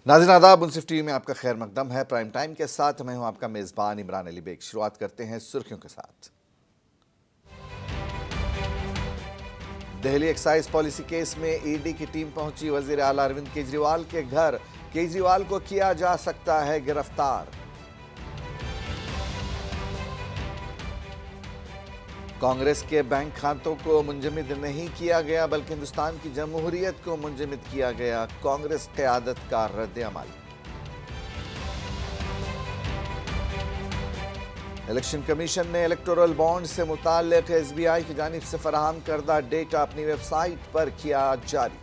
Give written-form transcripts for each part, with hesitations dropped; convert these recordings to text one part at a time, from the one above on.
नाज़रीन आदाब, मुंसिफ टीवी में आपका खैर मकदम है। प्राइम टाइम के साथ मैं हूं आपका मेज़बान इमरान अली बेग। शुरुआत करते हैं सुर्खियों के साथ। दिल्ली एक्साइज पॉलिसी केस में ईडी की टीम पहुंची वजीर आला अरविंद केजरीवाल के घर। केजरीवाल को किया जा सकता है गिरफ्तार। कांग्रेस के बैंक खातों को मुंजमद नहीं किया गया बल्कि हिंदुस्तान की जमहूरियत को मुंजमद किया गया, कांग्रेस क़यादत का रद्द-ए-अमल। इलेक्शन कमीशन ने इलेक्टोरल बॉन्ड से मुताल्लिक एसबीआई की जानिब से फराहम करदा डेटा अपनी वेबसाइट पर किया जारी।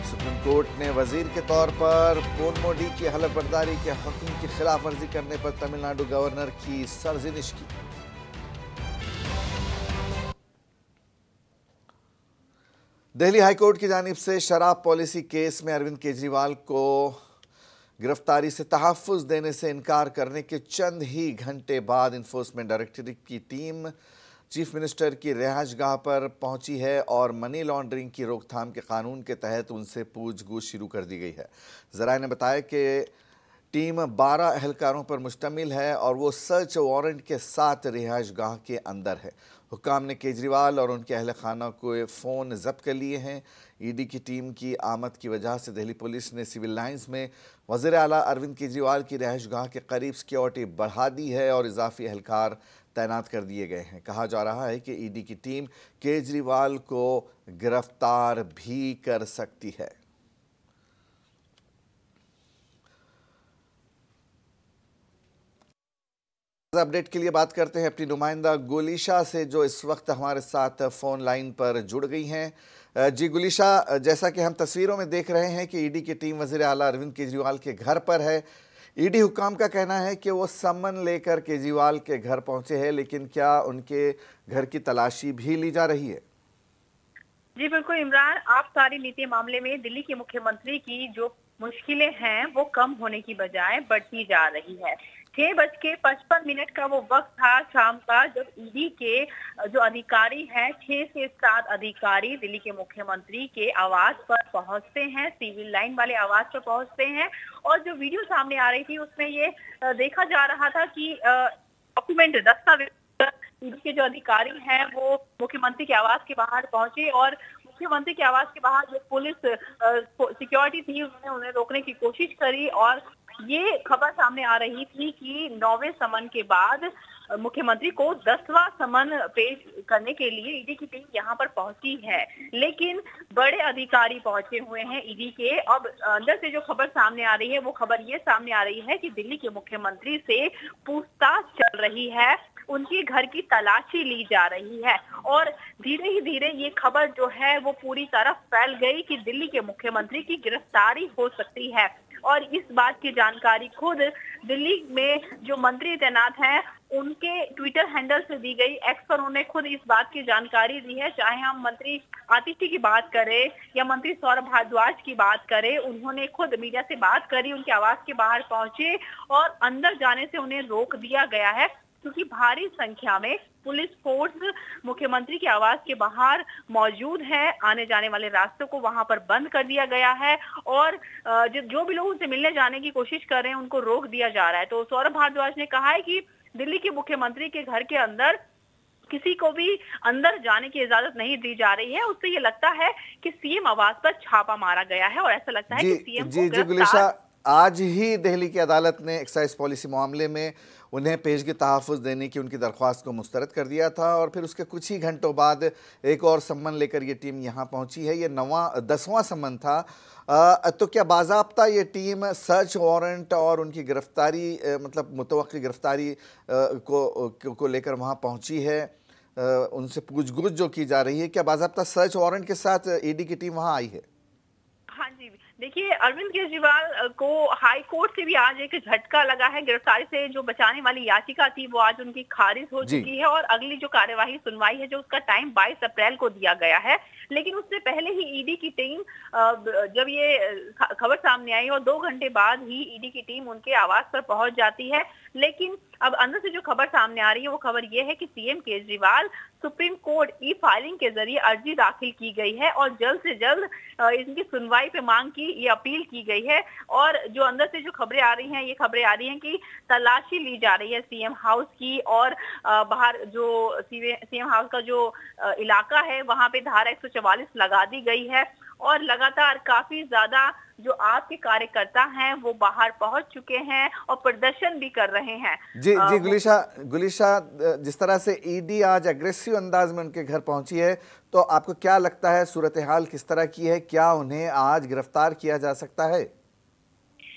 सुप्रीम कोर्ट ने वजीर के तौर पर पोनमोडी की हलफ बर्दारी के हुक्म की खिलाफ वर्जी करने पर तमिलनाडु गवर्नर की सरजनिश की। दिल्ली हाईकोर्ट की जानिब से शराब पॉलिसी केस में अरविंद केजरीवाल को गिरफ्तारी से तहफ़्फ़ुज़ देने से इनकार करने के चंद ही घंटे बाद इन्फोर्समेंट डायरेक्टरेट की टीम चीफ मिनिस्टर की रिहाइशगाह पर पहुंची है और मनी लॉन्ड्रिंग की रोकथाम के कानून के तहत उनसे पूछगछ शुरू कर दी गई है। ज़राए ने बताया कि टीम 12 एहलकारों पर मुश्तमिल है और वो सर्च वारंट के साथ रिहाइशगाह के अंदर है। हुक्काम ने केजरीवाल और उनके अहल खाना को फ़ोन जब्त कर लिए हैं। ईडी की टीम की आमद की वजह से दिल्ली पुलिस ने सिविल लाइंस में वज़ीर आला अरविंद केजरीवाल की रिहाइशगाह के करीब सिक्योरिटी बढ़ा दी है और इजाफी एहलकार तैनात कर दिए गए हैं। कहा जा रहा है कि ईडी की टीम केजरीवाल को गिरफ्तार भी कर सकती है। अपडेट के लिए बात करते हैं अपनी नुमाइंदा गुलिशा से, जो इस वक्त हमारे साथ फ़ोन लाइन पर जुड़ गई हैं। जी गुलिशा, जैसा कि हम तस्वीरों में देख रहे हैं कि ईडी की टीम वज़ीर आला अरविंद केजरीवाल के घर पर है। ईडी हुक्काम का कहना है कि वो सम्मन लेकर केजरीवाल के घर पहुंचे हैं, लेकिन क्या उनके घर की तलाशी भी ली जा रही है? जी बिल्कुल इमरान, आबकारी नीति मामले में दिल्ली के मुख्यमंत्री की जो मुश्किलें हैं वो कम होने की बजाय बढ़ती जा रही है। 6:55 का वो वक्त था शाम का जब ईडी के जो अधिकारी हैं, 6 से 7 अधिकारी दिल्ली के मुख्यमंत्री के आवास पर पहुंचते हैं, सिविल लाइन वाले आवास पर पहुंचते हैं। और जो वीडियो सामने आ रही थी उसमें ये देखा जा रहा था कि डॉक्यूमेंट दस्तावेज ईडी के जो अधिकारी हैं वो मुख्यमंत्री के आवास के बाहर पहुंचे और मुख्यमंत्री के आवास के बाहर जो पुलिस सिक्योरिटी थी उन्हें रोकने की कोशिश करी। और ये खबर सामने आ रही थी कि 9वें समन के बाद मुख्यमंत्री को 10वां समन पेश करने के लिए ईडी की टीम यहां पर पहुंची है, लेकिन बड़े अधिकारी पहुंचे हुए हैं ईडी के। अब अंदर से जो खबर सामने आ रही है वो खबर ये सामने आ रही है कि दिल्ली के मुख्यमंत्री से पूछताछ चल रही है, उनके घर की तलाशी ली जा रही है। और धीरे ही धीरे ये खबर जो है वो पूरी तरह फैल गई कि दिल्ली के मुख्यमंत्री की गिरफ्तारी हो सकती है। और इस बात की जानकारी खुद दिल्ली में जो मंत्री तैनात हैं उनके ट्विटर हैंडल से दी गई। एक्स पर उन्होंने खुद इस बात की जानकारी दी है। चाहे हम मंत्री आतिशी की बात करें या मंत्री सौरभ भारद्वाज की बात करें, उन्होंने खुद मीडिया से बात करी, उनके आवास के बाहर पहुंचे और अंदर जाने से उन्हें रोक दिया गया है क्योंकि भारी संख्या में पुलिस फोर्स मुख्यमंत्री के आवास के बाहर मौजूद है। आने जाने वाले रास्तों को वहां पर बंद कर दिया गया है और जो भी लोग उनसे मिलने जाने की कोशिश कर रहे हैं उनको रोक दिया जा रहा है। तो सौरभ भारद्वाज ने कहा है कि दिल्ली के मुख्यमंत्री के घर के अंदर किसी को भी अंदर जाने की इजाजत नहीं दी जा रही है। उससे ये लगता है कि सीएम आवास पर छापा मारा गया है और ऐसा लगता है कि सीएम को गिरफ्तार। आज ही दिल्ली की अदालत ने एक्साइज पॉलिसी मामले में उन्हें पेशगी तहफ़्फ़ुज़ देने की उनकी दरख्वास्त को मुस्तरद कर दिया था और फिर उसके कुछ ही घंटों बाद एक और सम्मन लेकर ये टीम यहाँ पहुँची है। ये 10वां सम्मन था। तो क्या बाज़ाब्ता ये टीम सर्च वारंट और उनकी गिरफ्तारी मतलब मुतवक्की गिरफ्तारी को लेकर वहाँ पहुँची है? उनसे पूछगछ जो की जा रही है, क्या बाज़ाब्ता सर्च वारंट के साथ ईडी की टीम वहाँ आई है? हाँ जी, देखिए अरविंद केजरीवाल को हाई कोर्ट से भी आज एक झटका लगा है। गिरफ्तारी से जो बचाने वाली याचिका थी वो आज उनकी खारिज हो चुकी है और अगली जो कार्यवाही सुनवाई है जो उसका टाइम 22 अप्रैल को दिया गया है। लेकिन उससे पहले ही ईडी की टीम जब ये खबर सामने आई और 2 घंटे बाद ही ईडी की टीम उनके आवास पर पहुंच जाती है। लेकिन अब अंदर से जो खबर सामने आ रही है वो खबर ये है कि सीएम केजरीवाल सुप्रीम कोर्ट ई फाइलिंग के जरिए अर्जी दाखिल की गई है और जल्द से जल्द इनकी सुनवाई पे मांग की ये अपील की गई है। और जो अंदर से जो खबरें आ रही हैं, ये खबरें आ रही हैं कि तलाशी ली जा रही है सीएम हाउस की और बाहर जो सीएम हाउस का जो इलाका है वहां पे धारा 144 लगा दी गई है और लगातार काफी ज्यादा जो आपके कार्यकर्ता हैं वो बाहर पहुंच चुके हैं और प्रदर्शन भी कर रहे हैं। जी जी गुलिशा, जिस तरह से ईडी आज एग्रेसिव अंदाज में उनके घर पहुंची है, तो आपको क्या लगता है सूरत हाल किस तरह की है? क्या उन्हें आज गिरफ्तार किया जा सकता है?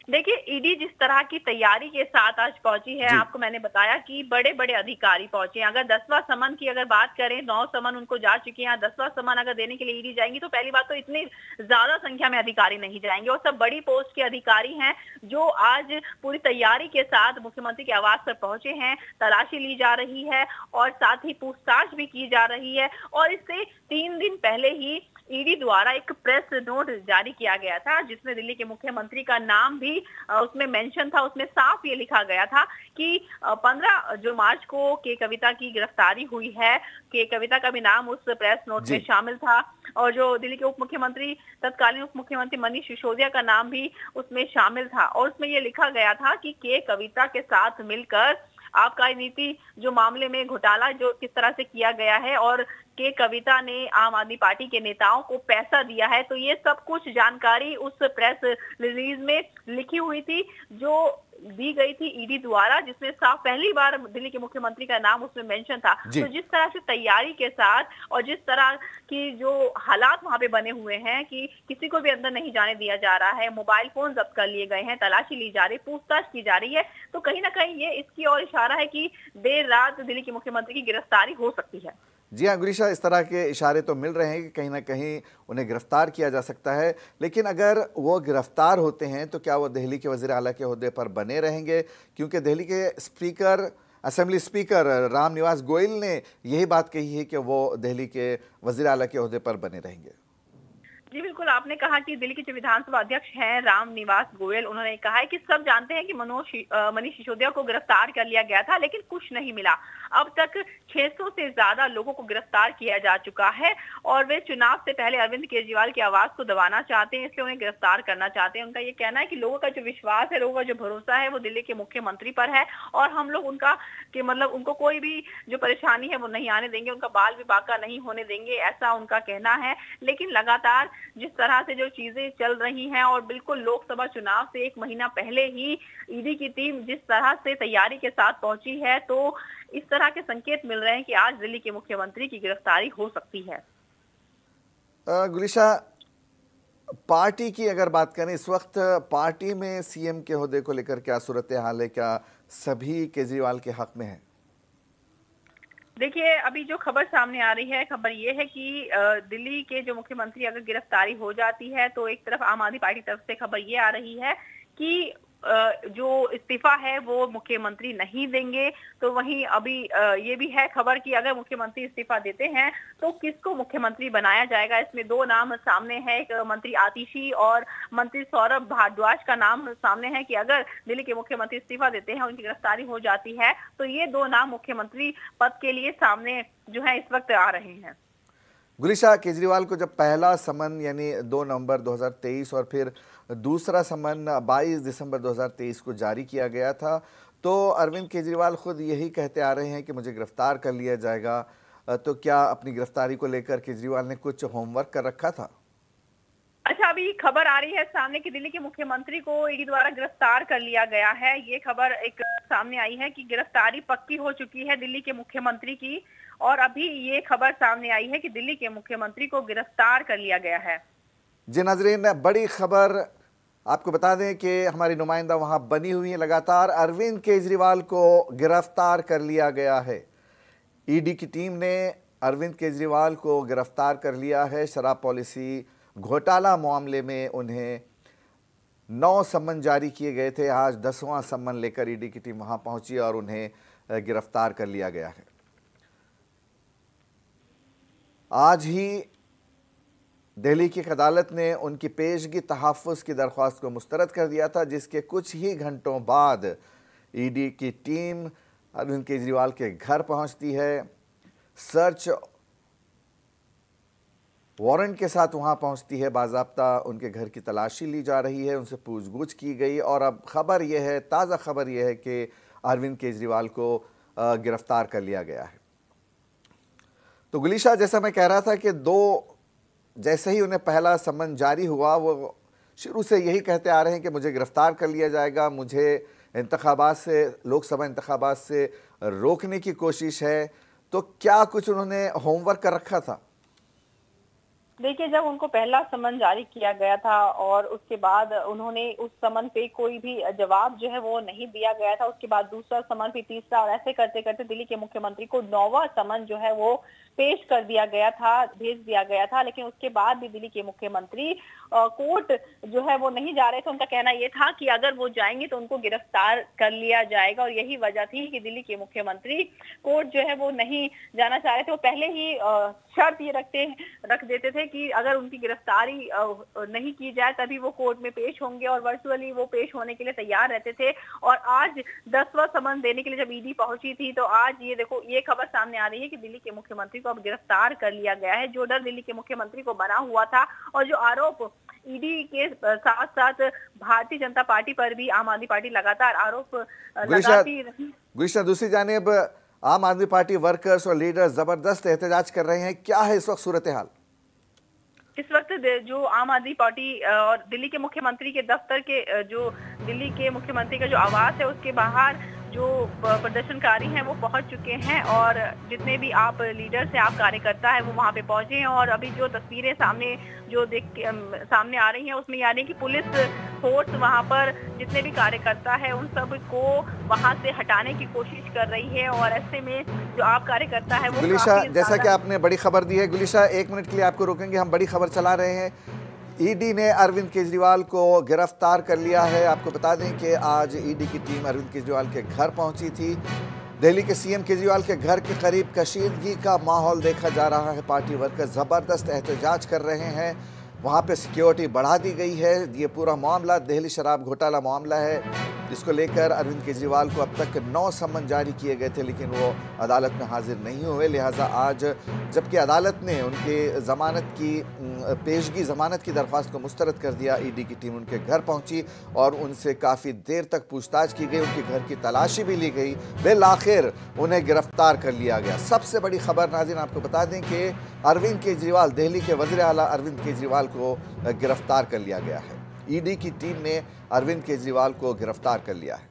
देखिए, ईडी जिस तरह की तैयारी के साथ आज पहुंची है, आपको मैंने बताया कि बड़े बड़े अधिकारी पहुंचे हैं। अगर 10वां समन की अगर बात करें, 9 समन उनको जा चुके हैं, 10वां समन अगर देने के लिए ईडी जाएंगी तो पहली बात तो इतनी ज्यादा संख्या में अधिकारी नहीं जाएंगे और सब बड़ी पोस्ट के अधिकारी हैं जो आज पूरी तैयारी के साथ मुख्यमंत्री के आवास पर पहुंचे हैं। तलाशी ली जा रही है और साथ ही पूछताछ भी की जा रही है और इससे 3 दिन पहले ही ईडी द्वारा एक प्रेस नोट जारी किया गया था जिसमें दिल्ली के मुख्यमंत्री का नाम भी उसमें मेंशन था। उसमें साफ ये लिखा गया था कि 15 जो मार्च को के कविता की गिरफ्तारी हुई है। के कविता का भी नाम उस प्रेस नोट में शामिल था और जो दिल्ली के उप मुख्यमंत्री तत्कालीन उप मुख्यमंत्री मनीष सिसोदिया का नाम भी उसमें शामिल था और उसमें ये लिखा गया था कि के कविता के साथ मिलकर आबकारी नीति जो मामले में घोटाला जो किस तरह से किया गया है और के कविता ने आम आदमी पार्टी के नेताओं को पैसा दिया है। तो ये सब कुछ जानकारी उस प्रेस रिलीज में लिखी हुई थी जो दी गई थी ईडी द्वारा, जिसमें साफ पहली बार दिल्ली के मुख्यमंत्री का नाम उसमें मेंशन था। तो जिस तरह से तैयारी के साथ और जिस तरह की जो हालात वहां पे बने हुए हैं कि किसी को भी अंदर नहीं जाने दिया जा रहा है, मोबाइल फोन जब्त कर लिए गए हैं, तलाशी ली जा रही, पूछताछ की जा रही है, तो कहीं ना कहीं ये इसकी ओर इशारा है कि देर रात दिल्ली के मुख्यमंत्री की गिरफ्तारी हो सकती है। जी हाँ गुलिशा, इस तरह के इशारे तो मिल रहे हैं कि कहीं ना कहीं उन्हें गिरफ्तार किया जा सकता है, लेकिन अगर वो गिरफ्तार होते हैं तो क्या वो दिल्ली के वज़ीर आला के ओहदे पर बने रहेंगे? क्योंकि दिल्ली के असेंबली स्पीकर राम निवास गोयल ने यही बात कही है कि वो दिल्ली के वज़ीर आला के ओहदे पर बने रहेंगे। जी बिल्कुल, आपने कहा कि दिल्ली के जो विधानसभा अध्यक्ष हैं राम निवास गोयल, उन्होंने कहा है कि सब जानते हैं कि मनीष सिसोदिया को गिरफ्तार कर लिया गया था लेकिन कुछ नहीं मिला। अब तक 600 से ज्यादा लोगों को गिरफ्तार किया जा चुका है और वे चुनाव से पहले अरविंद केजरीवाल की आवाज को दबाना चाहते हैं, इसलिए उन्हें गिरफ्तार करना चाहते हैं। उनका ये कहना है कि लोगों का जो विश्वास है, लोगों का जो भरोसा है वो दिल्ली के मुख्यमंत्री पर है और हम लोग उनका कि मतलब उनको कोई भी जो परेशानी है वो नहीं आने देंगे, उनका बाल भी बाका नहीं होने देंगे, ऐसा उनका कहना है। लेकिन लगातार जिस तरह से जो चीजें चल रही हैं और बिल्कुल लोकसभा चुनाव से 1 महीना पहले ही ईडी की टीम जिस तरह से तैयारी के साथ पहुंची है, तो इस तरह के संकेत मिल रहे हैं कि आज दिल्ली के मुख्यमंत्री की गिरफ्तारी हो सकती है। गुलिशा, पार्टी की अगर बात करें, इस वक्त पार्टी में सीएम के ओहदे को लेकर क्या सूरत हाल है? क्या सभी केजरीवाल के हक में है? देखिए, अभी जो खबर सामने आ रही है, खबर ये है कि दिल्ली के जो मुख्यमंत्री अगर गिरफ्तारी हो जाती है तो एक तरफ आम आदमी पार्टी तरफ से खबर ये आ रही है कि जो इस्तीफा है वो मुख्यमंत्री नहीं देंगे। तो वहीं अभी ये भी है खबर कि अगर मुख्यमंत्री इस्तीफा देते हैं तो किसको मुख्यमंत्री बनाया जाएगा। इसमें 2 नाम सामने है, एक मंत्री आतिशी और मंत्री सौरभ भारद्वाज का नाम सामने है कि अगर दिल्ली के मुख्यमंत्री इस्तीफा देते हैं, उनकी गिरफ्तारी हो जाती है तो ये 2 नाम मुख्यमंत्री पद के लिए सामने जो है इस वक्त आ रहे हैं। गुलिशा, केजरीवाल को जब पहला समन यानी 2 नवंबर 2023 और फिर दूसरा समन 22 दिसंबर 2023 को जारी किया गया था, तो अरविंद केजरीवाल खुद यही कहते आ रहे हैं कि मुझे गिरफ्तार कर लिया जाएगा। तो क्या अपनी गिरफ्तारी को लेकर केजरीवाल ने कुछ होमवर्क कर रखा था? अच्छा, अभी खबर आ रही है सामने कि दिल्ली के मुख्यमंत्री को ईडी द्वारा गिरफ्तार कर लिया गया है। ये खबर एक सामने आई है कि गिरफ्तारी पक्की हो चुकी है दिल्ली के मुख्यमंत्री की और अभी ये खबर सामने आई है कि दिल्ली के मुख्यमंत्री को गिरफ्तार कर लिया गया है। जी नाजरीन, बड़ी खबर आपको बता दें कि हमारी नुमाइंदा वहां बनी हुई है। लगातार अरविंद केजरीवाल को गिरफ्तार कर लिया गया है। ईडी की टीम ने अरविंद केजरीवाल को गिरफ्तार कर लिया है। शराब पॉलिसी घोटाला मामले में उन्हें 9 सम्मन जारी किए गए थे। आज 10वां सम्मन लेकर ईडी की टीम वहां पहुंची और उन्हें गिरफ्तार कर लिया गया है। आज ही दिल्ली की एक अदालत ने उनकी पेशगी तहफ़्फ़ुज़ की दरख्वास्त को मुस्तरद कर दिया था, जिसके कुछ ही घंटों बाद ईडी की टीम अरविंद केजरीवाल के घर पहुंचती है। सर्च वारंट के साथ वहां पहुंचती है, बाज़ाब्ता उनके घर की तलाशी ली जा रही है, उनसे पूछगछ की गई और अब खबर यह है, ताज़ा खबर यह है कि अरविंद केजरीवाल को गिरफ्तार कर लिया गया है। तो गुलीशा, जैसा मैं कह रहा था कि जैसे ही उन्हें पहला सम्मन जारी हुआ, वो शुरू से यही कहते आ रहे हैं कि मुझे गिरफ्तार कर लिया जाएगा, मुझे इंतखाबात से, लोकसभा इंतखाबात से रोकने की कोशिश है। तो क्या कुछ उन्होंने होमवर्क कर रखा था? देखिए, जब उनको पहला समन जारी किया गया था और उसके बाद उन्होंने उस समन पे कोई भी जवाब जो है वो नहीं दिया गया था, उसके बाद दूसरा समन, फिर तीसरा, और ऐसे करते करते दिल्ली के मुख्यमंत्री को 9वां समन जो है वो पेश कर दिया गया था, भेज दिया गया था। लेकिन उसके बाद भी दिल्ली के मुख्यमंत्री कोर्ट जो है वो नहीं जा रहे थे। उनका कहना यह था कि अगर वो जाएंगे तो उनको गिरफ्तार कर लिया जाएगा, और यही वजह थी कि दिल्ली के मुख्यमंत्री कोर्ट जो है वो नहीं जाना चाह रहे थे। वो पहले ही शर्त ये रख देते थे कि अगर उनकी गिरफ्तारी नहीं की जाए तभी वो कोर्ट में पेश होंगे, और वर्चुअली वो पेश होने के लिए तैयार रहते थे। और आज 10वां समन देने के लिए जब ईडी पहुंची थी, तो आज ये देखो, ये खबर सामने आ रही है कि दिल्ली के मुख्यमंत्री को अब गिरफ्तार कर लिया गया है। जो डर दिल्ली के मुख्यमंत्री को बना हुआ था और जो आरोप ईडी के साथ साथ भारतीय जनता पार्टी पर भी आम आदमी पार्टी लगातार आरोप लगाती रही। गुलिशा, दूसरी जानिब आम आदमी पार्टी वर्कर्स और लीडर्स जबरदस्त एहतजाज कर रहे हैं, क्या है इस वक्त सूरत हाल? इस वक्त जो आम आदमी पार्टी और दिल्ली के मुख्यमंत्री के दफ्तर के, जो दिल्ली के मुख्यमंत्री का जो आवास है उसके बाहर जो प्रदर्शनकारी हैं वो पहुंच चुके हैं, और जितने भी आप लीडर्स हैं, आप कार्यकर्ता है, वो वहां पे पहुंचे हैं। और अभी जो तस्वीरें सामने आ रही हैं उसमें ये आ रही है कि पुलिस फोर्स वहां पर जितने भी कार्यकर्ता है उन सब को वहां से हटाने की कोशिश कर रही है। और ऐसे में जो आप कार्यकर्ता है वो, गुलिशा, जैसा कि आपने बड़ी खबर दी है, गुलिशा 1 मिनट के लिए आपको रोकेंगे, हम बड़ी खबर चला रहे हैं। ईडी ने अरविंद केजरीवाल को गिरफ्तार कर लिया है। आपको बता दें कि आज ईडी की टीम अरविंद केजरीवाल के घर पहुंची थी। दिल्ली के सीएम केजरीवाल के घर के करीब कशीदगी का माहौल देखा जा रहा है। पार्टी वर्कर ज़बरदस्त एहतजाज कर रहे हैं, वहाँ पे सिक्योरिटी बढ़ा दी गई है। ये पूरा मामला दिल्ली शराब घोटाला मामला है, जिसको लेकर अरविंद केजरीवाल को अब तक 9 सम्मन जारी किए गए थे, लेकिन वो अदालत में हाजिर नहीं हुए। लिहाजा आज जबकि अदालत ने उनके पेशगी ज़मानत की दरख्वास्त को मुस्तरद कर दिया, ईडी की टीम उनके घर पहुंची और उनसे काफ़ी देर तक पूछताछ की गई, उनके घर की तलाशी भी ली गई। बिलाखिर उन्हें गिरफ्तार कर लिया गया। सबसे बड़ी खबर नाज़रीन आपको बता दें कि अरविंद केजरीवाल, दिल्ली के वज़ीर आला अरविंद केजरीवाल को गिरफ्तार कर लिया गया है। ईडी की टीम ने अरविंद केजरीवाल को गिरफ्तार कर लिया है।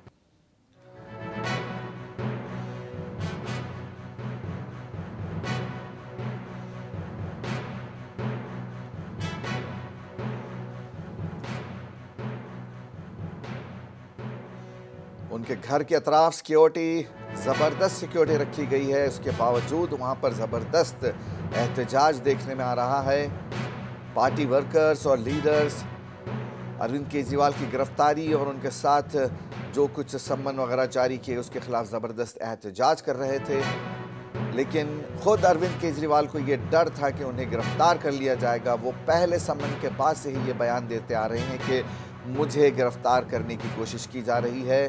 उनके घर के अतराफ सिक्योरिटी, ज़बरदस्त सिक्योरिटी रखी गई है। उसके बावजूद वहाँ पर ज़बरदस्त एहतजाज देखने में आ रहा है। पार्टी वर्कर्स और लीडर्स अरविंद केजरीवाल की गिरफ्तारी और उनके साथ जो कुछ सम्मन वगैरह जारी किए उसके खिलाफ ज़बरदस्त एहतजाज कर रहे थे। लेकिन खुद अरविंद केजरीवाल को ये डर था कि उन्हें गिरफ्तार कर लिया जाएगा। वो पहले सम्मन के बाद से ही ये बयान देते आ रहे हैं कि मुझे गिरफ्तार करने की कोशिश की जा रही है,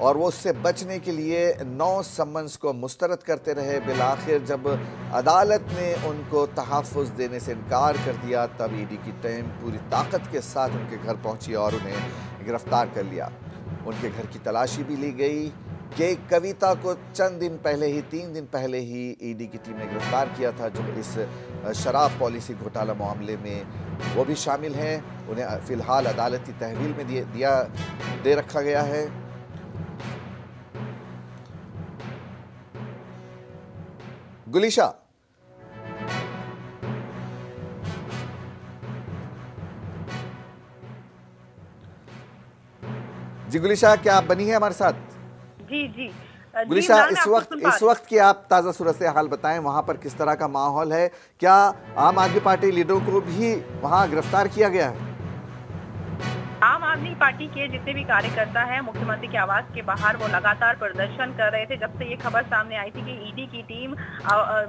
और वो उससे बचने के लिए 9 सम्मन्स को मुस्तरद करते रहे। बिलाखिर जब अदालत ने उनको तहफ़्फ़ुज़ देने से इनकार कर दिया, तब ईडी की टीम पूरी ताकत के साथ उनके घर पहुंची और उन्हें गिरफ्तार कर लिया। उनके घर की तलाशी भी ली गई। के कविता को चंद दिन पहले ही, 3 दिन पहले ही ईडी की टीम ने गिरफ्तार किया था, जो इस शराब पॉलिसी घोटाला मामले में वो भी शामिल हैं। उन्हें फ़िलहाल अदालती तहवील में दे रखा गया है। गुलिशा, जी गुलिशा, क्या आप बनी है हमारे साथ? जी जी गुलिशा, इस वक्त की आप ताज़ा सूरत से हाल बताएं, वहां पर किस तरह का माहौल है? क्या आम आदमी पार्टी लीडरों को भी वहां गिरफ्तार किया गया है? आम आदमी पार्टी के जितने भी कार्यकर्ता हैं मुख्यमंत्री के आवास के बाहर वो लगातार प्रदर्शन कर रहे थे। जब से ये खबर सामने आई थी कि ईडी की टीम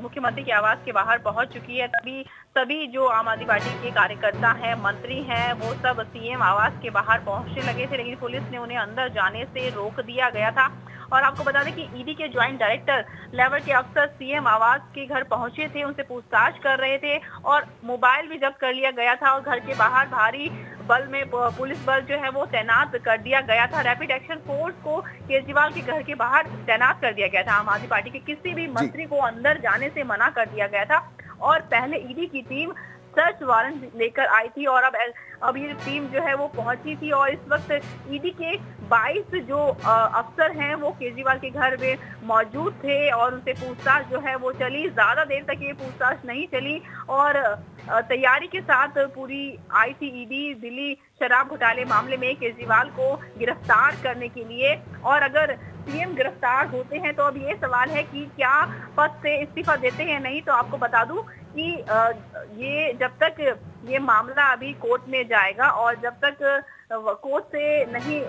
मुख्यमंत्री के आवास के बाहर पहुंच चुकी है, तभी सभी जो आम आदमी पार्टी के कार्यकर्ता हैं, मंत्री हैं, वो सब सीएम आवास के बाहर पहुंचने लगे थे, लेकिन पुलिस ने उन्हें अंदर जाने से रोक दिया गया था। और आपको बता दें कि ईडी के ज्वाइंट डायरेक्टर लेवल के अफसर सीएम आवास के घर पहुंचे थे, उनसे पूछताछ कर रहे थे और मोबाइल भी जब्त कर लिया गया था। और घर के बाहर भारी बल में पुलिस बल जो है वो तैनात कर दिया गया था। रैपिड एक्शन फोर्स को केजरीवाल के घर के बाहर तैनात कर दिया गया था। आम आदमी पार्टी के किसी भी मंत्री को अंदर जाने से मना कर दिया गया था। और पहले ईडी की टीम सर्च वारंट लेकर आई थी और अब ये टीम जो है वो पहुंची थी और इस वक्त ईडी के 22 जो अफसर हैं वो केजरीवाल के घर में मौजूद थे और उनसे पूछताछ जो है वो चली। ज्यादा देर तक ये पूछताछ नहीं चली और तैयारी के साथ पूरी आई थी ईडी दिल्ली शराब घोटाले मामले में केजरीवाल को गिरफ्तार करने के लिए। और अगर सीएम गिरफ्तार होते हैं तो अब ये सवाल है कि क्या पद से इस्तीफा देते हैं नहीं। तो आपको बता दूं कि ये जब तक ये मामला अभी कोर्ट में जाएगा और जब तक कोर्ट से नहीं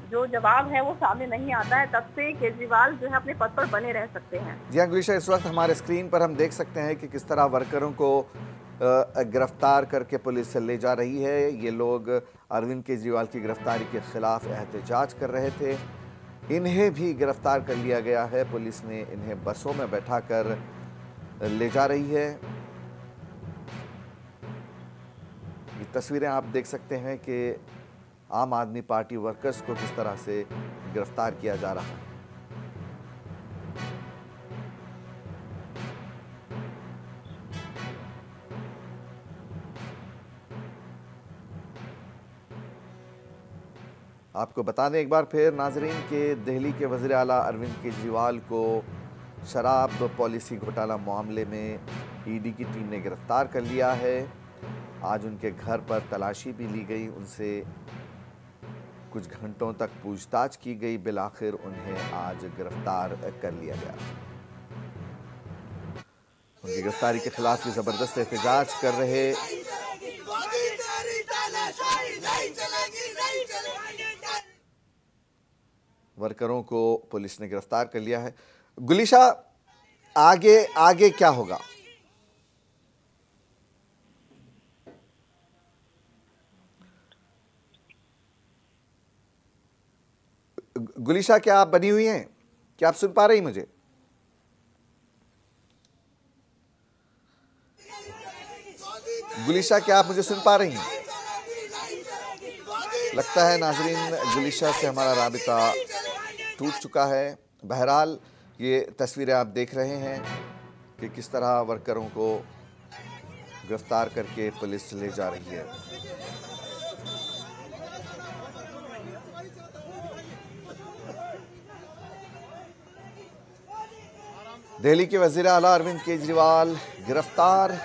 जो जवाब है वो सामने नहीं आता है, तब से केजरीवाल जो है अपने पद पर बने रह सकते हैं। जी हाँ गुलिशा, इस वक्त हमारे स्क्रीन पर हम देख सकते हैं कि किस तरह वर्करों को गिरफ्तार करके पुलिस ले जा रही है। ये लोग अरविंद केजरीवाल की गिरफ्तारी के खिलाफ एहतजाज कर रहे थे। इन्हें भी गिरफ्तार कर लिया गया है। पुलिस ने इन्हें बसों में बैठाकर ले जा रही है। ये तस्वीरें आप देख सकते हैं कि आम आदमी पार्टी वर्कर्स को किस तरह से गिरफ्तार किया जा रहा है। आपको बता दें एक बार फिर नाजरीन के दिल्ली के वज़ीर आला अरविंद केजरीवाल को शराब पॉलिसी घोटाला मामले में ईडी की टीम ने गिरफ्तार कर लिया है। आज उनके घर पर तलाशी भी ली गई, उनसे कुछ घंटों तक पूछताछ की गई। बिलाखिर उन्हें आज गिरफ्तार कर लिया गया। उनकी गिरफ्तारी के खिलाफ ये जबरदस्त एहतजाज कर रहे वर्करों को पुलिस ने गिरफ्तार कर लिया है। गुलिशा, आगे क्या होगा? गुलिशा, क्या आप बनी हुई हैं? क्या आप सुन पा रही मुझे? गुलिशा, क्या आप मुझे सुन पा रही हैं? लगता है नाजरीन गुलिशा से हमारा राबिता टूट चुका है। बहरहाल ये तस्वीरें आप देख रहे हैं कि किस तरह वर्करों को गिरफ्तार करके पुलिस ले जा रही है। दिल्ली के वज़ीर आला अरविंद केजरीवाल गिरफ्तार।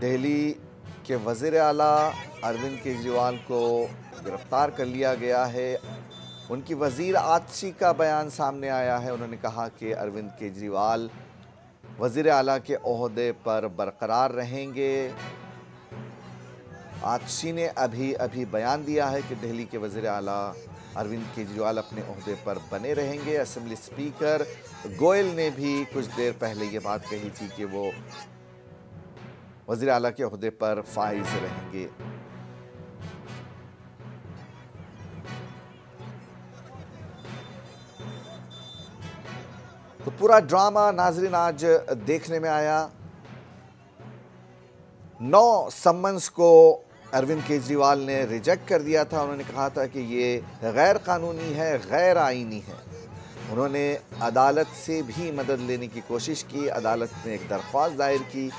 दिल्ली के वज़ीर आला अरविंद केजरीवाल को गिरफ्तार कर लिया गया है। उनकी वज़ीर आतिशी का बयान सामने आया है। उन्होंने कहा कि अरविंद केजरीवाल वज़ीर आला के ओहदे पर बरकरार रहेंगे। आतिशी ने अभी बयान दिया है कि दिल्ली के वज़ीर आला अरविंद केजरीवाल अपने ओहदे पर बने रहेंगे। असेंबली स्पीकर गोयल ने भी कुछ देर पहले ये बात कही थी कि वो वज़ीर आला के ओहदे पर फाइज रहेंगे। तो पूरा ड्रामा नाजरीन आज देखने में आया। 9 सम्मन्स को अरविंद केजरीवाल ने रिजेक्ट कर दिया था। उन्होंने कहा था कि ये गैर कानूनी है, गैर आईनी है। उन्होंने अदालत से भी मदद लेने की कोशिश की। अदालत ने एक दरख्वास्त दायर की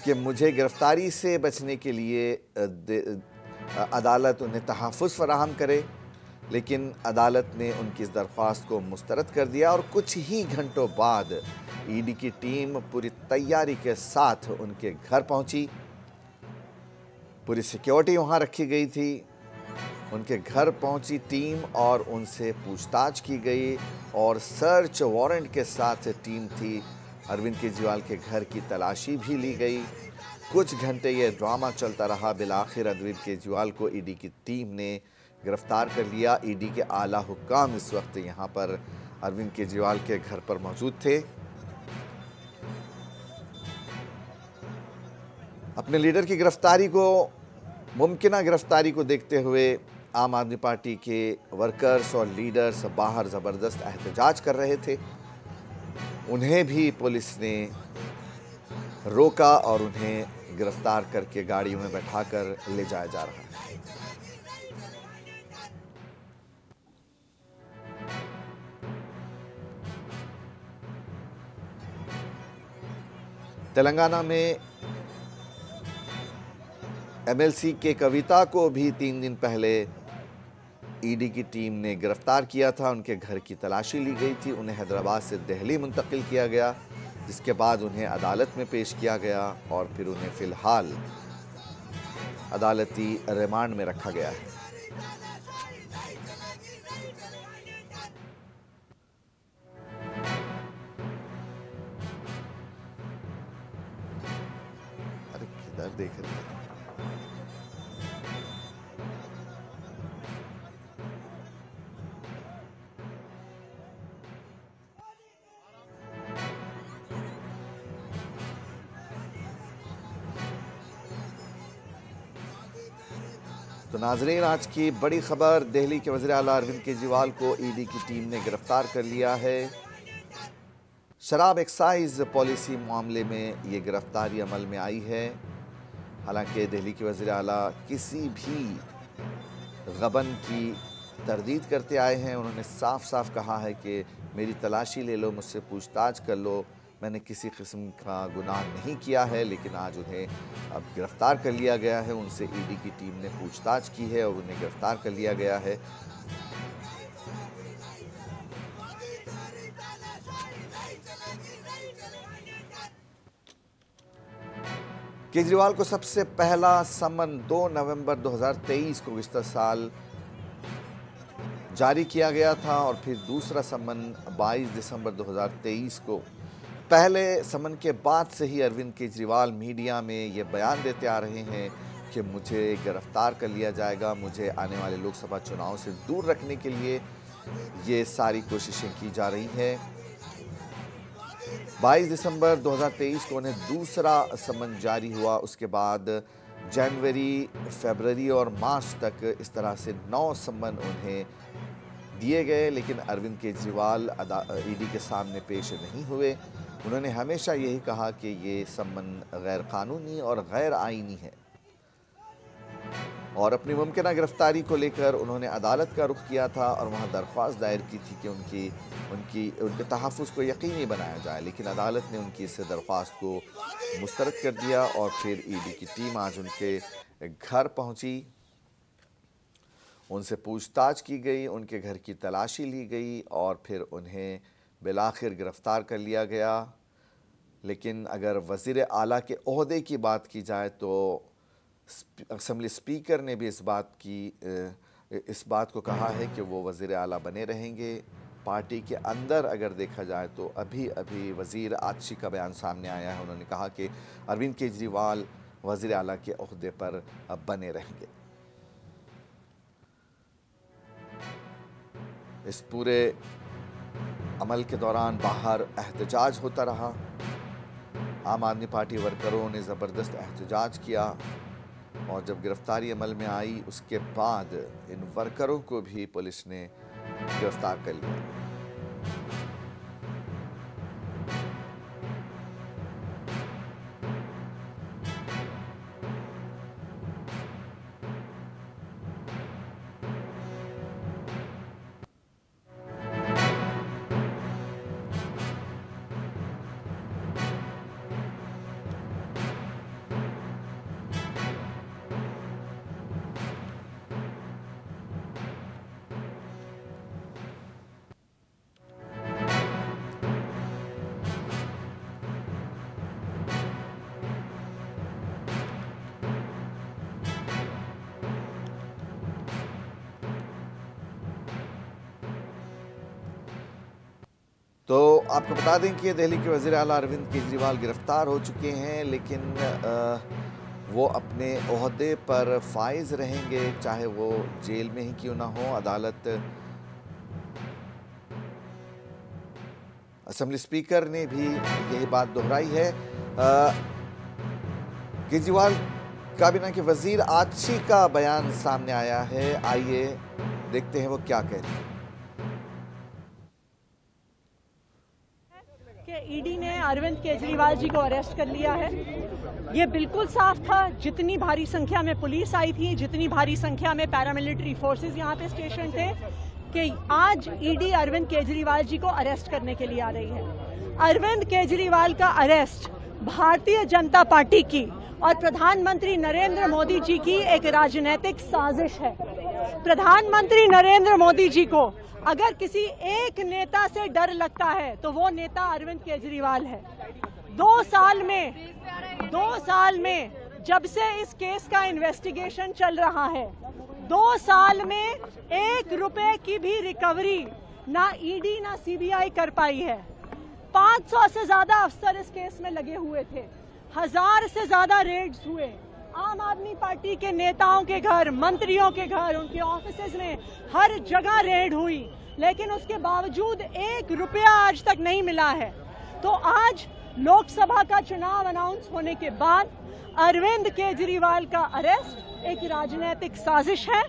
कि मुझे गिरफ्तारी से बचने के लिए अदालत उन्हें तहफ़्फ़ुज़ फराहम करे, लेकिन अदालत ने उनकी इस दरख्वास्त को मुस्तरद कर दिया और कुछ ही घंटों बाद ईडी की टीम पूरी तैयारी के साथ उनके घर पहुंची। पूरी सिक्योरिटी वहां रखी गई थी। उनके घर पहुंची टीम और उनसे पूछताछ की गई और सर्च वारंट के साथ टीम थी। अरविंद केजरीवाल के घर की तलाशी भी ली गई। कुछ घंटे ये ड्रामा चलता रहा। बिलाखिर अरविंद केजरीवाल को ईडी की टीम ने गिरफ्तार कर लिया। ईडी के आला हुक्काम इस वक्त यहां पर अरविंद केजरीवाल के घर पर मौजूद थे। अपने लीडर की गिरफ्तारी को, मुमकिना गिरफ्तारी को देखते हुए आम आदमी पार्टी के वर्कर्स और लीडर्स बाहर जबरदस्त एहतजाज कर रहे थे। उन्हें भी पुलिस ने रोका और उन्हें गिरफ्तार करके गाड़ियों में बैठाकर ले जाया जा रहा है। तेलंगाना में एमएलसी के कविता को भी 3 दिन पहले ईडी की टीम ने गिरफ्तार किया था। उनके घर की तलाशी ली गई थी। उन्हें हैदराबाद से दिल्ली मुंतकिल किया गया, जिसके बाद उन्हें अदालत में पेश किया गया और फिर उन्हें फिलहाल अदालती रिमांड में रखा गया है। अरे किधर देख रहे हैं? तो नाजरीन, आज की बड़ी खबर, दिल्ली के वज़ीर आला अरविंद केजरीवाल को ईडी की टीम ने गिरफ्तार कर लिया है। शराब एक्साइज पॉलिसी मामले में ये गिरफ्तारी अमल में आई है। हालांकि दिल्ली के वज़ीर आला किसी भी गबन की तरदीद करते आए हैं। उन्होंने साफ साफ कहा है कि मेरी तलाशी ले लो, मुझसे पूछताछ कर लो, मैंने किसी किस्म का गुनाह नहीं किया है। लेकिन आज उन्हें अब गिरफ्तार कर लिया गया है। उनसे ईडी की टीम ने पूछताछ की है और उन्हें गिरफ्तार कर लिया गया है। केजरीवाल को सबसे पहला समन 2 नवंबर 2023 को गुज़िश्ता साल जारी किया गया था और फिर दूसरा समन 22 दिसंबर 2023 को। पहले समन के बाद से ही अरविंद केजरीवाल मीडिया में ये बयान देते आ रहे हैं कि मुझे गिरफ्तार कर लिया जाएगा, मुझे आने वाले लोकसभा चुनाव से दूर रखने के लिए ये सारी कोशिशें की जा रही हैं। 22 दिसंबर 2023 को उन्हें दूसरा समन जारी हुआ। उसके बाद जनवरी, फरवरी और मार्च तक इस तरह से 9 समन उन्हें दिए गए, लेकिन अरविंद केजरीवाल ईडी के सामने पेश नहीं हुए। उन्होंने हमेशा यही कहा कि ये समन गैर कानूनी और गैर आईनी है और अपनी मुमकिना गिरफ्तारी को लेकर उन्होंने अदालत का रुख किया था और वहां दरख्वास्त दायर की थी कि उनके तहफ़्फ़ुज़ को यकीनी बनाया जाए। लेकिन अदालत ने उनकी इस दरख्वास्त को मुस्तरद कर दिया और फिर ईडी की टीम आज उनके घर पहुंची। उनसे पूछताछ की गई, उनके घर की तलाशी ली गई और फिर उन्हें बिलाखिर गिरफ्तार कर लिया गया। लेकिन अगर वज़ीर आला के ओहदे की बात की जाए तो असेंबली स्पीकर ने भी इस बात को कहा है कि वो वज़ीर आला बने रहेंगे। पार्टी के अंदर अगर देखा जाए तो अभी वज़ीर आतिशी का बयान सामने आया है। उन्होंने कहा कि अरविंद केजरीवाल वज़ीर आला के ओहदे पर बने रहेंगे। इस पूरे अमल के दौरान बाहर एहतजाज होता रहा। आम आदमी पार्टी वर्करों ने ज़बरदस्त एहतजाज किया और जब गिरफ्तारी अमल में आई उसके बाद इन वर्करों को भी पुलिस ने गिरफ्तार कर लिया। तो आपको बता दें कि दिल्ली के वज़ीर आला अरविंद केजरीवाल गिरफ्तार हो चुके हैं, लेकिन वो अपने ओहदे पर फाइज रहेंगे, चाहे वो जेल में ही क्यों ना हो। अदालत असेंबली स्पीकर ने भी यही बात दोहराई है। केजरीवाल काबीना के वजीर आच्छी का बयान सामने आया है, आइए देखते हैं वो क्या कहते हैं। ईडी ने अरविंद केजरीवाल जी को अरेस्ट कर लिया है। ये बिल्कुल साफ था, जितनी भारी संख्या में पुलिस आई थी, जितनी भारी संख्या में पैरामिलिट्री फोर्सेस यहाँ पे स्टेशन थे, कि आज ईडी अरविंद केजरीवाल जी को अरेस्ट करने के लिए आ रही है। अरविंद केजरीवाल का अरेस्ट भारतीय जनता पार्टी की और प्रधानमंत्री नरेंद्र मोदी जी की एक राजनीतिक साजिश है। प्रधानमंत्री नरेंद्र मोदी जी को अगर किसी एक नेता से डर लगता है तो वो नेता अरविंद केजरीवाल है। 2 साल में जब से इस केस का इन्वेस्टिगेशन चल रहा है, 2 साल में 1 रुपए की भी रिकवरी ना ईडी ना सीबीआई कर पाई है। 500 से ज्यादा अफसर इस केस में लगे हुए थे, 1000 से ज्यादा रेड्स हुए। आम आदमी पार्टी के नेताओं के घर, मंत्रियों के घर, उनके ऑफिसेज में हर जगह रेड हुई, लेकिन उसके बावजूद 1 रुपया आज तक नहीं मिला है। तो आज लोकसभा का चुनाव अनाउंस होने के बाद अरविंद केजरीवाल का अरेस्ट एक राजनीतिक साजिश है।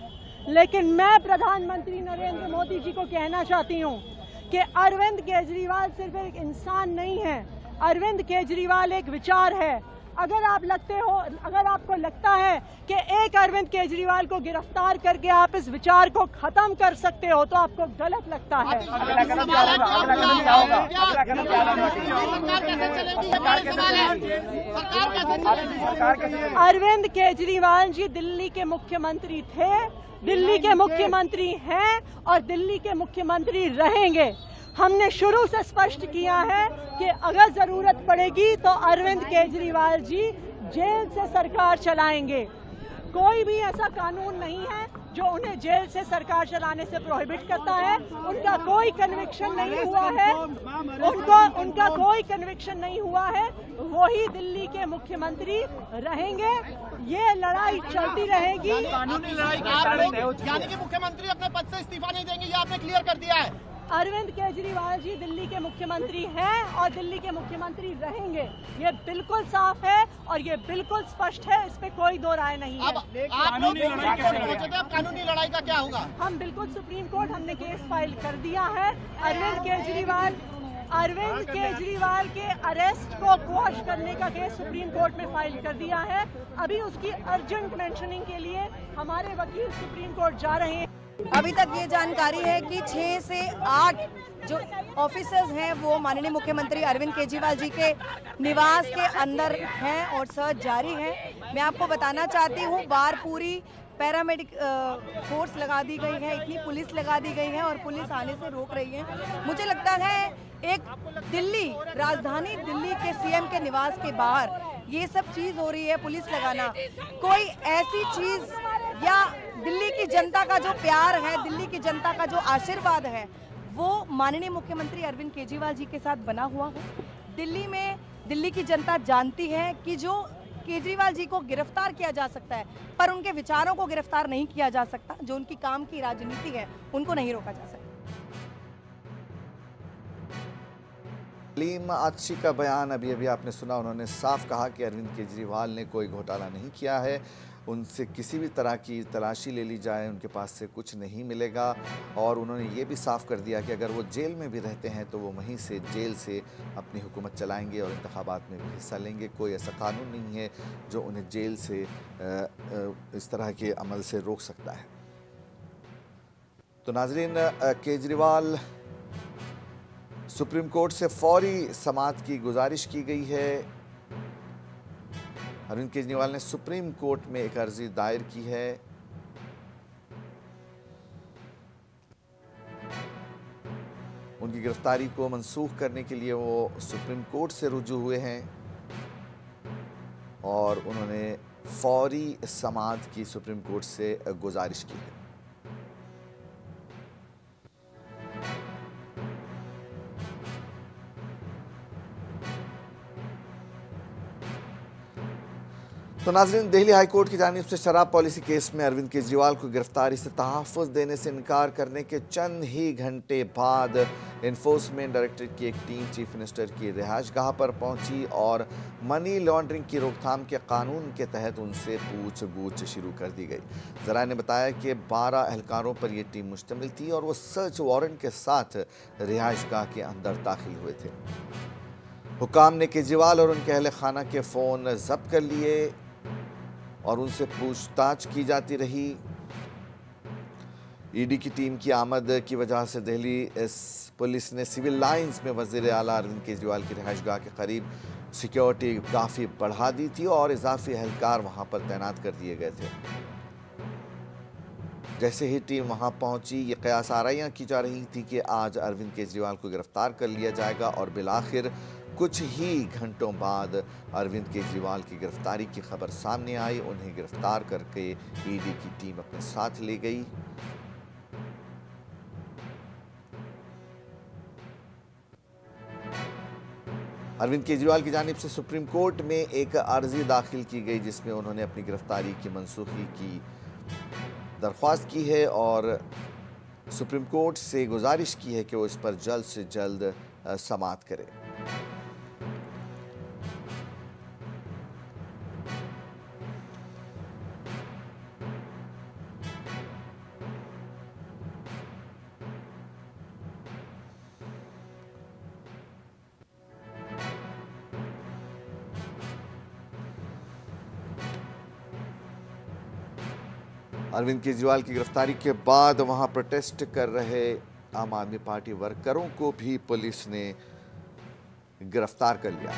लेकिन मैं प्रधानमंत्री नरेंद्र मोदी जी को कहना चाहती हूं कि अरविंद केजरीवाल सिर्फ एक इंसान नहीं है, अरविंद केजरीवाल एक विचार है। अगर आपको लगता है कि एक अरविंद केजरीवाल को गिरफ्तार करके आप इस विचार को खत्म कर सकते हो तो आपको गलत लगता है। अरविंद केजरीवाल जी दिल्ली के मुख्यमंत्री थे, दिल्ली के मुख्यमंत्री हैं और दिल्ली के मुख्यमंत्री रहेंगे। हमने शुरू से स्पष्ट किया है कि अगर जरूरत पड़ेगी तो अरविंद केजरीवाल जी जेल से सरकार चलाएंगे। कोई भी ऐसा कानून नहीं है जो उन्हें जेल से सरकार चलाने से प्रोहिबिट करता है। उनका कोई कन्विक्शन नहीं हुआ है, उनका कोई कन्विक्शन नहीं हुआ है, वही दिल्ली के मुख्यमंत्री रहेंगे। ये लड़ाई चलती रहेगी। कानूनी लड़ाई यानी कि मुख्यमंत्री अपने पद से इस्तीफा नहीं देंगे, ये आपने क्लियर कर दिया है। अरविंद केजरीवाल जी दिल्ली के मुख्यमंत्री हैं और दिल्ली के मुख्यमंत्री रहेंगे। ये बिल्कुल साफ है और ये बिल्कुल स्पष्ट है, इस पे कोई दो राय नहीं है। अब कानूनी लड़ाई का क्या होगा? हम बिल्कुल सुप्रीम कोर्ट, हमने केस फाइल कर दिया है। अरविंद केजरीवाल के अरेस्ट को क्वॉश करने का केस सुप्रीम कोर्ट में फाइल कर दिया है। अभी उसकी अर्जेंट मेंशनिंग के लिए हमारे वकील सुप्रीम कोर्ट जा रहे हैं। अभी तक ये जानकारी है कि 6 से 8 जो ऑफिसर्स हैं वो माननीय मुख्यमंत्री अरविंद केजरीवाल जी के निवास के अंदर हैं और सर्च जारी है। मैं आपको बताना चाहती हूँ, बार पूरी पैरामेडिक फोर्स लगा दी गई है, इतनी पुलिस लगा दी गई है और पुलिस आने से रोक रही है। मुझे लगता है एक राजधानी दिल्ली के सीएम के निवास के बाहर ये सब चीज हो रही है, पुलिस लगाना, कोई ऐसी चीज या दिल्ली की जनता का जो प्यार है, दिल्ली की जनता का जो आशीर्वाद है, वो माननीय मुख्यमंत्री अरविंद केजरीवाल जी के साथ बना हुआ है। दिल्ली में दिल्ली की जनता जानती है कि जो केजरीवाल जी को गिरफ्तार किया जा सकता है पर उनके विचारों को गिरफ्तार नहीं किया जा सकता। जो उनकी काम की राजनीति है उनको नहीं रोका जा सकता। सलीम आच्छी का बयान अभी आपने सुना। उन्होंने साफ कहा कि अरविंद केजरीवाल ने कोई घोटाला नहीं किया है, उनसे किसी भी तरह की तलाशी ले ली जाए उनके पास से कुछ नहीं मिलेगा। और उन्होंने ये भी साफ कर दिया कि अगर वो जेल में भी रहते हैं तो वो वहीं से जेल से अपनी हुकूमत चलाएंगे और इंतखाबात में भी हिस्सा लेंगे। कोई ऐसा कानून नहीं है जो उन्हें जेल से इस तरह के अमल से रोक सकता है। तो नाजरीन, केजरीवाल सुप्रीम कोर्ट से फौरी समाअत की गुजारिश की गई है। अरविंद केजरीवाल ने सुप्रीम कोर्ट में एक अर्जी दायर की है। उनकी गिरफ्तारी को मंसूख करने के लिए वो सुप्रीम कोर्ट से रुजू हुए हैं और उन्होंने फौरी समाअत की सुप्रीम कोर्ट से गुजारिश की है। तो नाज़रीन, दिल्ली हाई कोर्ट की जानिब से शराब पॉलिसी केस में अरविंद केजरीवाल को गिरफ्तारी से तहफ़्फ़ुज़ देने से इनकार करने के चंद ही घंटे बाद इन्फोर्समेंट डायरेक्टरेट की एक टीम चीफ मिनिस्टर की रिहाइशगाह पर पहुंची और मनी लॉन्ड्रिंग की रोकथाम के कानून के तहत उनसे पूछगछ शुरू कर दी गई। ज़राए ने बताया कि 12 एहलकारों पर यह टीम मुश्तमिल थी और वो सर्च वारंट के साथ रिहाइशगाह के अंदर दाखिल हुए थे। हुकाम ने केजरीवाल और उनके अहल खाना के फ़ोन जब्त कर लिए और उनसे पूछताछ की जाती रही। ईडी की टीम की आमद की वजह से दिल्ली पुलिस ने सिविल लाइंस में वज़ीर आला अरविंद केजरीवाल की रिहाइशगाह के करीब सिक्योरिटी काफ़ी बढ़ा दी थी और इजाफी एहलकार वहां पर तैनात कर दिए गए थे। जैसे ही टीम वहां पहुंची, ये कयास आराइयां की जा रही थी कि आज अरविंद केजरीवाल को गिरफ्तार कर लिया जाएगा और बिलाखिर कुछ ही घंटों बाद अरविंद केजरीवाल की गिरफ्तारी की खबर सामने आई। उन्हें गिरफ्तार करके ईडी की टीम अपने साथ ले गई। अरविंद केजरीवाल की जानिब से सुप्रीम कोर्ट में एक अर्जी दाखिल की गई जिसमें उन्होंने अपनी गिरफ्तारी की मनसूखी की दरख्वास्त की है और सुप्रीम कोर्ट से गुजारिश की है कि वो इस पर जल्द से जल्द समाअत करे। अरविंद केजरीवाल की गिरफ्तारी के बाद वहां प्रोटेस्ट कर रहे आम आदमी पार्टी वर्करों को भी पुलिस ने गिरफ्तार कर लिया।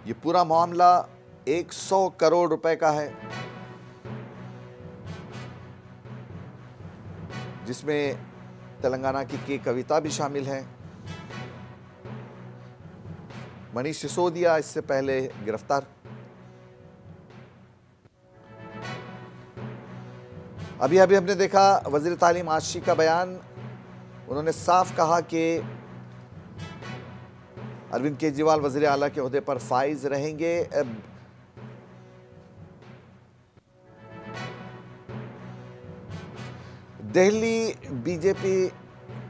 ये पूरा मामला 100 करोड़ रुपए का है, जिसमें तेलंगाना की के कविता भी शामिल है। मनीष सिसोदिया इससे पहले गिरफ्तार। अभी हमने देखा वजीर तालीम आशी का बयान। उन्होंने साफ कहा कि अरविंद केजरीवाल वजीर आला के ओहदे पर फाइज रहेंगे। दिल्ली बीजेपी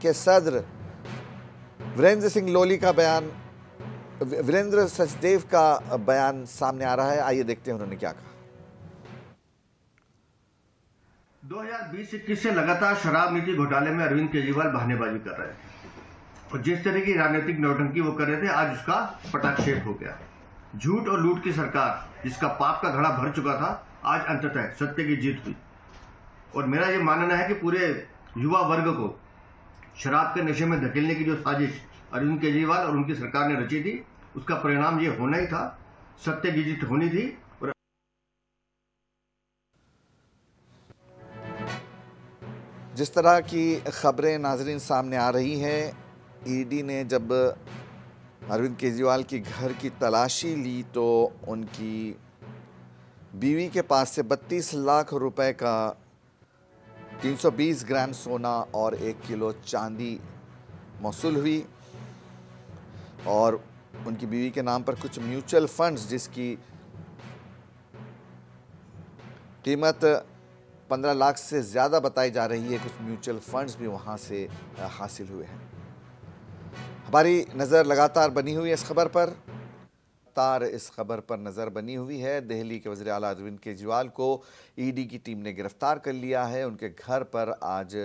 के सदर वीरेंद्र सिंह लोली का बयान, वीरेंद्र सचदेव का बयान सामने आ रहा है। आइए देखते हैं उन्होंने क्या कहा। 2020-21 से लगातार शराब नीति घोटाले में अरविंद केजरीवाल बहानेबाजी कर रहे थे और जिस तरह की राजनीतिक नौटंकी वो कर रहे थे, आज उसका पटाक्षेप हो गया। झूठ और लूट की सरकार जिसका पाप का घड़ा भर चुका था, आज अंततः सत्य की जीत हुई। और मेरा ये मानना है कि पूरे युवा वर्ग को शराब के नशे में धकेलने की जो साजिश अरविंद केजरीवाल और उनकी सरकार ने रची थी, उसका परिणाम ये होना ही था। सत्य की जीत होनी थी। और जिस तरह की खबरें नाजरीन सामने आ रही हैं, ईडी ने जब अरविंद केजरीवाल की घर की तलाशी ली तो उनकी बीवी के पास से 32 लाख रुपए का 320 ग्राम सोना और 1 किलो चांदी मौसूल हुई और उनकी बीवी के नाम पर कुछ म्यूचुअल फंड्स जिसकी कीमत 15 लाख से ज़्यादा बताई जा रही है, कुछ म्यूचुअल फंड्स भी वहां से हासिल हुए हैं। हमारी नज़र लगातार बनी हुई है इस खबर पर। इस खबर पर नज़र बनी हुई है। दिल्ली के वज़ीर आला अरविंद केजरीवाल को ईडी की टीम ने गिरफ्तार कर लिया है। उनके घर पर आज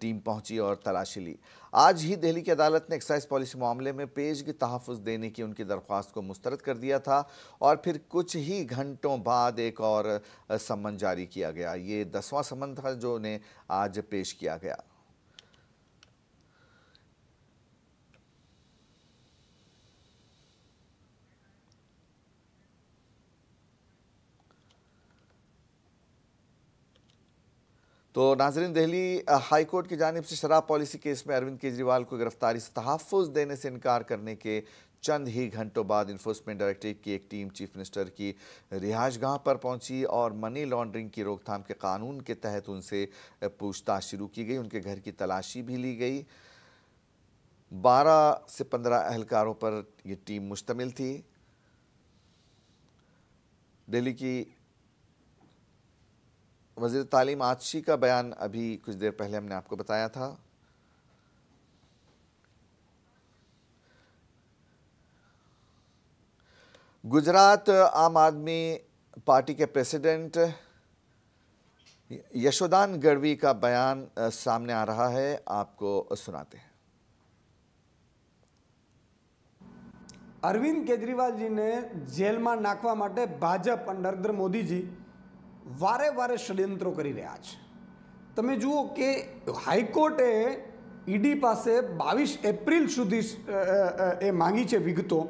टीम पहुंची और तलाशी ली। आज ही दिल्ली की अदालत ने एक्साइज पॉलिसी मामले में पेशगी तहफ़्फ़ुज़ देने की उनकी दरख्वास्त को मुस्तरद कर दिया था और फिर कुछ ही घंटों बाद एक और सम्मन जारी किया गया। ये 10वां सम्मन था जो उन्हें आज पेश किया गया। तो नाजरीन, दिल्ली हाई कोर्ट की जानिब से शराब पॉलिसी केस में अरविंद केजरीवाल को गिरफ्तारी से तहफ़्फ़ुज़ देने से इनकार करने के चंद ही घंटों बाद इन्फोर्समेंट डायरेक्टरेट की एक टीम चीफ मिनिस्टर की रिहाइशगाह पर पहुंची और मनी लॉन्ड्रिंग की रोकथाम के कानून के तहत उनसे पूछताछ शुरू की गई। उनके घर की तलाशी भी ली गई। 12 से 15 एहलकारों पर यह टीम मुश्तमिल थी। दिल्ली की वज़ीर तालीम आतिशी का बयान अभी कुछ देर पहले हमने आपको बताया था। गुजरात आम आदमी पार्टी के प्रेसिडेंट यशोदान गढ़वी का बयान सामने आ रहा है, आपको सुनाते हैं। अरविंद केजरीवाल जी ने जेल में नाखवा माटे भाजप और नरेंद्र मोदी जी वारे वारे षड्यंत्रो करी रह्या छे। तमे जुओ के हाईकोर्टे ईडी पासे 22 एप्रिल सुधी ए मांगी छे विगतो,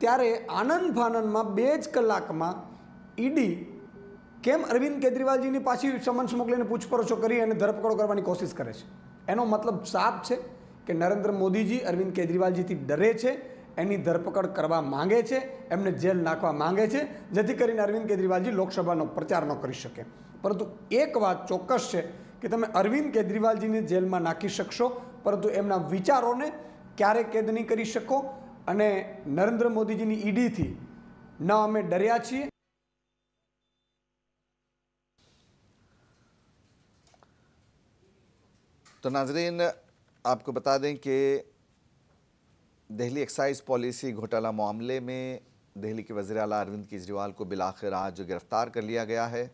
त्यारे आनंद फानंद में 2 ज कलाकमां ईडी केम अरविंद केजरीवालजीनी पाછી समन्स मोकलीने पूछपरछो करी अने धरपकड़ करवानी कोशिश करे छे। एनो मतलब साफ छे के नरेंद्र मोदीजी अरविंद केजरीवालजीथी डरे छे, एनी धरपकड़ करवा मांगे छे, एमने जेल नाखवा मांगे छे, जेथी करीने अरविंद केजरीवालजी लोकसभानो प्रचार न करी शके। परंतु एक बात चोक्कस छे के तमे अरविंद केजरीवालजीने जेलमां नाखी शकशो, परंतु एमना विचारोने क्यारे कैद नहीं करी शको। अने नरेंद्र मोदीजीनी ईडीथी न अमे डर्या छीए। तो नाजरीन, आपको बता दें कि दिल्ली एक्साइज पॉलिसी घोटाला मामले में दिल्ली के वज़ीर आला अरविंद केजरीवाल को बिलाखिर आज गिरफ्तार कर लिया गया है।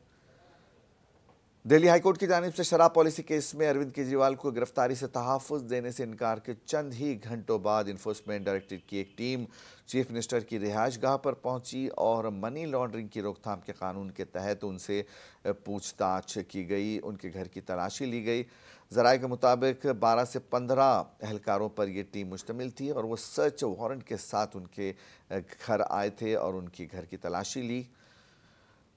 दिल्ली हाईकोर्ट की जानिब से शराब पॉलिसी केस में अरविंद केजरीवाल को गिरफ्तारी से तहफ़्फ़ुज़ देने से इनकार के चंद ही घंटों बाद इन्फोर्समेंट डायरेक्टरेट की एक टीम चीफ मिनिस्टर की रिहाइशगाह पर पहुंची और मनी लॉन्ड्रिंग की रोकथाम के कानून के तहत उनसे पूछताछ की गई, उनके घर की तलाशी ली गई। ज़राए के मुताबिक 12 से 15 एहलकारों पर यह टीम मुश्तमिल थी और वो सर्च वारंट के साथ उनके घर आए थे और उनकी घर की तलाशी ली।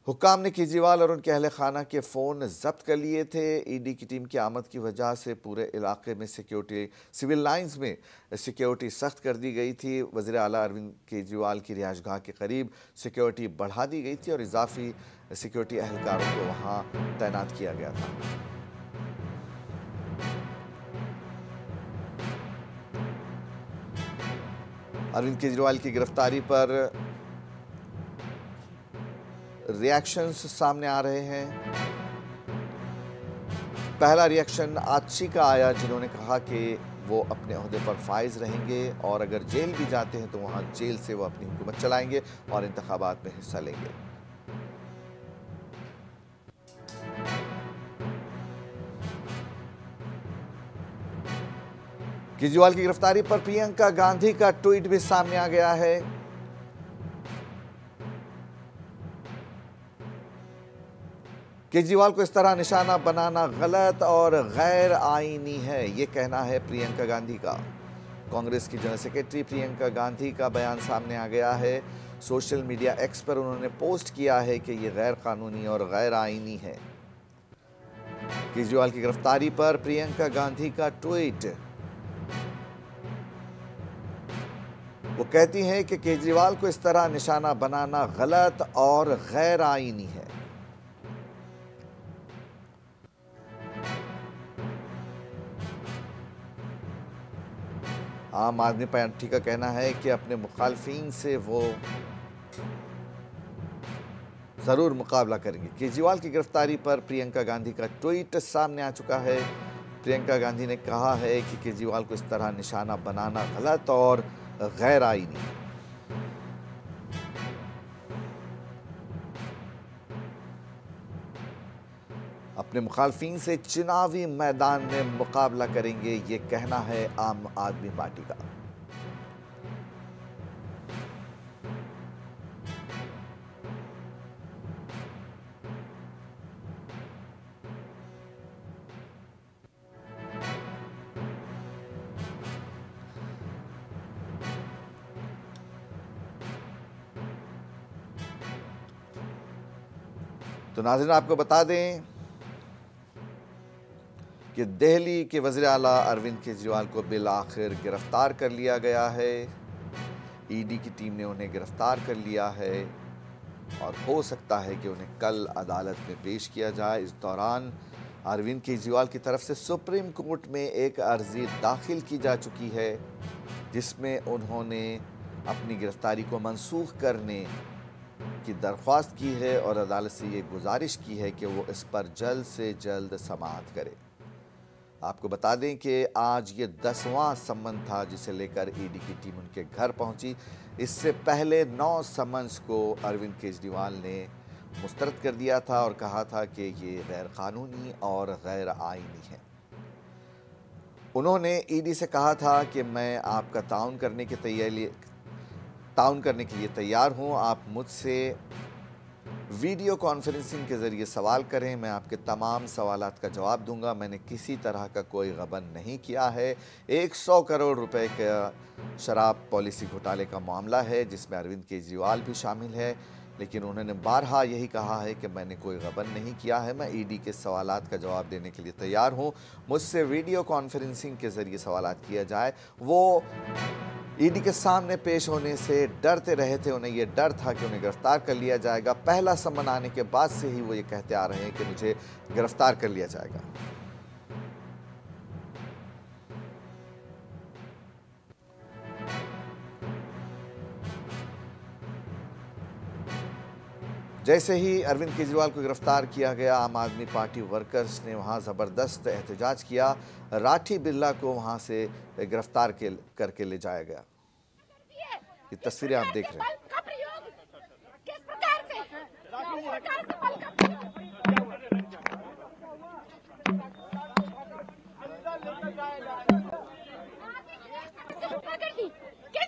हुक्काम ने केजरीवाल और उनके अहले खाना के फ़ोन जब्त कर लिए थे। ईडी की टीम की आमद की वजह से पूरे इलाके में सिक्योरिटी, सिविल लाइंस में सिक्योरिटी सख्त कर दी गई थी। वज़ीर आला अरविंद केजरीवाल की रिहाइशगाह के करीब सिक्योरिटी बढ़ा दी गई थी और इजाफी सिक्योरिटी एहलकारों को वहाँ तैनात किया गया था। अरविंद केजरीवाल की गिरफ्तारी पर रिएक्शंस सामने आ रहे हैं। पहला रिएक्शन आतिशी का आया, जिन्होंने कहा कि वो अपने ओहदे पर फाइज रहेंगे और अगर जेल भी जाते हैं तो वहां जेल से वो अपनी हुकूमत चलाएंगे और इंतखाबात में हिस्सा लेंगे। केजरीवाल की गिरफ्तारी पर प्रियंका गांधी का ट्वीट भी सामने आ गया है। केजरीवाल को इस तरह निशाना बनाना गलत और गैर आईनी है, ये कहना है प्रियंका गांधी का। कांग्रेस की जनरल सेक्रेटरी प्रियंका गांधी का बयान सामने आ गया है। सोशल मीडिया एक्स पर उन्होंने पोस्ट किया है कि ये गैर कानूनी और गैर आईनी है। केजरीवाल की गिरफ्तारी पर प्रियंका गांधी का ट्वीट, वो कहती हैं कि केजरीवाल को इस तरह निशाना बनाना गलत और गैर आईनी है। आम आदमी पार्टी का कहना है कि अपने मुखालफिन से वो जरूर मुकाबला करेंगे। केजरीवाल की गिरफ्तारी पर प्रियंका गांधी का ट्वीट सामने आ चुका है। प्रियंका गांधी ने कहा है कि केजरीवाल को इस तरह निशाना बनाना गलत और गैर आईनी है। अपने मुखालफिन से चुनावी मैदान में मुकाबला करेंगे, ये कहना है आम आदमी पार्टी का। तो नाज़रीन, आपको बता दें कि दिल्ली के वज़ीर आला अरविंद केजरीवाल को बिल आखिर गिरफ्तार कर लिया गया है। ईडी की टीम ने उन्हें गिरफ्तार कर लिया है और हो सकता है कि उन्हें कल अदालत में पेश किया जाए। इस दौरान अरविंद केजरीवाल की तरफ से सुप्रीम कोर्ट में एक अर्जी दाखिल की जा चुकी है, जिसमें उन्होंने अपनी गिरफ्तारी को मनसूख करने की दरख्वास्त की है और अदालत से ये गुजारिश की है कि वो इस पर जल्द से जल्द समाअत करे। आपको बता दें कि आज ये 10वां सम्मन था जिसे लेकर ईडी की टीम उनके घर पहुंची। इससे पहले 9 सम्मन्स को अरविंद केजरीवाल ने मुस्तरद कर दिया था और कहा था कि ये गैर कानूनी और गैर आईनी है। उन्होंने ईडी से कहा था कि मैं आपका ताउन करने के लिए तैयार हूं। आप मुझसे वीडियो कॉन्फ्रेंसिंग के जरिए सवाल करें, मैं आपके तमाम सवालात का जवाब दूंगा। मैंने किसी तरह का कोई गबन नहीं किया है। 100 करोड़ रुपए का शराब पॉलिसी घोटाले का मामला है जिसमें अरविंद केजरीवाल भी शामिल है, लेकिन उन्होंने बारहा यही कहा है कि मैंने कोई गबन नहीं किया है। मैं ईडी के सवालात का जवाब देने के लिए तैयार हूं। मुझसे वीडियो कॉन्फ्रेंसिंग के जरिए सवालात किया जाए। वो ईडी के सामने पेश होने से डरते रहे थे। उन्हें यह डर था कि उन्हें गिरफ्तार कर लिया जाएगा। पहला सम्मन आने के बाद से ही वो ये कहते आ रहे हैं कि मुझे गिरफ्तार कर लिया जाएगा। जैसे ही अरविंद केजरीवाल को गिरफ्तार किया गया, आम आदमी पार्टी वर्कर्स ने वहां जबरदस्त एहतजाज किया। राठी बिरला को वहां से गिरफ्तार करके ले जाया गया। ये तस्वीरें आप देख रहे हैं। किस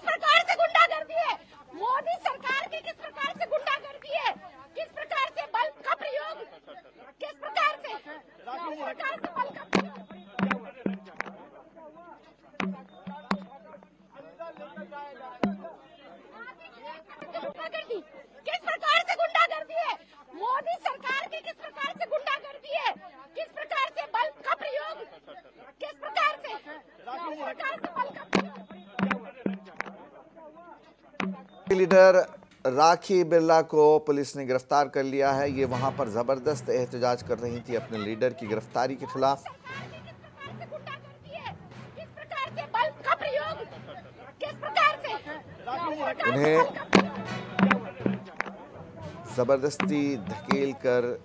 प्रकार से गुंडागर्दी है, मोदी सरकार की किस प्रकार से गुंडागर्दी है, किस प्रकार से बल का प्रयोग, किस प्रकार से बल का प्रयोग। किस प्रकार से गुंडागर्दी है, मोदी सरकार की किस प्रकार से गुंडागर्दी है, किस प्रकार से बल का प्रयोग, किस प्रकार से बल का प्रयोग। लीडर राठी बिरला को पुलिस ने गिरफ्तार कर लिया है। ये वहां पर जबरदस्त एहतजाज कर रही थी अपने लीडर की गिरफ्तारी के खिलाफ। उन्हें जबरदस्ती धकेल कर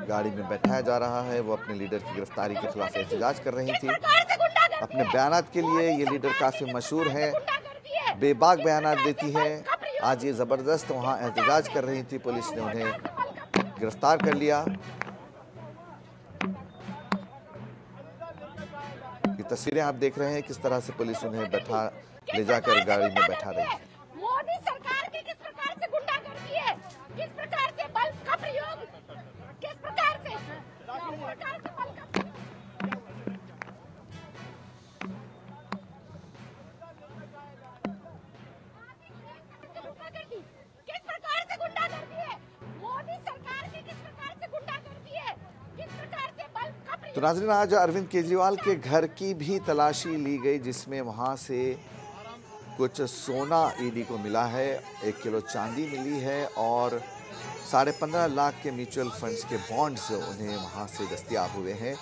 गाड़ी में बैठाया जा रहा है। वो अपने लीडर की गिरफ्तारी के खिलाफ एहतजाज कर रही थी। अपने बयानात के लिए ये लीडर काफी मशहूर है, बेबाक बयानात देती है। आज ये जबरदस्त वहां एहतजाज कर रही थी, पुलिस ने उन्हें गिरफ्तार कर लिया। ये तस्वीरें आप देख रहे हैं किस तरह से पुलिस उन्हें ले जाकर गाड़ी में बैठा रही है। मोदी सरकार की किस प्रकार से गुंडागर्दी है, किस प्रकार से बल का प्रयोग, किस प्रकार से बल का प्रयोग। किस प्रकार से गुंडागर्दी है, मोदी सरकार की किस प्रकार से गुंडागर्दी है, किस प्रकार से बल का प्रयोग। तो नाज़रीन, आज अरविंद केजरीवाल के घर की भी तलाशी ली गई, जिसमें वहां से कुछ सोना ईडी को मिला है, 1 किलो चांदी मिली है और 15.5 लाख के म्यूचुअल फंड्स के बॉन्ड्स उन्हें वहां से दस्तयाब हुए हैं।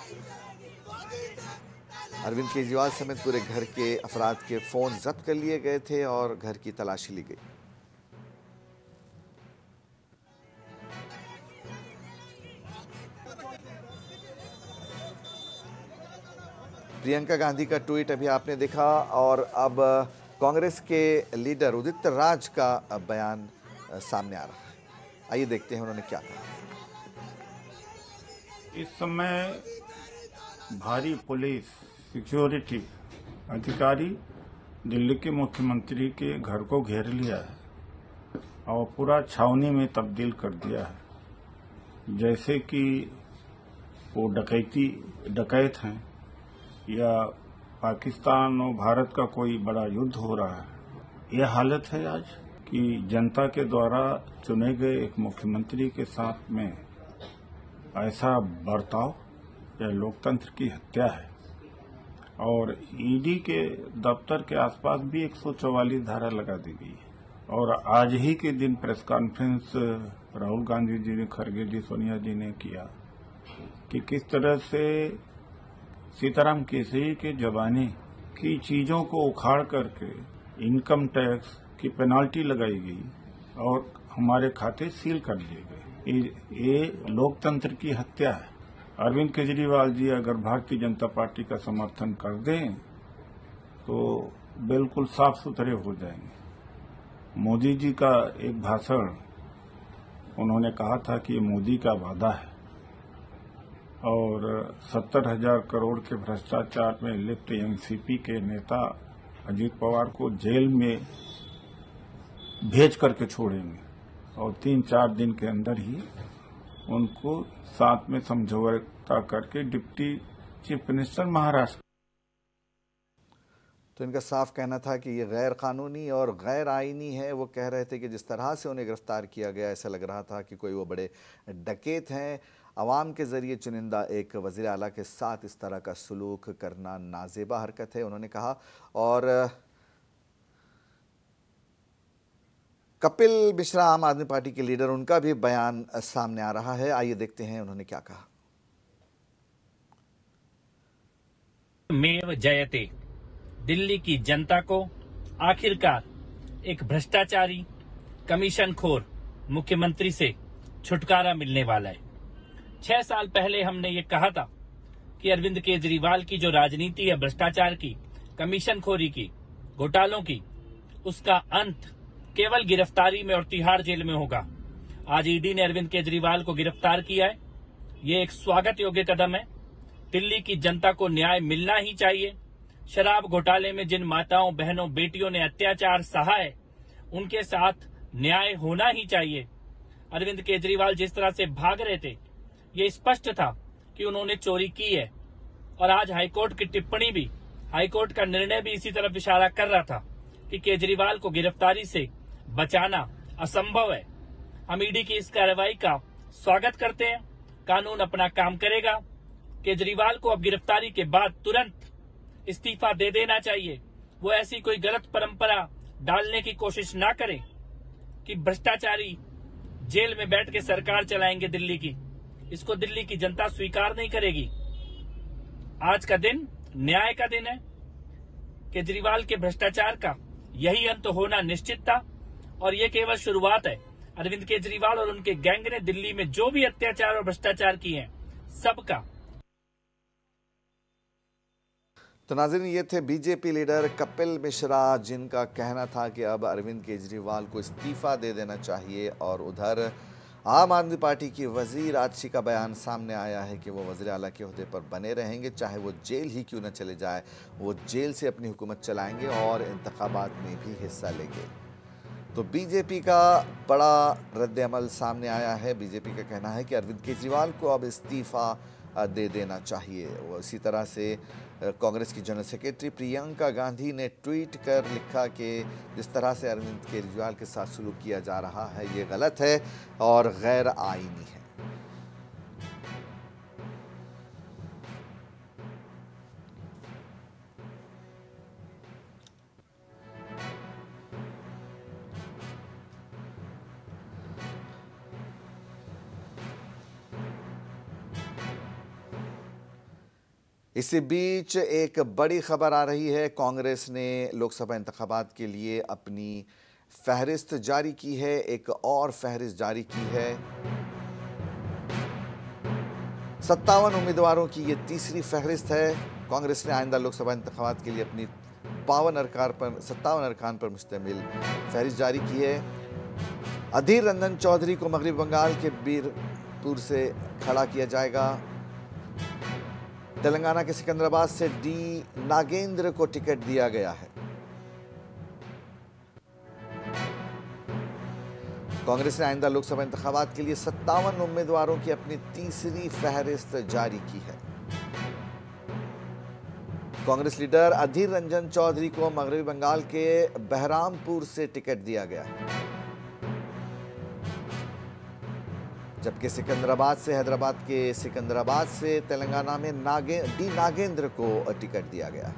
अरविंद केजरीवाल समेत पूरे घर के अफराद के फोन जब्त कर लिए गए थे और घर की तलाशी ली गई। प्रियंका गांधी का ट्वीट अभी आपने देखा और अब कांग्रेस के लीडर उदित राज का बयान सामने आ रहा है। आइए देखते हैं उन्होंने क्या कहा। इस समय भारी पुलिस सिक्योरिटी अधिकारी दिल्ली के मुख्यमंत्री के घर को घेर लिया है और पूरा छावनी में तब्दील कर दिया है, जैसे कि वो डकैत हैं या पाकिस्तान और भारत का कोई बड़ा युद्ध हो रहा है। यह हालत है आज कि जनता के द्वारा चुने गए एक मुख्यमंत्री के साथ में ऐसा बर्ताव यह लोकतंत्र की हत्या है। और ईडी के दफ्तर के आसपास भी 144 धारा लगा दी गई है। और आज ही के दिन प्रेस कॉन्फ्रेंस राहुल गांधी जी ने, खड़गे जी, सोनिया जी ने किया कि किस तरह से सीताराम केसरी के जमाने की चीजों को उखाड़ करके इनकम टैक्स की पेनाल्टी लगाई गई और हमारे खाते सील कर दिए गए। ये लोकतंत्र की हत्या है। अरविंद केजरीवाल जी अगर भारतीय जनता पार्टी का समर्थन कर दें तो बिल्कुल साफ सुथरे हो जाएंगे। मोदी जी का एक भाषण, उन्होंने कहा था कि ये मोदी का वादा है और 70,000 करोड़ के भ्रष्टाचार में लिप्त एनसीपी के नेता अजीत पवार को जेल में भेज करके छोड़ेंगे और 3-4 दिन के अंदर ही उनको साथ में समझौता करके डिप्टी चीफ मिनिस्टर महाराष्ट्र। तो इनका साफ कहना था कि ये गैर कानूनी और गैर आईनी है। वो कह रहे थे कि जिस तरह से उन्हें गिरफ्तार किया गया, ऐसा लग रहा था कि कोई वो बड़े डकैत हैं। अवाम के ज़रिए चुनिंदा एक वज़ीर आला के साथ इस तरह का सलूक करना नाजेबा हरकत है, उन्होंने कहा। और कपिल मिश्रा, आम आदमी पार्टी के लीडर, उनका भी बयान सामने आ रहा है। आइए देखते हैं उन्होंने क्या कहा। मेव जयते, दिल्ली की जनता को आखिरकार एक भ्रष्टाचारी कमीशनखोर मुख्यमंत्री से छुटकारा मिलने वाला है। 6 साल पहले हमने ये कहा था कि अरविंद केजरीवाल की जो राजनीति है भ्रष्टाचार की, कमीशनखोरी की, घोटालों की, उसका अंत केवल गिरफ्तारी में और तिहाड़ जेल में होगा। आज ईडी ने अरविंद केजरीवाल को गिरफ्तार किया है। ये एक स्वागत योग्य कदम है। दिल्ली की जनता को न्याय मिलना ही चाहिए। शराब घोटाले में जिन माताओं, बहनों, बेटियों ने अत्याचार सहा है, उनके साथ न्याय होना ही चाहिए। अरविंद केजरीवाल जिस तरह से भाग रहे थे, ये स्पष्ट था कि उन्होंने चोरी की है। और आज हाईकोर्ट की टिप्पणी भी, हाईकोर्ट का निर्णय भी इसी तरफ इशारा कर रहा था कि केजरीवाल को गिरफ्तारी से बचाना असंभव है। हम ईडी की इस कार्रवाई का स्वागत करते हैं। कानून अपना काम करेगा। केजरीवाल को अब गिरफ्तारी के बाद तुरंत इस्तीफा दे देना चाहिए। वो ऐसी कोई गलत परंपरा डालने की कोशिश ना करें कि भ्रष्टाचारी जेल में बैठ के सरकार चलाएंगे दिल्ली की। इसको दिल्ली की जनता स्वीकार नहीं करेगी। आज का दिन न्याय का दिन है। केजरीवाल के भ्रष्टाचार का यही अंत होना निश्चित था और ये केवल शुरुआत है। अरविंद केजरीवाल और उनके गैंग ने दिल्ली में जो भी अत्याचार और भ्रष्टाचार किए हैं, सबका। तो नाज़रीन, ये थे बीजेपी लीडर कपिल मिश्रा, जिनका कहना था कि अब अरविंद केजरीवाल को इस्तीफा दे देना चाहिए। और उधर आम आदमी पार्टी की वजीर आजशी का बयान सामने आया है कि वो वज़ीर आला के ओहदे पर बने रहेंगे, चाहे वो जेल ही क्यों न चले जाए। वो जेल से अपनी हुकूमत चलाएंगे और इंतखाबात में भी हिस्सा लेंगे। तो बीजेपी का बड़ा रद्द-ए-अमल सामने आया है। बीजेपी का कहना है कि अरविंद केजरीवाल को अब इस्तीफ़ा दे देना चाहिए। वो इसी तरह से कांग्रेस की जनरल सेक्रेटरी प्रियंका गांधी ने ट्वीट कर लिखा कि जिस तरह से अरविंद केजरीवाल के साथ सलूक किया जा रहा है, ये गलत है और गैर आईनी है। इसी बीच एक बड़ी खबर आ रही है। कांग्रेस ने लोकसभा इंतखाबात के लिए अपनी फहरिस्त जारी की है। एक और फहरिस्त जारी की है। 57 उम्मीदवारों की ये तीसरी फहरिस्त है। कांग्रेस ने आइंदा लोकसभा इंतखाबात के लिए अपनी 57 अरकान पर मुश्तमिल फहरिस्त जारी की है। अधीर रंजन चौधरी को मगरबी बंगाल के बीरपुर से खड़ा किया जाएगा। तेलंगाना के सिकंदराबाद से डी नागेंद्र को टिकट दिया गया है। कांग्रेस ने आइंदा लोकसभा इंतखाबात के लिए 57 उम्मीदवारों की अपनी तीसरी फहरिस्त जारी की है। कांग्रेस लीडर अधीर रंजन चौधरी को मगरबी बंगाल के बहरामपुर से टिकट दिया गया है। जबकि सिकंदराबाद से हैदराबाद के सिकंदराबाद से तेलंगाना में डी नागेंद्र को टिकट दिया गया।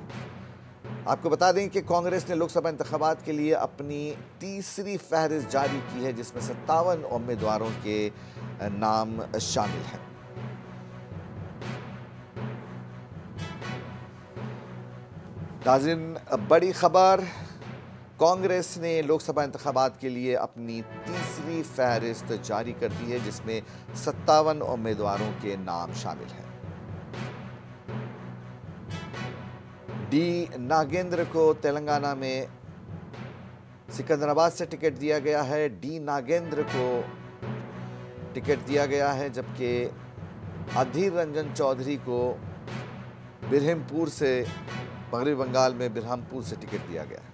आपको बता दें कि कांग्रेस ने लोकसभा इंतखाबात के लिए अपनी तीसरी फहरिस्त जारी की है, जिसमें 57 उम्मीदवारों के नाम शामिल हैं। नाज़रीन, बड़ी खबर, कांग्रेस ने लोकसभा इंतखाबात के लिए अपनी तीसरी फहरिस्त जारी कर दी है, जिसमें 57 उम्मीदवारों के नाम शामिल हैं। डी नागेंद्र को तेलंगाना में सिकंदराबाद से टिकट दिया गया है। डी नागेंद्र को टिकट दिया गया है, जबकि अधीर रंजन चौधरी को बिरहमपुर से, मगरबी बंगाल में बिरहमपुर से टिकट दिया गया है।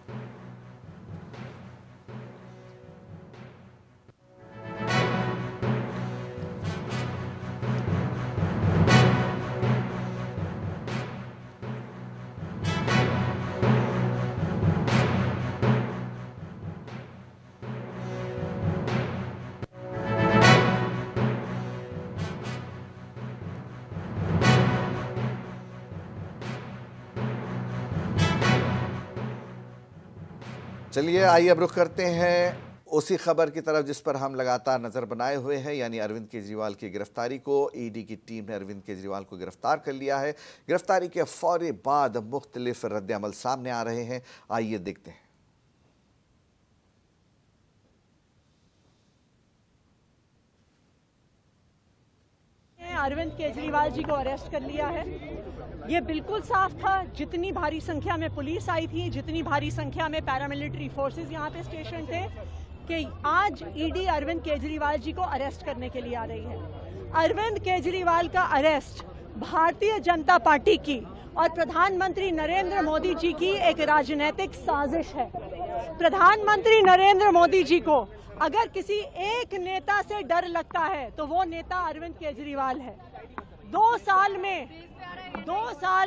चलिए आइए अब रुख करते हैं उसी खबर की तरफ जिस पर हम लगातार नजर बनाए हुए हैं, यानी अरविंद केजरीवाल की गिरफ्तारी को। ईडी की टीम ने अरविंद केजरीवाल को गिरफ्तार कर लिया है। गिरफ्तारी के फौरी बाद मुख्तलिफ रद्द-ए-अमल सामने आ रहे हैं, आइए देखते हैं। अरविंद केजरीवाल जी को अरेस्ट कर लिया है। ये बिल्कुल साफ था, जितनी भारी संख्या में पुलिस आई थी, जितनी भारी संख्या में पैरामिलिट्री फोर्सेस यहाँ पे स्टेशन थे, कि आज ईडी अरविंद केजरीवाल जी को अरेस्ट करने के लिए आ रही है। अरविंद केजरीवाल का अरेस्ट भारतीय जनता पार्टी की और प्रधानमंत्री नरेंद्र मोदी जी की एक राजनीतिक साजिश है। प्रधानमंत्री नरेंद्र मोदी जी को अगर किसी एक नेता से डर लगता है तो वो नेता अरविंद केजरीवाल है। 2 साल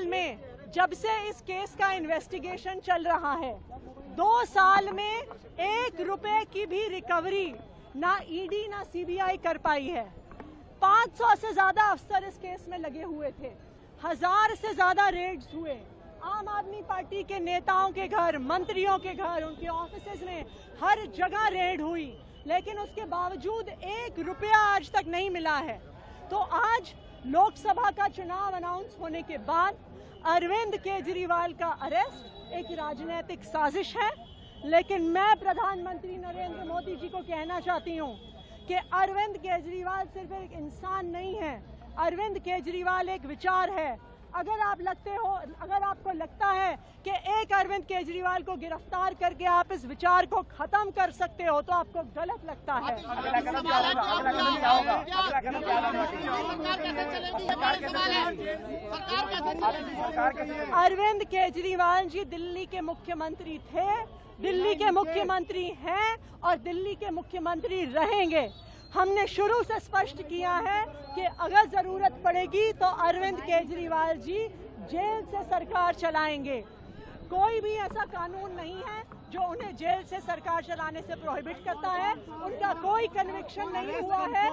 में जब से इस केस का इन्वेस्टिगेशन चल रहा है, 2 साल में 1 रुपए की भी रिकवरी ना ईडी ना सीबीआई कर पाई है। 500 से ज्यादा अफसर इस केस में लगे हुए थे, 1000 से ज्यादा रेड्स हुए। आम आदमी पार्टी के नेताओं के घर, मंत्रियों के घर, उनके ऑफिसेज में हर जगह रेड हुई, लेकिन उसके बावजूद 1 रुपया आज तक नहीं मिला है। तो आज लोकसभा का चुनाव अनाउंस होने के बाद अरविंद केजरीवाल का अरेस्ट एक राजनीतिक साजिश है। लेकिन मैं प्रधानमंत्री नरेंद्र मोदी जी को कहना चाहती हूं कि अरविंद केजरीवाल सिर्फ एक इंसान नहीं है, अरविंद केजरीवाल एक विचार है। अगर आपको लगता है कि एक अरविंद केजरीवाल को गिरफ्तार करके आप इस विचार को खत्म कर सकते हो, तो आपको गलत लगता है। अरविंद केजरीवाल जी दिल्ली के मुख्यमंत्री थे, दिल्ली के मुख्यमंत्री हैं और दिल्ली के मुख्यमंत्री रहेंगे। हमने शुरू से स्पष्ट किया है कि अगर जरूरत पड़ेगी तो अरविंद केजरीवाल जी जेल से सरकार चलाएंगे। कोई भी ऐसा कानून नहीं है जो उन्हें जेल से सरकार चलाने से प्रोहिबिट करता है। उनका कोई कन्विक्शन नहीं हुआ है,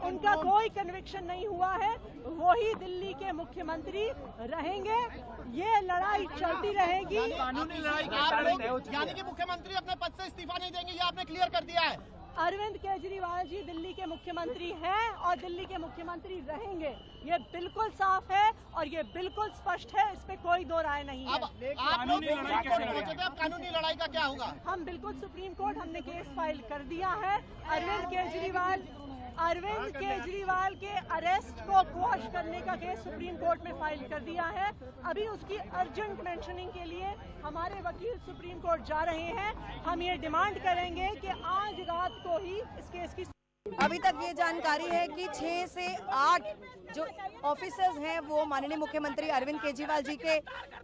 उनका कोई कन्विक्शन नहीं हुआ है। वही दिल्ली के मुख्यमंत्री रहेंगे। ये लड़ाई चलती रहेगी। कानूनी लड़ाई यानी कि मुख्यमंत्री अपने पद से इस्तीफा नहीं देंगे, ये आपने क्लियर कर दिया है। अरविंद केजरीवाल जी दिल्ली के मुख्यमंत्री हैं और दिल्ली के मुख्यमंत्री रहेंगे। ये बिल्कुल साफ है और ये बिल्कुल स्पष्ट है, इस पे कोई दो राय नहीं है। अब कानूनी लड़ाई का क्या होगा? हम बिल्कुल सुप्रीम कोर्ट, हमने केस फाइल कर दिया है। अरविंद केजरीवाल के अरेस्ट को क्वॉश करने का केस सुप्रीम कोर्ट में फाइल कर दिया है। अभी उसकी अर्जेंट मेंशनिंग के लिए हमारे वकील सुप्रीम कोर्ट जा रहे हैं। हम ये डिमांड करेंगे कि आज रात को ही इस केस की अभी तक ये जानकारी है कि 6 से 8 जो ऑफिसर्स हैं वो माननीय मुख्यमंत्री अरविंद केजरीवाल जी के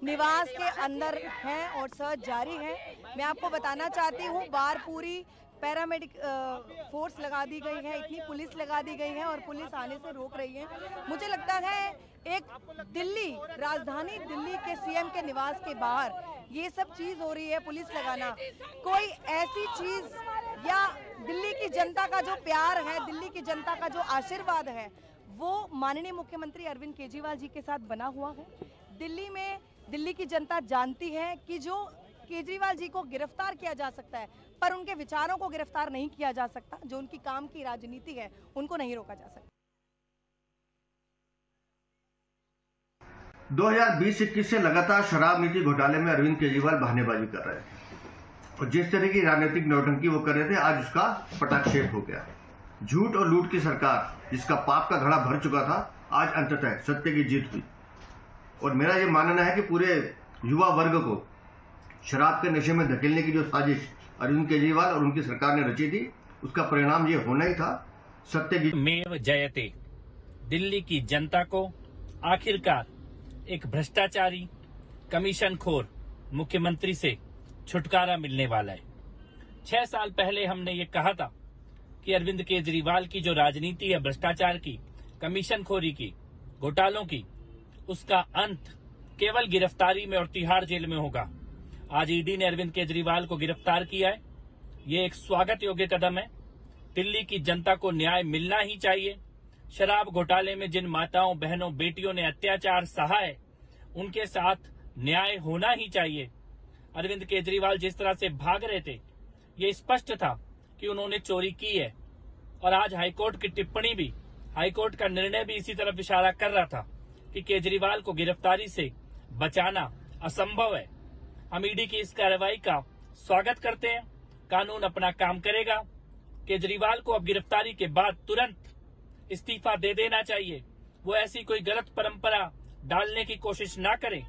निवास के अंदर हैं और सर्च जारी है। मैं आपको बताना चाहती हूँ, बार पूरी पैरामेडिक फोर्स लगा दी गई है, इतनी पुलिस लगा दी गई है और पुलिस आने से रोक रही है। मुझे लगता है एक दिल्ली, राजधानी दिल्ली के सीएम के निवास के बाहर ये सब चीज हो रही है, पुलिस लगाना, कोई ऐसी चीज या दिल्ली की जनता का जो प्यार है, दिल्ली की जनता का जो आशीर्वाद है, वो माननीय मुख्यमंत्री अरविंद केजरीवाल जी के साथ बना हुआ है। दिल्ली में दिल्ली की जनता जानती है कि जो केजरीवाल जी को गिरफ्तार किया जा सकता है, पर उनके विचारों को गिरफ्तार नहीं किया जा सकता। जो उनकी काम की राजनीति है, उनको नहीं रोका जा सकता। 2020-21 से लगातार शराब नीति घोटाले में अरविंद केजरीवाल बहानेबाजी कर रहे थे और जिस तरह की राजनीतिक नौटंकी वो कर रहे थे, आज उसका पटाक्षेप हो गया। झूठ और लूट की सरकार, जिसका पाप का घड़ा भर चुका था, आज अंततः सत्य की जीत हुई। और मेरा ये मानना है कि पूरे युवा वर्ग को शराब के नशे में धकेलने की जो साजिश अरविंद केजरीवाल और उनकी सरकार ने रची थी, उसका परिणाम ये होना ही था, सत्य की मेव जयते। दिल्ली की जनता को आखिरकार एक भ्रष्टाचारी कमीशनखोर मुख्यमंत्री से छुटकारा मिलने वाला है। 6 साल पहले हमने ये कहा था कि अरविंद केजरीवाल की जो राजनीति है भ्रष्टाचार की, कमीशनखोरी की, घोटालों की, उसका अंत केवल गिरफ्तारी में और तिहाड़ जेल में होगा। आज ईडी ने अरविंद केजरीवाल को गिरफ्तार किया है। ये एक स्वागत योग्य कदम है। दिल्ली की जनता को न्याय मिलना ही चाहिए। शराब घोटाले में जिन माताओं, बहनों, बेटियों ने अत्याचार सहा है, उनके साथ न्याय होना ही चाहिए। अरविंद केजरीवाल जिस तरह से भाग रहे थे, ये स्पष्ट था कि उन्होंने चोरी की है। और आज हाईकोर्ट की टिप्पणी भी, हाईकोर्ट का निर्णय भी इसी तरफ इशारा कर रहा था कि केजरीवाल को गिरफ्तारी से बचाना असंभव है। हम ईडी की इस कार्रवाई का स्वागत करते हैं। कानून अपना काम करेगा। केजरीवाल को अब गिरफ्तारी के बाद तुरंत इस्तीफा दे देना चाहिए। वो ऐसी कोई गलत परंपरा डालने की कोशिश ना करें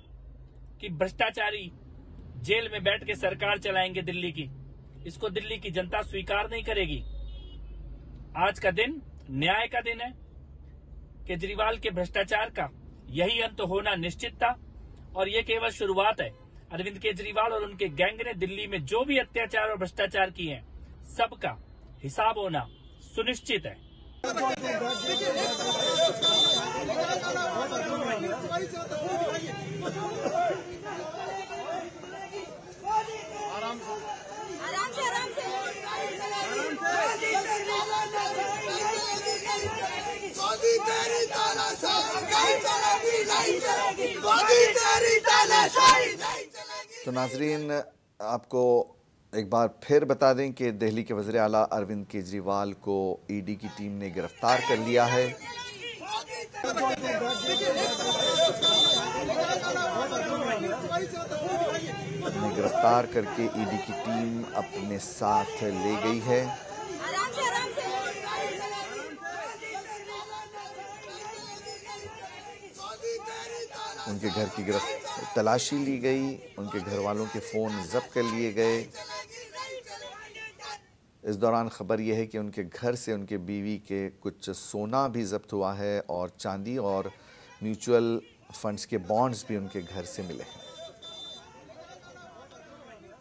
कि भ्रष्टाचारी जेल में बैठ के सरकार चलाएंगे दिल्ली की। इसको दिल्ली की जनता स्वीकार नहीं करेगी। आज का दिन न्याय का दिन है। केजरीवाल के भ्रष्टाचार का यही अंत होना निश्चित था और ये केवल शुरुआत है। अरविंद केजरीवाल और उनके गैंग ने दिल्ली में जो भी अत्याचार और भ्रष्टाचार किए हैं, सबका हिसाब होना सुनिश्चित है। तो नाजरीन, आपको एक बार फिर बता दें कि दिल्ली के वज़ीर आला अरविंद केजरीवाल को ईडी की टीम ने गिरफ्तार कर लिया है। उन्हें गिरफ्तार करके ईडी की टीम अपने साथ ले गई है। उनके घर की तलाशी ली गई, उनके घर वालों के फ़ोन जब्त कर लिए गए। इस दौरान खबर यह है कि उनके घर से उनके बीवी के कुछ सोना भी जब्त हुआ है और चांदी और म्यूचुअल फंड्स के बॉन्ड्स भी उनके घर से मिले हैं।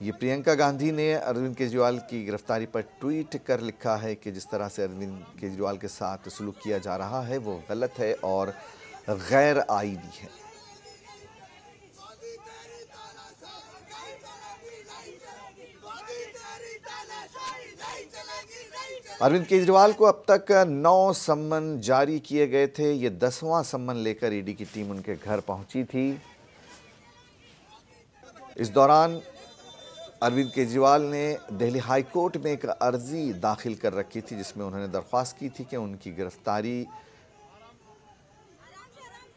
ये प्रियंका गांधी ने अरविंद केजरीवाल की गिरफ्तारी पर ट्वीट कर लिखा है कि जिस तरह से अरविंद केजरीवाल के साथ सलूक किया जा रहा है वो गलत है और गैर आईनी है। अरविंद केजरीवाल को अब तक 9 सम्मन जारी किए गए थे। ये 10वां सम्मन लेकर ईडी की टीम उनके घर पहुंची थी। इस दौरान अरविंद केजरीवाल ने दिल्ली हाई कोर्ट में एक अर्जी दाखिल कर रखी थी, जिसमें उन्होंने दरख्वास्त की थी कि उनकी गिरफ्तारी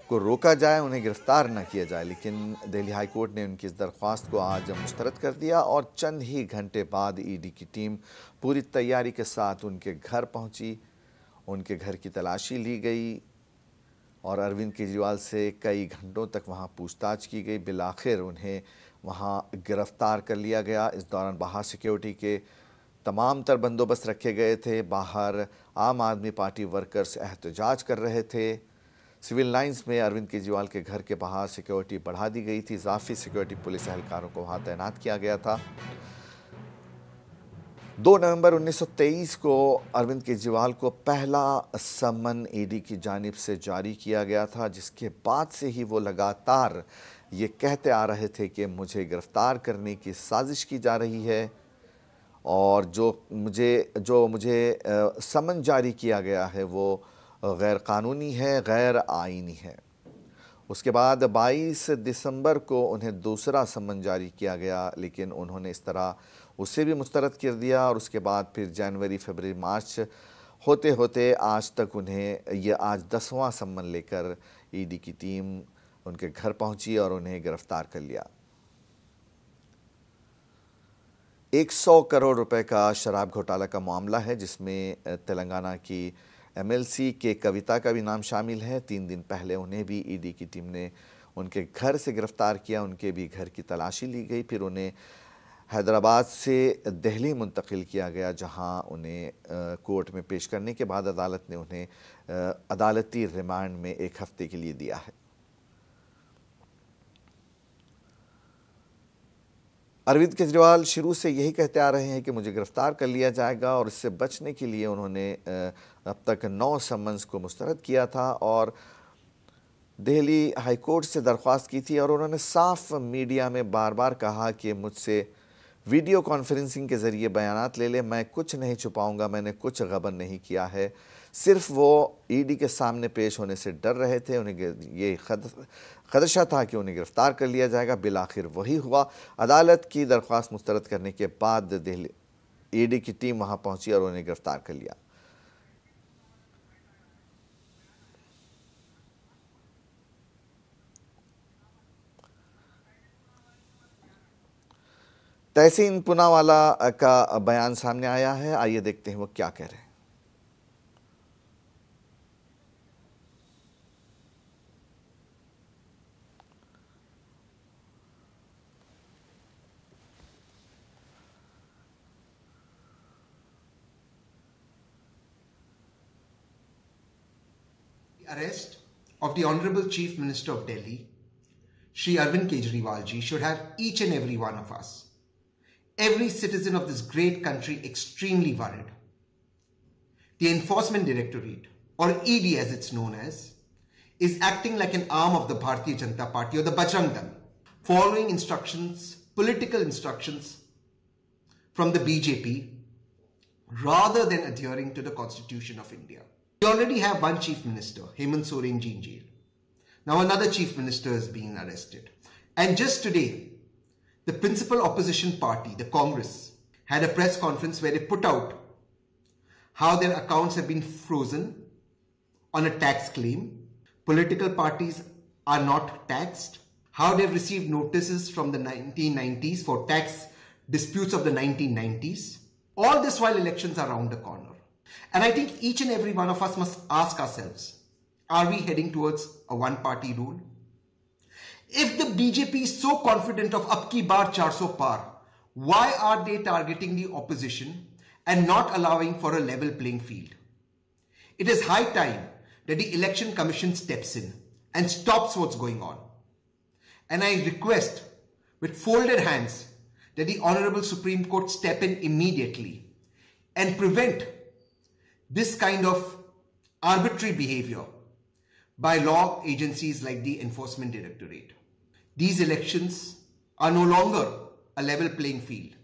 को रोका जाए, उन्हें गिरफ्तार न किया जाए। लेकिन दिल्ली हाई कोर्ट ने उनकी इस दरख्वास्त को आज मुस्तरद कर दिया और चंद ही घंटे बाद ईडी की टीम पूरी तैयारी के साथ उनके घर पहुंची। उनके घर की तलाशी ली गई और अरविंद केजरीवाल से कई घंटों तक वहां पूछताछ की गई। बिलाखिर उन्हें वहां गिरफ्तार कर लिया गया। इस दौरान बाहर सिक्योरिटी के तमाम तर बंदोबस्त रखे गए थे। बाहर आम आदमी पार्टी वर्कर्स एहतजाज कर रहे थे। सिविल लाइंस में अरविंद केजरीवाल के घर के बाहर सिक्योरिटी बढ़ा दी गई थी। इजाफी सिक्योरिटी पुलिस एहलकारों को वहां तैनात किया गया था। 2 नवंबर 1923 को अरविंद केजरीवाल को पहला सम्मन ईडी की जानिब से जारी किया गया था, जिसके बाद से ही वो लगातार ये कहते आ रहे थे कि मुझे गिरफ्तार करने की साजिश की जा रही है और जो मुझे समन जारी किया गया है वो गैर कानूनी है, गैर आईनी है। उसके बाद 22 दिसंबर को उन्हें दूसरा समन जारी किया गया, लेकिन उन्होंने इस तरह उसे भी मुस्तरद कर दिया और उसके बाद फिर जनवरी, फरवरी, मार्च होते होते आज तक उन्हें ये आज 10वां समन लेकर ईडी की टीम उनके घर पहुंची और उन्हें गिरफ्तार कर लिया। 100 करोड़ रुपए का शराब घोटाला का मामला है, जिसमें तेलंगाना की एमएलसी के कविता का भी नाम शामिल है। 3 दिन पहले उन्हें भी ईडी की टीम ने उनके घर से गिरफ्तार किया, उनके भी घर की तलाशी ली गई, फिर उन्हें हैदराबाद से दिल्ली मुंतकिल किया गया, जहां उन्हें कोर्ट में पेश करने के बाद अदालत ने उन्हें अदालती रिमांड में 1 हफ्ते के लिए दिया है। अरविंद केजरीवाल शुरू से यही कहते आ रहे हैं कि मुझे गिरफ्तार कर लिया जाएगा और इससे बचने के लिए उन्होंने अब तक 9 समन्स को मुस्तरद किया था और दिल्ली हाई कोर्ट से दरख्वास्त की थी और उन्होंने साफ मीडिया में बार बार कहा कि मुझसे वीडियो कॉन्फ्रेंसिंग के ज़रिए बयानात ले ले, मैं कुछ नहीं छुपाऊंगा, मैंने कुछ गबन नहीं किया है। सिर्फ वो ईडी के सामने पेश होने से डर रहे थे, उन्हें ये खदशा था कि उन्हें गिरफ्तार कर लिया जाएगा। बिलाखिर वही हुआ। अदालत की दरख्वास्त मुस्तरद करने के बाद दिल्ली ईडी की टीम वहां पहुंची और उन्हें गिरफ्तार कर लिया। तहसीन पूनावाला का बयान सामने आया है, आइए देखते हैं वो क्या कह रहे हैं। Arrest of the Honorable Chief Minister of Delhi, Shri Arvind Kejriwal ji, should have each and every one of us, every citizen of this great country, extremely worried. The Enforcement Directorate, or ED as it's known as, is acting like an arm of the Bharatiya Janata Party or the Bajrang Dal, following instructions, political instructions from the BJP, rather than adhering to the Constitution of India. We already have one Chief Minister, Hemant Soren ji, in jail. Now another Chief Minister is being arrested. And just today, the principal opposition party, the Congress, had a press conference where they put out how their accounts have been frozen on a tax claim. Political parties are not taxed. How they've received notices from the 1990s for tax disputes of the 1990s. All this while elections are around the corner. And I think each and every one of us must ask ourselves, are we heading towards a one-party rule? If the BJP is so confident of Ab Ki Baar 400 Par, why are they targeting the opposition and not allowing for a level playing field? It is high time that the Election Commission steps in and stops what's going on. And I request with folded hands that the Honorable Supreme Court step in immediately and prevent this kind of arbitrary behavior by law agencies like the Enforcement Directorate. These elections are no longer a level playing field.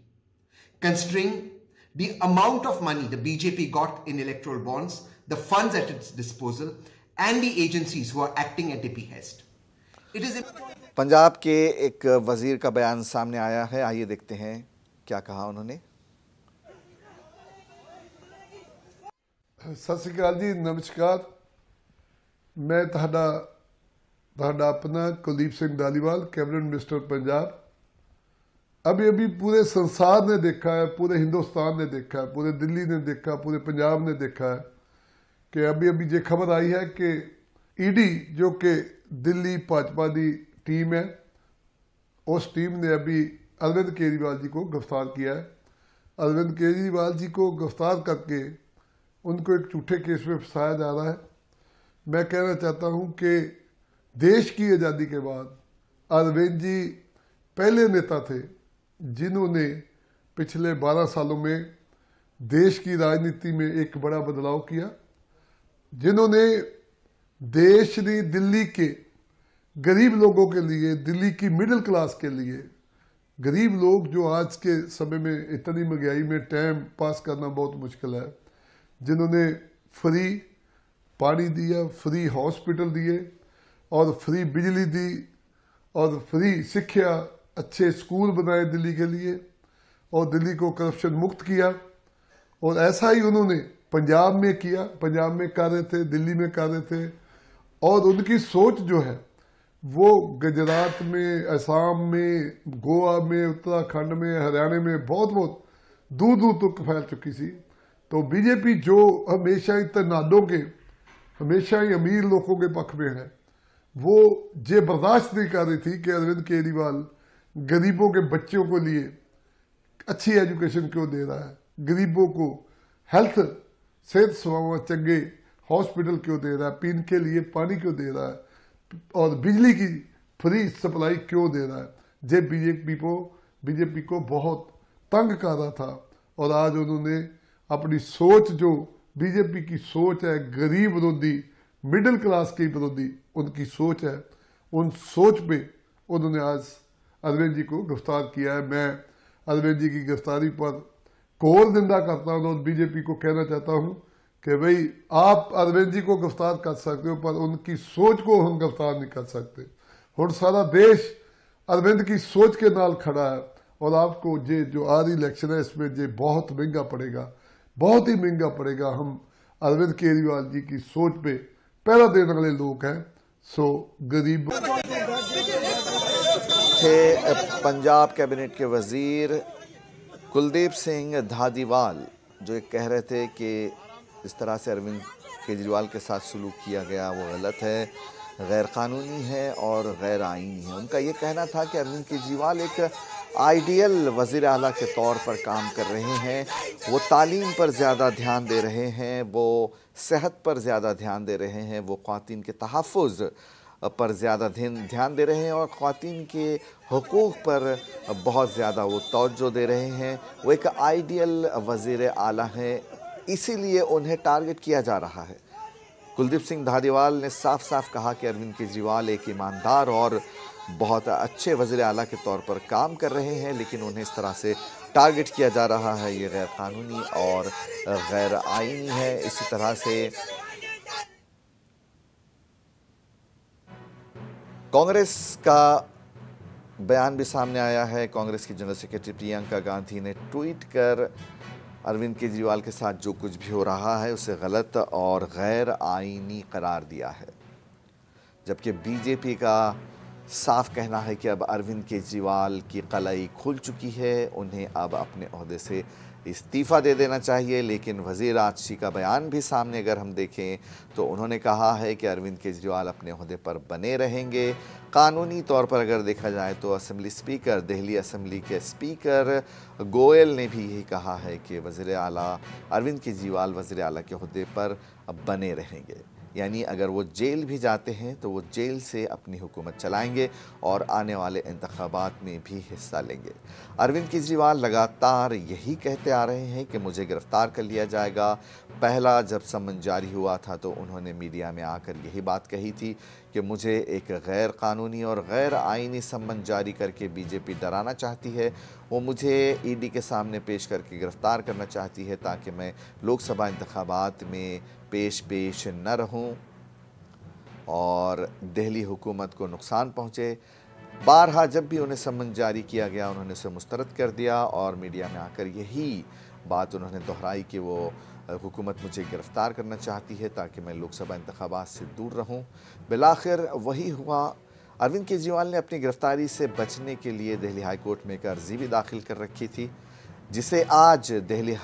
Considering the amount of money the BJP got in electoral bonds, the funds at its disposal, and the agencies who are acting at their behest. It is Punjab के एक वजीर का बयान सामने आया है, आइए देखते हैं क्या कहा उन्होंने। सत श्री अकाल जी, नमस्कार। मैं ਤੁਹਾਡਾ अपना कुलदीप सिंह धालीवाल, कैबिनेट मिनिस्टर पंजाब। अभी पूरे संसार ने देखा है, पूरे हिंदुस्तान ने देखा है, पूरे दिल्ली ने देखा, पूरे पंजाब ने देखा है कि अभी ये खबर आई है कि ईडी जो कि दिल्ली भाजपा की टीम है, उस टीम ने अभी अरविंद केजरीवाल जी को गिरफ्तार किया है। अरविंद केजरीवाल जी को गिरफ्तार करके उनको एक झूठे केस में फंसाया जा रहा है। मैं कहना चाहता हूं कि देश की आज़ादी के बाद अरविंद जी पहले नेता थे जिन्होंने पिछले 12 सालों में देश की राजनीति में एक बड़ा बदलाव किया, जिन्होंने देश ने दिल्ली के गरीब लोगों के लिए, दिल्ली की मिडिल क्लास के लिए, गरीब लोग जो आज के समय में इतनी महंगाई में टाइम पास करना बहुत मुश्किल है, जिन्होंने फ्री पानी दिया, फ्री हॉस्पिटल दिए और फ्री बिजली दी और फ्री शिक्षा, अच्छे स्कूल बनाए दिल्ली के लिए और दिल्ली को करप्शन मुक्त किया। और ऐसा ही उन्होंने पंजाब में किया, पंजाब में कर रहे थे, दिल्ली में कर रहे थे। और उनकी सोच जो है वो गुजरात में, असम में, गोवा में, उत्तराखंड में, हरियाणा में बहुत बहुत दूर दूर तक फैल चुकी थी। तो बीजेपी जो हमेशा ही तनादों के, हमेशा ही अमीर लोगों के पक्ष में है, वो ये बर्दाश्त नहीं कर रही थी कि अरविंद केजरीवाल गरीबों के बच्चों को लिए अच्छी एजुकेशन क्यों दे रहा है, गरीबों को हेल्थ, सेहत सेवाओं चंगे हॉस्पिटल क्यों दे रहा है, पीने के लिए पानी क्यों दे रहा है और बिजली की फ्री सप्लाई क्यों दे रहा है। ये बीजेपी को बहुत तंग कर रहा था। और आज उन्होंने अपनी सोच, जो बीजेपी की सोच है गरीब विरोधी, मिडिल क्लास के विरोधी उनकी सोच है, उन सोच पे उन्होंने आज अरविंद जी को गिरफ्तार किया है। मैं अरविंद जी की गिरफ्तारी पर कोर निंदा करता हूं और बीजेपी को कहना चाहता हूं कि भाई आप अरविंद जी को गिरफ्तार कर सकते हो, पर उनकी सोच को हम गिरफ्तार नहीं कर सकते। हुण सारा देश अरविंद की सोच के नाल खड़ा है और आपको ये जो आ रही इलेक्शन है इसमें ये बहुत महंगा पड़ेगा, बहुत ही महंगा पड़ेगा। हम अरविंद केजरीवाल जी की सोच पे पहरा देने वाले लोग हैं। सो गरीब थे पंजाब कैबिनेट के वजीर कुलदीप सिंह धालीवाल, जो एक कह रहे थे कि इस तरह से अरविंद केजरीवाल के साथ सलूक किया गया वो गलत है, गैर कानूनी है और गैर आईनी है। उनका ये कहना था कि अरविंद केजरीवाल एक आइडियल वज़ीर आला के तौर पर काम कर रहे हैं, वो तालीम पर ज़्यादा ध्यान दे रहे हैं, वो सेहत पर ज़्यादा ध्यान दे रहे हैं, वो ख़वातीन के तहफ़्फ़ुज़ पर ज़्यादा ध्यान दे रहे हैं और ख़वातीन के हुकूक़ पर बहुत ज़्यादा वो तवज्जो दे रहे हैं। वो एक आइडियल वज़ीर आला हैं, इसीलिए उन्हें टारगेट किया जा रहा है। कुलदीप सिंह धालीवाल ने साफ साफ कहा कि अरविंद केजरीवाल एक ईमानदार और बहुत अच्छे वज़ीर आला के तौर पर काम कर रहे हैं, लेकिन उन्हें इस तरह से टारगेट किया जा रहा है, ये गैर कानूनी और गैर आईनी है। इसी तरह से कांग्रेस का बयान भी सामने आया है। कांग्रेस की जनरल सेक्रेटरी प्रियंका गांधी ने ट्वीट कर अरविंद केजरीवाल के साथ जो कुछ भी हो रहा है उसे गलत और गैर आईनी करार दिया है, जबकि बीजेपी का साफ कहना है कि अब अरविंद केजरीवाल की कलाई खुल चुकी है, उन्हें अब अपने ओहदे से इस्तीफ़ा दे देना चाहिए। लेकिन वज़ीर आजशी का बयान भी सामने अगर हम देखें तो उन्होंने कहा है कि अरविंद केजरीवाल अपने ओहदे पर बने रहेंगे। कानूनी तौर पर अगर देखा जाए तो असेंबली स्पीकर, दिल्ली असेंबली के स्पीकर गोयल ने भी यही कहा है कि वज़ीर आला अरविंद केजरीवाल वज़ीर आला के ओहदे पर बने रहेंगे, यानी अगर वो जेल भी जाते हैं तो वो जेल से अपनी हुकूमत चलाएंगे और आने वाले इंतखाबात में भी हिस्सा लेंगे। अरविंद केजरीवाल लगातार यही कहते आ रहे हैं कि मुझे गिरफ्तार कर लिया जाएगा। पहला जब समन जारी हुआ था तो उन्होंने मीडिया में आकर यही बात कही थी कि मुझे एक गैर कानूनी और गैर आईनी समन जारी करके बीजेपी डराना चाहती है, वो मुझे ईडी के सामने पेश करके गिरफ्तार करना चाहती है ताकि मैं लोकसभा इंतखाबात में पेश न रहूं और दिल्ली हुकूमत को नुकसान पहुंचे। बारहा जब भी उन्हें समन जारी किया गया उन्होंने उसे मुस्तरद कर दिया और मीडिया में आकर यही बात उन्होंने दोहराई कि वो हुकूमत मुझे गिरफ्तार करना चाहती है ताकि मैं लोकसभा इंतखाबात से दूर रहूं। बिलाखिर वही हुआ। अरविंद केजरीवाल ने अपनी गिरफ्तारी से बचने के लिए दिल्ली हाई कोर्ट में एक अर्जी भी दाखिल कर रखी थी, जिसे आज दिल्ली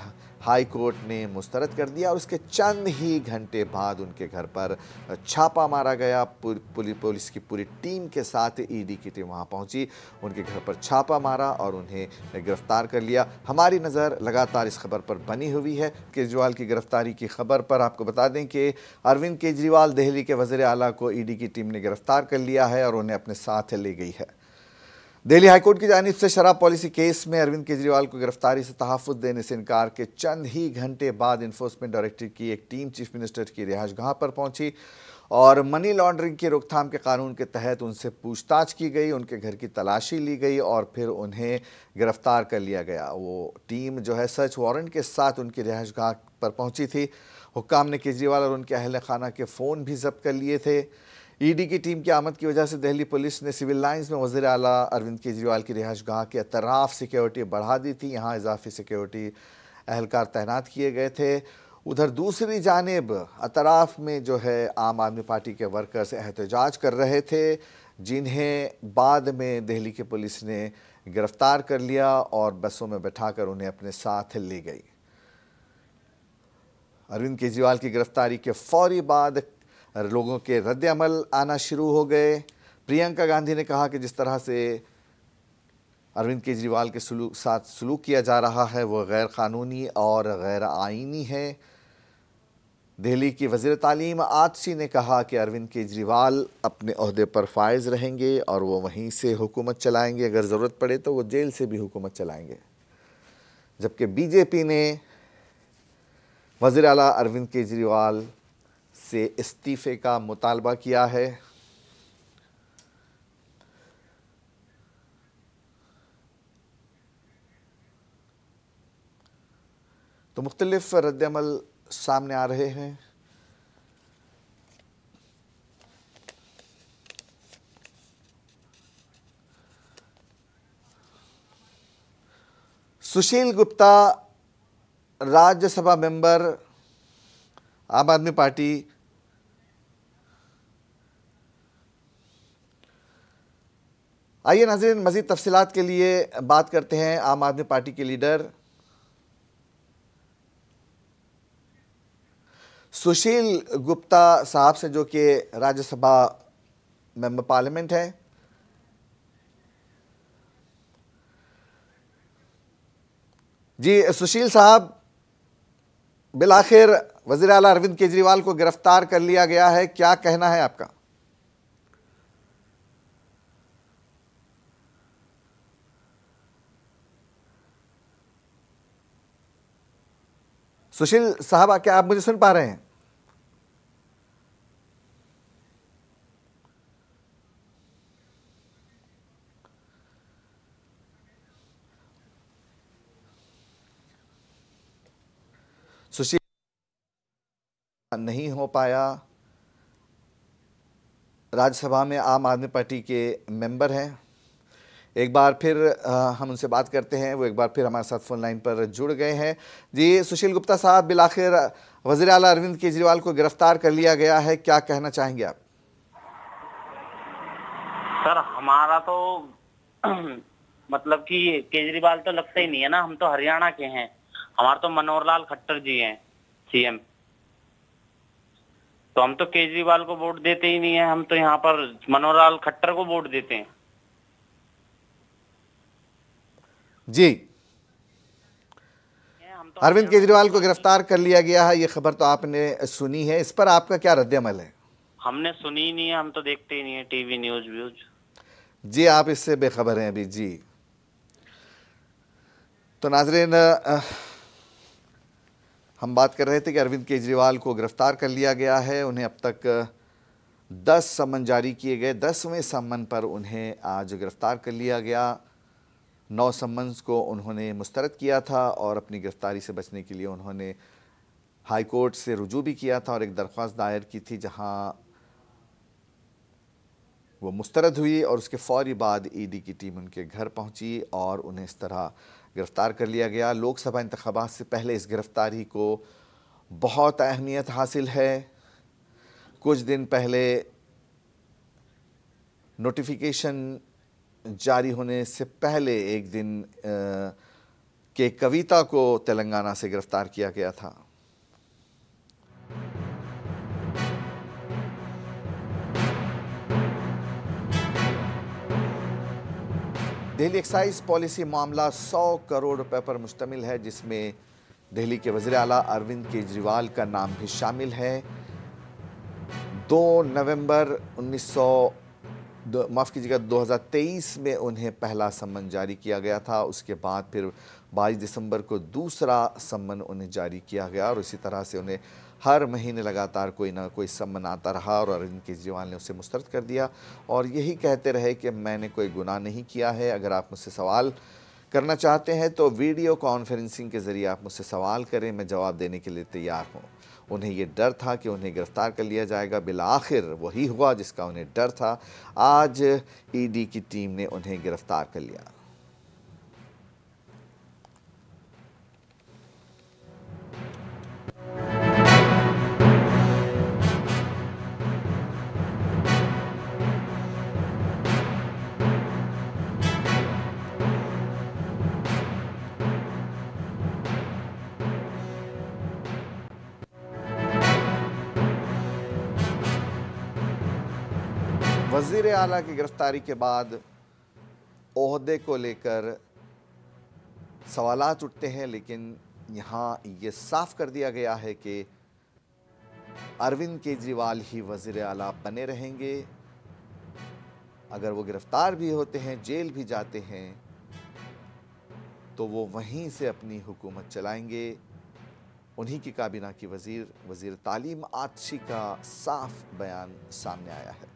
हाई कोर्ट ने मुस्तरद कर दिया और उसके चंद ही घंटे बाद उनके घर पर छापा मारा गया। पुलिस की पूरी टीम के साथ ईडी की टीम वहां पहुंची, उनके घर पर छापा मारा और उन्हें गिरफ्तार कर लिया। हमारी नज़र लगातार इस खबर पर बनी हुई है, केजरीवाल की गिरफ्तारी की खबर पर। आपको बता दें कि अरविंद केजरीवाल दिल्ली के वज़ीर आला को ईडी की टीम ने गिरफ्तार कर लिया है और उन्हें अपने साथ ले गई है। दिल्ली हाईकोर्ट की जानिब से शराब पॉलिसी केस में अरविंद केजरीवाल को गिरफ्तारी से तहफ़्फ़ुज़ देने से इनकार के चंद ही घंटे बाद इन्फोर्समेंट डायरेक्टरेट की एक टीम चीफ मिनिस्टर की रिहाइशगाह पर पहुंची और मनी लॉन्ड्रिंग की रोकथाम के कानून के तहत उनसे पूछताछ की गई, उनके घर की तलाशी ली गई और फिर उन्हें गिरफ्तार कर लिया गया। वो टीम जो है सर्च वारंट के साथ उनकी रिहाइशगाह पर पहुंची थी। हुक्काम ने केजरीवाल और उनके अहल खाना के फ़ोन भी जब्त कर लिए थे। ईडी की टीम की आमद की वजह से दिल्ली पुलिस ने सिविल लाइंस में वज़ीर आला अरविंद केजरीवाल की रिहाइशगाह के अतराफ सिक्योरिटी बढ़ा दी थी। यहाँ इजाफी सिक्योरिटी एहलकार तैनात किए गए थे। उधर दूसरी जानिब अतराफ में जो है आम आदमी पार्टी के वर्कर्स एहतजाज कर रहे थे, जिन्हें बाद में दिल्ली की पुलिस ने गिरफ्तार कर लिया और बसों में बैठाकर उन्हें अपने साथ ले गई। अरविंद केजरीवाल की गिरफ्तारी के फौरी बाद लोगों के रद्द अमल आना शुरू हो गए। प्रियंका गांधी ने कहा कि जिस तरह से अरविंद केजरीवाल के साथ सलूक किया जा रहा है वो गैर कानूनी और गैर आईनी है। दिल्ली की वज़ीर तालीम आतिशी ने कहा कि अरविंद केजरीवाल अपने ओहदे पर फाइज रहेंगे और वो वहीं से हुकूमत चलाएंगे, अगर ज़रूरत पड़े तो वो जेल से भी हुकूमत चलाएंगे। जबकि बीजेपी ने वज़ीर आला अरविंद केजरीवाल से इस्तीफ़े का मुतालबा किया है। तो मुख्तलिफ रद्दअमल सामने आ रहे हैं। सुशील गुप्ता राज्यसभा मेंबर आम आदमी पार्टी, आइए नाज़रीन मज़ीद तफसीलात के लिए बात करते हैं आम आदमी पार्टी के लीडर सुशील गुप्ता साहब से, जो कि राज्यसभा मेंबर पार्लियामेंट है। जी सुशील साहब, बिलाखिर वज़ीर आला अरविंद केजरीवाल को गिरफ्तार कर लिया गया है, क्या कहना है आपका? सुशील साहब, क्या आप मुझे सुन पा रहे हैं? सुशील नहीं हो पाया। राज्यसभा में आम आदमी पार्टी के मेंबर हैं। एक बार फिर हम उनसे बात करते हैं, वो एक बार फिर हमारे साथ फ़ोन लाइन पर जुड़ गए हैं। जी सुशील गुप्ता साहब, बिलाखिर वज़ीर आला अरविंद केजरीवाल को गिरफ्तार कर लिया गया है, क्या कहना चाहेंगे आप? सर हमारा तो मतलब कि केजरीवाल तो लगता ही नहीं है ना, हम तो हरियाणा के हैं। हमारा तो मनोहर लाल खट्टर जी हैं सीएम, तो हम तो केजरीवाल को वोट देते ही नहीं है। हम तो यहाँ पर मनोहर लाल खट्टर को वोट देते हैं। जी, अरविंद केजरीवाल को गिरफ्तार कर लिया गया है, ये खबर तो आपने सुनी है, इस पर आपका क्या रद्द-ए-अमल है? हमने सुनी ही नहीं है, हम तो देखते ही नहीं है टीवी न्यूज व्यूज। जी, आप इससे बेखबर हैं अभी। जी, तो नाज़रीन, हम बात कर रहे थे कि अरविंद केजरीवाल को गिरफ्तार कर लिया गया है। उन्हें अब तक 10 सम्मन जारी किए गए। 10वें सम्मन पर उन्हें आज गिरफ्तार कर लिया गया। 9 सम्मन्स को उन्होंने मुस्तरद किया था और अपनी गिरफ्तारी से बचने के लिए उन्होंने हाई कोर्ट से रुजू भी किया था और एक दरख्वास्त दायर की थी, जहां वो मुस्तरद हुई और उसके फौरी बाद ईडी की टीम उनके घर पहुंची और उन्हें इस तरह गिरफ्तार कर लिया गया। लोकसभा इंतखाबात से पहले इस गिरफ्तारी को बहुत अहमियत हासिल है। कुछ दिन पहले नोटिफिकेशन जारी होने से पहले एक दिन के कविता को तेलंगाना से गिरफ्तार किया गया था। दिल्ली एक्साइज पॉलिसी मामला 100 करोड़ रुपए पर मुश्तमिल है, जिसमें दिल्ली के वज़ीर आला अरविंद केजरीवाल का नाम भी शामिल है। 2 नवंबर माफ़ कीजिएगा 2023 में उन्हें पहला सम्मन जारी किया गया था। उसके बाद फिर 22 दिसंबर को दूसरा सम्मन उन्हें जारी किया गया और इसी तरह से उन्हें हर महीने लगातार कोई ना कोई सम्मन आता रहा और अरविंद केजरीवाल ने उसे मुस्तरद कर दिया और यही कहते रहे कि मैंने कोई गुनाह नहीं किया है। अगर आप मुझसे सवाल करना चाहते हैं तो वीडियो कॉन्फ्रेंसिंग के ज़रिए आप मुझसे सवाल करें, मैं जवाब देने के लिए तैयार हूँ। उन्हें ये डर था कि उन्हें गिरफ्तार कर लिया जाएगा, बिलाखिर वही हुआ जिसका उन्हें डर था। आज ईडी की टीम ने उन्हें गिरफ्तार कर लिया। वज़ीर आला की गिरफ्तारी के बाद ओहदे को लेकर सवालात उठते हैं, लेकिन यहाँ ये साफ कर दिया गया है कि अरविंद केजरीवाल ही वज़ीर आला बने रहेंगे। अगर वो गिरफ्तार भी होते हैं, जेल भी जाते हैं, तो वो वहीं से अपनी हुकूमत चलाएंगे। उन्हीं की काबीना की वज़ीर तालीम आतिशी का साफ बयान सामने आया है।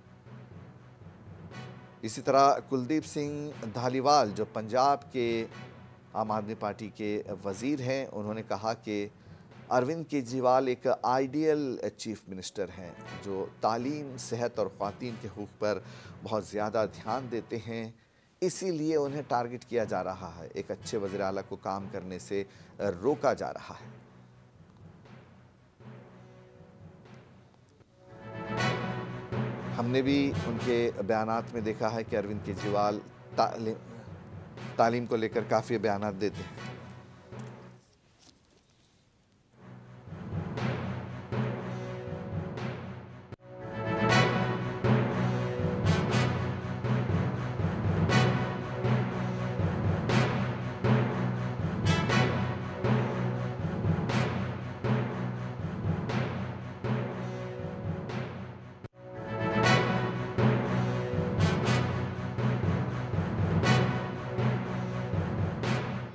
इसी तरह कुलदीप सिंह धालीवाल जो पंजाब के आम आदमी पार्टी के वज़ीर हैं, उन्होंने कहा कि अरविंद केजरीवाल एक आइडियल चीफ मिनिस्टर हैं जो तालीम, सेहत और ख़वातीन के हकूक़ पर बहुत ज़्यादा ध्यान देते हैं, इसीलिए उन्हें टारगेट किया जा रहा है। एक अच्छे वज़ीर आला को काम करने से रोका जा रहा है। हमने भी उनके बयानात में देखा है कि अरविंद केजरीवाल तालीम को लेकर काफ़ी बयानात देते हैं।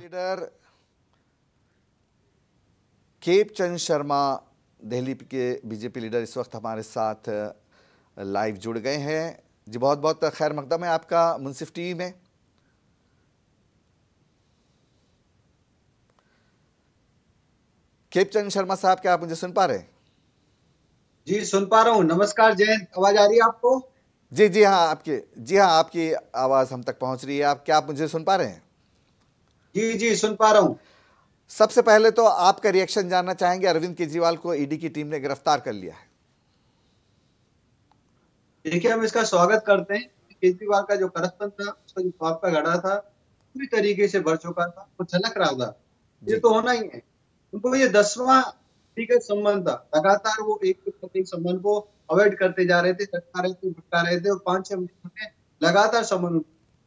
लीडर केप चंद शर्मा, दिल्ली के बीजेपी लीडर, इस वक्त हमारे साथ लाइव जुड़ गए हैं। जी बहुत बहुत खैर मकदम है आपका मुंसिफ टीवी में। केप चंद शर्मा साहब, क्या आप मुझे सुन पा रहे हैं? जी सुन पा रहा हूँ। नमस्कार जयंत, आवाज आ रही है आपको? जी हाँ, आपकी आवाज हम तक पहुंच रही है। आप मुझे सुन पा रहे हैं? जी सुन पा रहा हूँ। सबसे पहले तो आपका रिएक्शन जानना चाहेंगे, अरविंद केजरीवाल को ईडी की टीम ने गिरफ्तार कर लिया है। देखिए, हम इसका स्वागत करते हैं। केजरीवाल का जो करप्शन था, उसका जो पाप का घड़ा था, पूरी तरीके से भर चुका था, वो झलक रहा था। ये तो होना ही है। उनको ये 10वां व्यक्तिगत सम्मान था। लगातार वो एक सम्मान को अवॉइड करते जा रहे थे, भटका रहे थे और 5-6 महीने में लगातार सम्मान।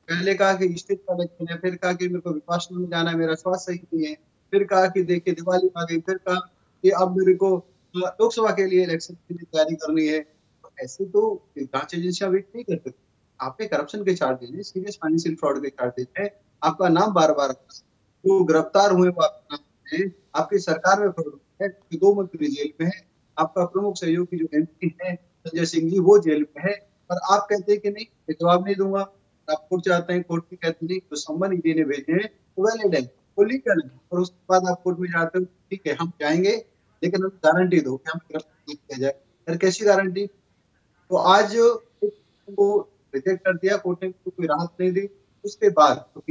पहले कहा कि स्टेज पर इलेक्शन है, फिर कहा कि मेरे को विपाशना में जाना है, मेरा स्वास्थ्य सही नहीं है, फिर कहा कि देखिए दिवाली आ गई, फिर कहा कि अब मेरे को लोकसभा के लिए इलेक्शन के लिए तैयारी करनी है। तो ऐसे तो जांच एजेंसियां वेट नहीं कर सकती। आप पे करप्शन के चार्जेस हैं, सीरियस फाइनेंशियल फ्रॉड के चार्जेस हैं, आपका नाम बार बार जो गिरफ्तार हुए वो आपका नाम है, आपकी सरकार में फ्रॉड है, 2 मंत्री जेल में है, आपका प्रमुख सहयोगी जो एमपी है संजय सिंह जी वो जेल में है, और आप कहते हैं कि नहीं मैं जवाब नहीं दूंगा। आप कोर्ट जाते हैं, कोर्ट की कहते नहीं तो सम्मन ईडी ने भेजे हैं वो वैलिड है, वो लीगल है, और उसके बाद आप कोर्ट में जाते हो, ठीक है हम जाएंगे लेकिन हम गारंटी दो कि हम गिरफ्तार किया जाए। फिर कैसी गारंटी? तो आज वो रिजेक्ट कर दिया कोर्ट ने, कोई राहत नहीं दी। उसके बाद तो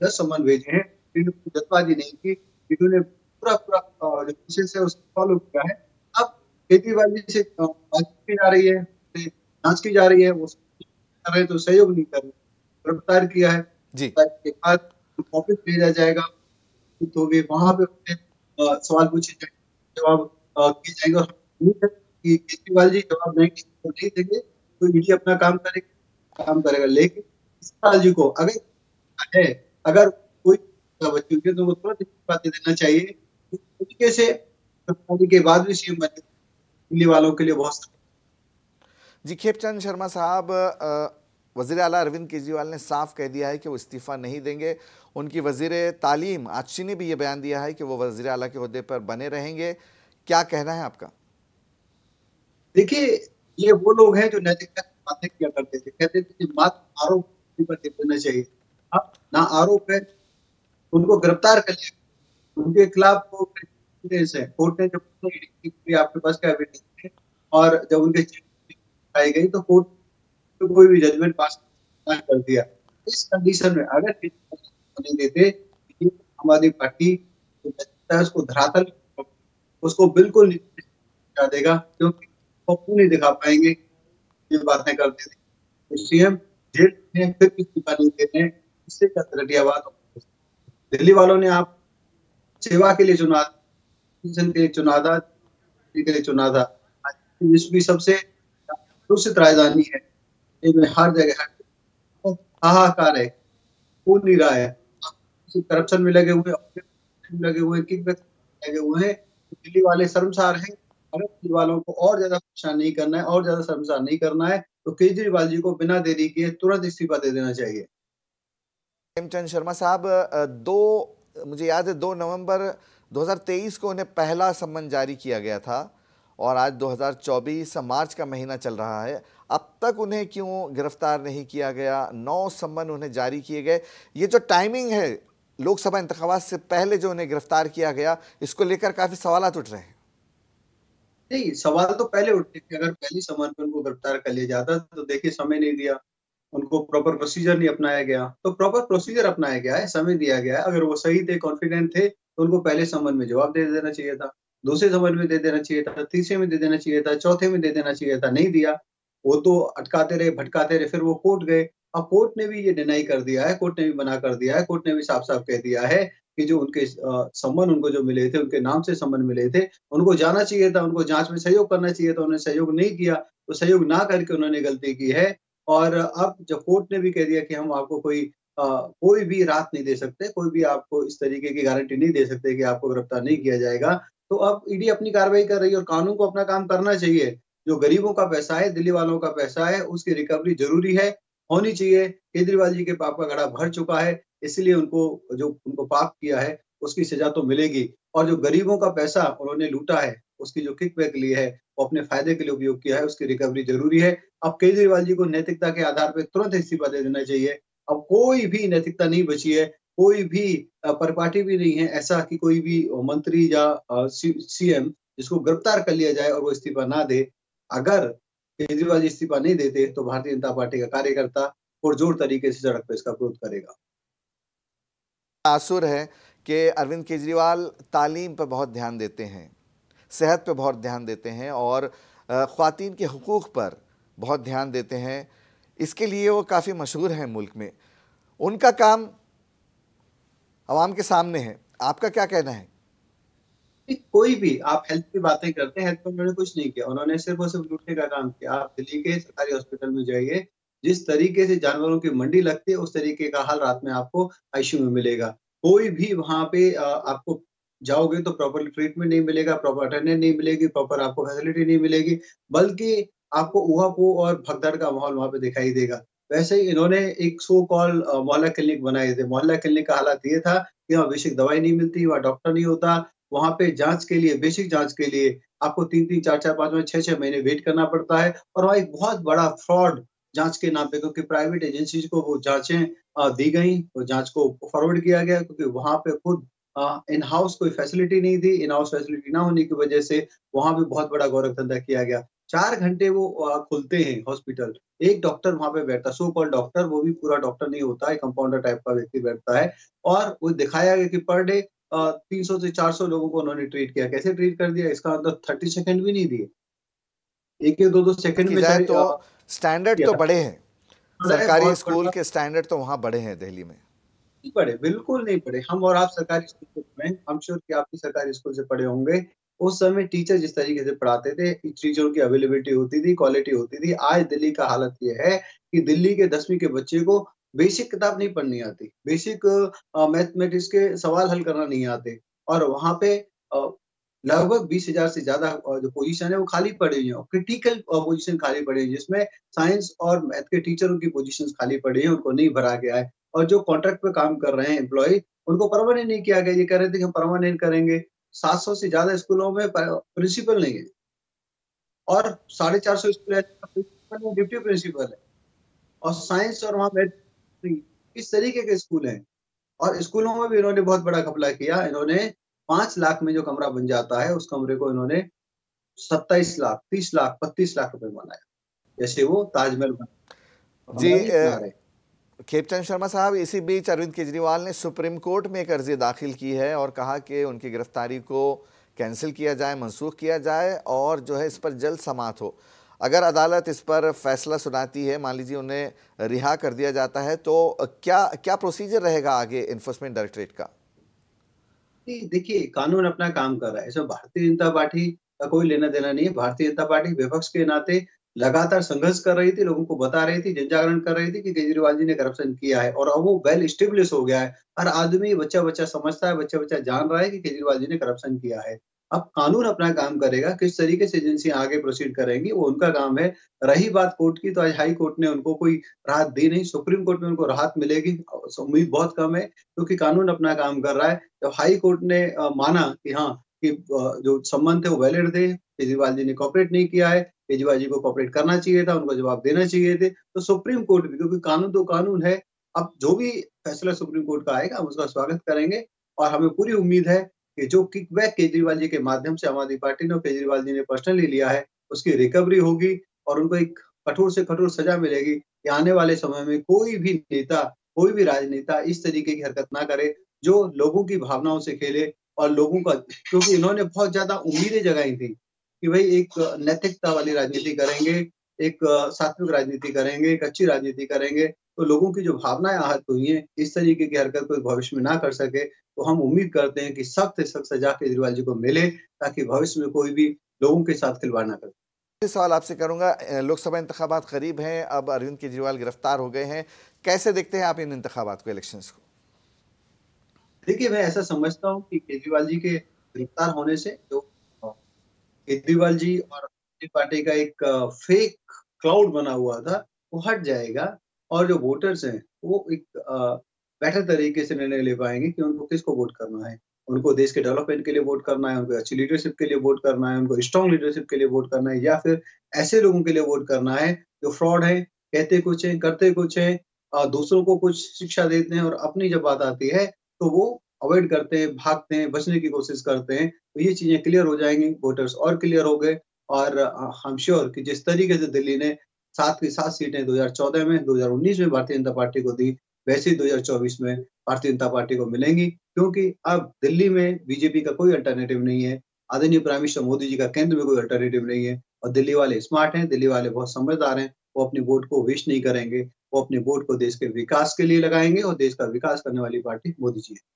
10 सम्मन भेजे हैं, इन्होंने जल्दबाजी नहीं की, इन्होंने पूरा जो प्रोसेस है उसको फॉलो किया है। अब केजरीवाल जी से बात की जा रही है, जांच की जा रही है, वो कर रहे तो सहयोग नहीं कर रहे, गिरफ्तार किया है जी। के बाद वापस भेजा जाएगा, तो वे वहां पे सवाल पूछे जाएंगे, जवाब किए जाएंगे, और कि केजरीवाल जी जवाब नहीं देंगे तो ईडी अपना काम करेगा। लेकिन केजरीवाल जी को अगर कोई बच्चे तो वो तुरंत इस्तीफा दे देना चाहिए। इस तरीके से गिरफ्तारी के बाद भी सीएम बने, दिल्ली वालों के लिए बहुत। जी खेपचंद शर्मा साहब, वज़ीर आला अरविंद केजरीवाल ने साफ कह दिया है कि वो इस्तीफा नहीं देंगे। उनकी वज़ीर तालीम आशी ने भी ये बयान दिया है कि वो वज़ीर आला के ओहदे पर बने रहेंगे। क्या कहना है आपका? देखिए, ये वो लोग हैं जो नैतिकता की बातें किया करते थे, कहते थे कि मात्र आरोप पर दे देना चाहिए। अब ना आरोप है, उनको गिरफ्तार कर लिया, उनके खिलाफ एविडेंस है। कोर्ट ने जब आपके पास क्या एविडेंस है, और जब उनके आई गई तो कोर्ट तो कोई भी जजमेंट पास कर दिया। इस कंडीशन में अगर नहीं देते, आम आदमी पार्टी उसको धरातल उसको बिल्कुल नहीं देगा, क्योंकि वो क्यों नहीं दिखा पाएंगे ये बातें करते थे। तो सीएम जेल में फिर इस्तीफा नहीं देते हैं, इससे क्या घटिया बात। दिल्ली वालों ने आप सेवा के लिए चुना, के लिए चुना था, के लिए चुना था। विश्व की सबसे दूषित राजधानी है, इसमें हर जगह हाहाकार है, खून नहीं रहा है, करप्शन में लगे हुए किकबैक लगे हुए हैं। दिल्ली वाले शर्मसार हैं। अगर दिल्ली वालों को और ज्यादा परेशान नहीं करना है, और ज्यादा शर्मसार नहीं करना है, तो केजरीवाल जी को बिना देरी किए तुरंत इस्तीफा दे देना चाहिए। प्रेमचंद शर्मा साहब, मुझे याद है 2 नवंबर 2023 को उन्हें पहला सम्मन जारी किया गया था और आज 2024 मार्च का महीना चल रहा है। अब तक उन्हें क्यों गिरफ्तार नहीं किया गया? 9 सम्मन उन्हें जारी किए गए। ये जो टाइमिंग है लोकसभा इंतखाबात से पहले जो उन्हें गिरफ्तार किया गया, इसको लेकर काफी सवालात उठ रहे हैं। नहीं, सवाल तो पहले उठते थे। अगर पहली सम्मन पे उनको गिरफ्तार कर लिया जाता तो देखिए समय नहीं दिया, उनको प्रॉपर प्रोसीजर नहीं अपनाया गया। तो प्रॉपर प्रोसीजर अपनाया गया है, समय दिया गया है। अगर वो सही थे, कॉन्फिडेंट थे, तो उनको पहले सम्मन में जवाब दे देना चाहिए था, दूसरे सम्मन में दे देना चाहिए था, तीसरे में दे देना चाहिए था, चौथे में दे देना चाहिए था। नहीं दिया, वो तो अटकाते रहे, भटकाते रहे, फिर वो कोर्ट गए। अब कोर्ट ने भी ये डिनाई कर दिया है, कोर्ट ने भी मना कर दिया है, कोर्ट ने भी साफ साफ कह दिया है कि जो उनके सम्मन उनको जो मिले थे, उनके नाम से सम्मन मिले थे, उनको जाना चाहिए था, उनको जांच में सहयोग करना चाहिए था। उन्होंने सहयोग नहीं किया, तो सहयोग ना करके उन्होंने गलती की है। और अब जब कोर्ट ने भी कह दिया कि हम आपको कोई भी राहत नहीं दे सकते, कोई भी आपको इस तरीके की गारंटी नहीं दे सकते कि आपको गिरफ्तार नहीं किया जाएगा, तो अब ईडी अपनी कार्रवाई कर रही है और कानून को अपना काम करना चाहिए। जो गरीबों का पैसा है, दिल्ली वालों का पैसा है, उसकी रिकवरी जरूरी है, होनी चाहिए। केजरीवाल जी के पाप का घड़ा भर चुका है, इसलिए उनको पाप किया है उसकी सजा तो मिलेगी। और जो गरीबों का पैसा उन्होंने लूटा है, उसकी जो किकबैक ली है, वो अपने फायदे के लिए उपयोग किया है, उसकी रिकवरी जरूरी है। अब केजरीवाल जी को नैतिकता के आधार पर तुरंत इस्तीफा दे देना चाहिए। अब कोई भी नैतिकता नहीं बची है, कोई भी परिपाटी भी नहीं है ऐसा कि कोई भी मंत्री या सीएम जिसको गिरफ्तार कर लिया जाए और वो इस्तीफा ना दे। अगर केजरीवाल जी इस्तीफा नहीं देते तो भारतीय जनता पार्टी का कार्यकर्ता पुरजोर तरीके से सड़क पर इसका विरोध करेगा। आसुर है कि अरविंद केजरीवाल तालीम पर बहुत ध्यान देते हैं, सेहत पर बहुत ध्यान देते हैं और ख्वातीन के हुकूक पर बहुत ध्यान देते हैं। इसके लिए वो काफ़ी मशहूर हैं मुल्क में। उनका काम आवाम के सामने है। आपका क्या कहना है? कोई भी आप हेल्थ की बातें करते हैं, हेल्थ पर उन्होंने कुछ नहीं किया, उन्होंने सिर्फ और सिर्फ लूटने का काम किया। आप दिल्ली के सरकारी हॉस्पिटल में जाइए, जिस तरीके से जानवरों की मंडी लगती है, उस तरीके का हाल रात में आपको आईसीयू में मिलेगा। कोई भी वहां पे आपको जाओगे तो प्रॉपर ट्रीटमेंट नहीं मिलेगा, प्रॉपर अटेंडेंस नहीं मिलेगी, प्रॉपर आपको फैसिलिटी नहीं मिलेगी, बल्कि आपको ऊहापोह और भगदड़ का माहौल वहां पे दिखाई देगा। वैसे ही इन्होंने एक सो कॉल मोहल्ला क्लिनिक बनाए थे। मोहल्ला क्लिनिक का हालात ये था कि वहाँ बेसिक दवाई नहीं मिलती, वहाँ डॉक्टर नहीं होता, वहां पे जांच के लिए, बेसिक जांच के लिए आपको 3-3, 4-4, 5-5, 6-6 महीने वेट करना पड़ता है। और वहाँ एक बहुत बड़ा फ्रॉड जांच के नाम पे, क्योंकि प्राइवेट एजेंसीज को वो जांचें दी गई, वो जांच को फॉरवर्ड किया गया, क्योंकि वहां पे खुद इन हाउस कोई फैसिलिटी नहीं थी। इन हाउस फैसिलिटी ना होने की वजह से वहां भी बहुत बड़ा गौरव धंधा किया गया। 4 घंटे वो खुलते हैं हॉस्पिटल, एक डॉक्टर वहां पे बैठता, सो कॉल्ड डॉक्टर, वो भी पूरा डॉक्टर नहीं होता है, कंपाउंडर टाइप का व्यक्ति बैठता है। और वो दिखाया गया कि पर डे 300 से 400 लोगों को उन्होंने ट्रीट किया। कैसे ट्रीट कर दिया, इसका मतलब 30 सेकंड भी नहीं दिए, 1-2 सेकंड में जाए तो स्टैंडर्ड तो बड़े हैं, सरकारी स्कूल के स्टैंडर्ड तो वहां बड़े हैं दिल्ली में। नहीं पढ़े, बिल्कुल नहीं पढ़े। हम और आप सरकारी स्कूल में, हम श्योर कि आप भी सरकारी स्कूल से पढ़े होंगे। उस समय टीचर जिस तरीके से पढ़ाते थे, टीचरों की अवेलेबिलिटी होती थी, क्वालिटी होती थी। आज दिल्ली का हालत ये है कि दिल्ली के 10वीं के बच्चे को बेसिक किताब नहीं पढ़नी आती, बेसिक मैथमेटिक्स के सवाल हल करना नहीं आते। और वहां पे लगभग 20,000 से ज्यादा जो पोजीशन है वो खाली पड़ी हुई है, क्रिटिकल पोजीशन खाली पड़ी हुई है, जिसमें साइंस और मैथ के टीचरों की पोजीशन खाली पड़ी है, उनको नहीं भरा गया है। और जो कॉन्ट्रैक्ट पे काम कर रहे हैं एम्प्लॉय, उनको परमानेंट नहीं किया गया। ये कह रहे थे कि हम परमानेंट करेंगे। 700 से ज्यादा स्कूलों में प्रिंसिपल नहीं है और 450 स्कूल प्रिंसिपल में डिप्टी प्रिंसिपल है, और साइंस और वहाँ मैथ इस तरीके के स्कूल हैं। और स्कूलों में भी इन्होंने बहुत बड़ा घपला किया। इन्होंने 5 लाख में जो कमरा बन जाता है, उस कमरे को इन्होंने 27 लाख, 30 लाख, 32 लाख रुपए बनाया, जैसे वो ताजमहल बना। जी खेमचंद शर्मा साहब, इसी बीच अरविंद केजरीवाल ने सुप्रीम कोर्ट में एक अर्जी दाखिल की है और कहा कि उनकी गिरफ्तारी को कैंसिल किया जाए, मनसूख किया जाए और जो है इस पर जल्द समाअत हो। अगर अदालत इस पर फैसला सुनाती है, मान लीजिए उन्हें रिहा कर दिया जाता है, तो क्या प्रोसीजर रहेगा आगे एनफोर्समेंट डायरेक्टरेट का? देखिए, कानून अपना काम कर रहा है, इसमें भारतीय जनता पार्टी का कोई लेना देना नहीं है। भारतीय जनता पार्टी विपक्ष के नाते लगातार संघर्ष कर रही थी, लोगों को बता रही थी, जन जागरण कर रही थी कि केजरीवाल जी ने करप्शन किया है, और अब वो वेल स्टेब्लिश हो गया है। हर आदमी बच्चा समझता है, बच्चा जान रहा है कि केजरीवाल जी ने करप्शन किया है। अब कानून अपना काम करेगा, किस तरीके से एजेंसियां आगे प्रोसीड करेंगी वो उनका काम है। रही बात कोर्ट की, तो आज हाई कोर्ट ने उनको कोई राहत दी नहीं, सुप्रीम कोर्ट में उनको राहत मिलेगी उम्मीद बहुत कम है, क्योंकि कानून अपना काम कर रहा है। जब हाई कोर्ट ने माना कि हाँ कि जो संबंध थे वो वैलिड थे, केजरीवाल जी ने कॉपरेट नहीं किया है, केजरीवाल जी को कॉपरेट करना चाहिए था, उनको जवाब देना चाहिए थे, तो सुप्रीम कोर्ट भी, क्योंकि कानून तो कानून है, अब जो भी फैसला सुप्रीम कोर्ट का आएगा हम उसका स्वागत करेंगे। और हमें पूरी उम्मीद है कि जो किकबैक केजरीवाल जी के माध्यम से आम आदमी पार्टी ने और केजरीवाल जी ने पर्सनली लिया है, उसकी रिकवरी होगी और उनको एक कठोर से कठोर सजा मिलेगी कि आने वाले समय में कोई भी नेता, कोई भी राजनेता इस तरीके की हरकत ना करे जो लोगों की भावनाओं से खेले। और लोगों का, क्योंकि इन्होंने बहुत ज्यादा उम्मीदें जगाई थी कि भाई एक नैतिकता वाली राजनीति करेंगे, एक सात्विक राजनीति करेंगे, एक अच्छी राजनीति करेंगे, तो लोगों की जो भावनाएं आहत हुई हैं, इस तरीके की हरकत कोई भविष्य में ना कर सके। तो हम उम्मीद करते हैं कि सख्त से सख्त सजा केजरीवाल जी को मिले, ताकि भविष्य में कोई भी लोगों के साथ खिलवाड़ ना करे। सवाल आपसे करूंगा, लोकसभा इंतखाबात करीब हैं, अब अरविंद केजरीवाल गिरफ्तार हो गए हैं, कैसे देखते हैं आप इन इंतखाबात को, इलेक्शंस को? देखिए, मैं ऐसा समझता हूँ कि केजरीवाल जी के गिरफ्तार होने से जो केजरीवाल जी और पार्टी का एक फेक क्लाउड बना हुआ था वो हट जाएगा, और जो वोटर्स हैं वो एक बेटर तरीके से निर्णय ले पाएंगे कि उनको किसको वोट करना है। उनको देश के डेवलपमेंट के लिए वोट करना है, उनको अच्छी लीडरशिप के लिए वोट करना है, उनको स्ट्रॉन्ग लीडरशिप के लिए वोट करना है, या फिर ऐसे लोगों के लिए वोट करना है जो फ्रॉड है, कहते कुछ है, करते कुछ है, दूसरों को कुछ शिक्षा देते हैं और अपनी जब बात आती है तो वो अवॉइड करते हैं, भागते हैं, बचने की कोशिश करते हैं। तो ये चीजें क्लियर हो जाएंगी, वोटर्स और क्लियर हो गए। और हम श्योर कि जिस तरीके से दिल्ली ने 7 की 7 सीटें 2014 में, 2019 में भारतीय जनता पार्टी को दी, वैसे ही 2024 में भारतीय जनता पार्टी को मिलेंगी, क्योंकि अब दिल्ली में बीजेपी का कोई अल्टरनेटिव नहीं है। आदरणीय प्राइम मिनिस्टर मोदी जी का केंद्र में कोई अल्टरनेटिव नहीं है, और दिल्ली वाले स्मार्ट हैं, दिल्ली वाले बहुत समझदार हैं, वो अपने वोट को वेस्ट नहीं करेंगे, वो अपने वोट को देश के विकास के लिए लगाएंगे, और देश का विकास करने वाली पार्टी मोदी जी है।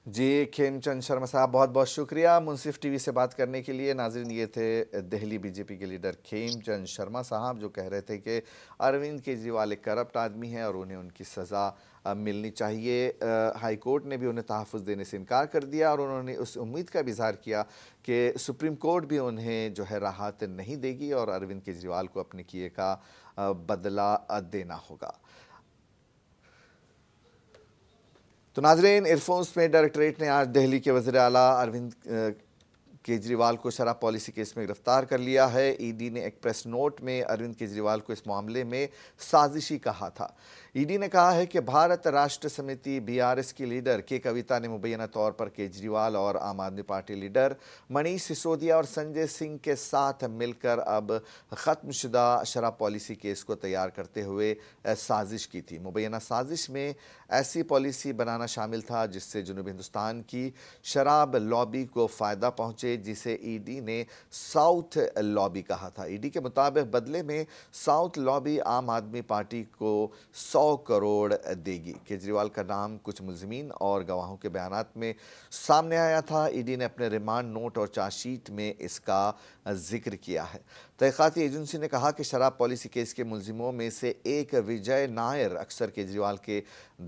जी खेमचंद शर्मा साहब, बहुत बहुत शुक्रिया मुंसिफ टीवी से बात करने के लिए। नाज़रीन, ये थे दिल्ली बीजेपी के लीडर खेमचंद शर्मा साहब, जो कह रहे थे कि अरविंद केजरीवाल एक करप्ट आदमी है और उन्हें उनकी सज़ा मिलनी चाहिए। हाई कोर्ट ने भी उन्हें तहफ़्फ़ुज़ देने से इनकार कर दिया और उन्होंने उस उम्मीद का भी इज़हार किया कि सुप्रीम कोर्ट भी उन्हें जो है राहत नहीं देगी और अरविंद केजरीवाल को अपने किए का बदला देना होगा। तो नाज़रीन, एनफोर्समेंट डायरेक्टरेट ने आज दिल्ली के वज़ीर आला अरविंद केजरीवाल को शराब पॉलिसी केस में गिरफ्तार कर लिया है। ईडी ने एक प्रेस नोट में अरविंद केजरीवाल को इस मामले में साजिशी कहा था। ईडी ने कहा है कि भारत राष्ट्र समिति बीआरएस की लीडर के कविता ने मुबैना तौर पर केजरीवाल और आम आदमी पार्टी लीडर मनीष सिसोदिया और संजय सिंह के साथ मिलकर अब ख़त्मशुदा शराब पॉलिसी केस को तैयार करते हुए साजिश की थी। मुबैना साजिश में ऐसी पॉलिसी बनाना शामिल था जिससे जनूबी हिंदुस्तान की शराब लॉबी को फ़ायदा पहुँचे, जिसे ईडी ने साउथ लॉबी कहा था। ईडी के मुताबिक बदले में साउथ लॉबी आम आदमी पार्टी को 100 करोड़ देगी। केजरीवाल का नाम कुछ मुल्ज़िमीन और गवाहों के बयानात में सामने आया था। ईडी ने अपने रिमांड नोट और चार्जशीट में इसका जिक्र किया है। तहकीकाती एजेंसी ने कहा कि शराब पॉलिसी केस के मुलजिमों में से एक विजय नायर अक्सर केजरीवाल के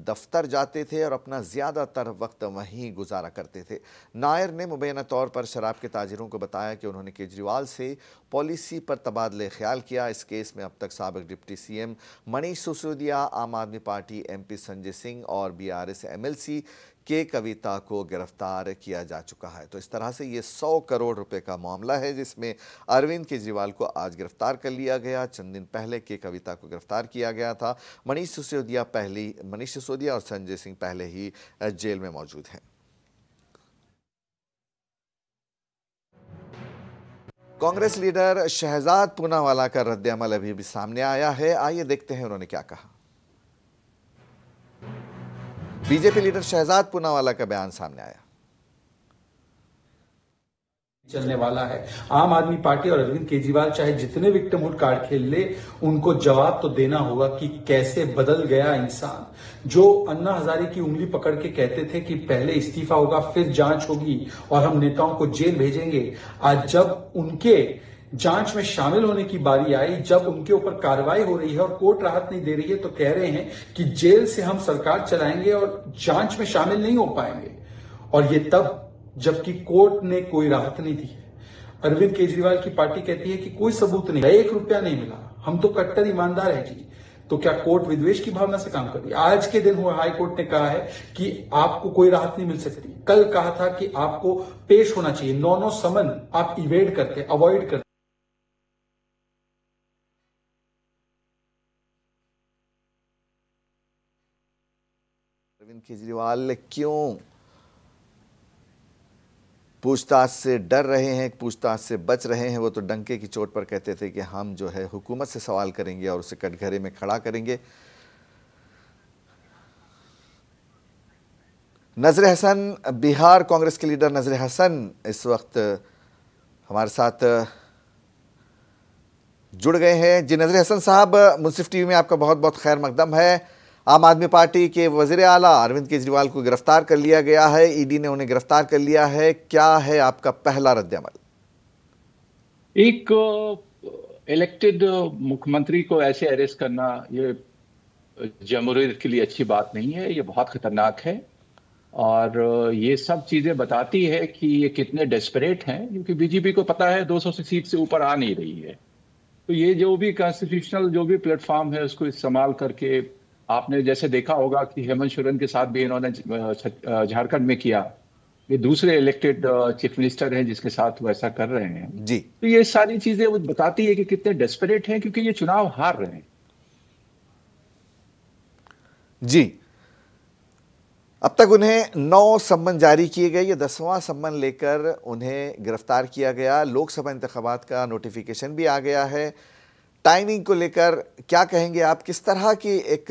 दफ्तर जाते थे और अपना ज़्यादातर वक्त वहीं गुजारा करते थे। नायर ने मुबैना तौर पर शराब के ताजिरों को बताया कि उन्होंने केजरीवाल से पॉलिसी पर तबादले ख्याल किया। इस केस में अब तक साबिक डिप्टी सीएम मनीष सिसोदिया, आम आदमी पार्टी एमपी संजय सिंह और बीआरएस एमएलसी के कविता को गिरफ्तार किया जा चुका है। तो इस तरह से ये 100 करोड़ रुपए का मामला है जिसमें अरविंद केजरीवाल को आज गिरफ्तार कर लिया गया। चंद दिन पहले के कविता को गिरफ्तार किया गया था। मनीष सिसोदिया और संजय सिंह पहले ही जेल में मौजूद हैं। कांग्रेस लीडर शहजाद पूनावाला का रद्द-ए-अमल अभी भी सामने आया है। आइए देखते हैं उन्होंने क्या कहा। बीजेपी लीडर शहजाद पूनावाला का बयान सामने आया। चलने वाला है। आम आदमी पार्टी और अरविंद केजरीवाल चाहे जितने विक्टिमहुड कार्ड खेल ले, उनको जवाब तो देना होगा कि कैसे बदल गया इंसान। जो अन्ना हजारे की उंगली पकड़ के कहते थे कि पहले इस्तीफा होगा फिर जांच होगी और हम नेताओं को जेल भेजेंगे, आज जब उनके जांच में शामिल होने की बारी आई, जब उनके ऊपर कार्रवाई हो रही है और कोर्ट राहत नहीं दे रही है, तो कह रहे हैं कि जेल से हम सरकार चलाएंगे और जांच में शामिल नहीं हो पाएंगे। और ये तब जबकि कोर्ट ने कोई राहत नहीं दी है। अरविंद केजरीवाल की पार्टी कहती है कि कोई सबूत नहीं, 1 रुपया नहीं मिला, हम तो कट्टर ईमानदार है जी। तो क्या कोर्ट विद्वेष की भावना से काम कर रही है? आज के दिन हुआ हाई कोर्ट ने कहा है कि आपको कोई राहत नहीं मिल सकती। कल कहा था कि आपको पेश होना चाहिए। 9 समन आप इवेड करते, अवॉइड करते। अरविंद केजरीवाल क्यों पूछताछ से डर रहे हैं, पूछताछ से बच रहे हैं? वो तो डंके की चोट पर कहते थे कि हम जो है हुकूमत से सवाल करेंगे और उसे कटघरे में खड़ा करेंगे। नजर हसन, बिहार कांग्रेस के लीडर नजर हसन इस वक्त हमारे साथ जुड़ गए हैं। जी नजर हसन साहब, मुंसिफ टीवी में आपका बहुत बहुत खैर मकदम है। आम आदमी पार्टी के वजीर आला अरविंद केजरीवाल को गिरफ्तार कर लिया गया है, ईडी ने उन्हें गिरफ्तार कर लिया है। क्या है आपका पहला रद्द-ए-अमल? एक इलेक्टेड मुख्यमंत्री को ऐसे अरेस्ट करना ये जमहूरियत के लिए अच्छी बात नहीं है, ये बहुत खतरनाक है। और ये सब चीजें बताती है कि ये कितने डेस्परेट हैं, क्योंकि बीजेपी को पता है 200 सीट से ऊपर आ नहीं रही है। तो ये जो भी कॉन्स्टिट्यूशनल जो भी प्लेटफॉर्म है उसको इस्तेमाल करके, आपने जैसे देखा होगा कि हेमंत सोरेन के साथ भी इन्होंने झारखंड में किया, ये दूसरे इलेक्टेड चीफ मिनिस्टर हैं जिसके साथ वो ऐसा कर रहे हैं जी। तो ये सारी चीजें वो बताती है कि कितने डेस्परेट हैं, क्योंकि ये चुनाव हार रहे हैं जी। अब तक उन्हें 9 सम्मन जारी किए गए, ये 10वां सम्मन लेकर उन्हें गिरफ्तार किया गया। लोकसभा इंतखाबात का नोटिफिकेशन भी आ गया है। टाइमिंग को लेकर क्या कहेंगे आप? किस तरह की एक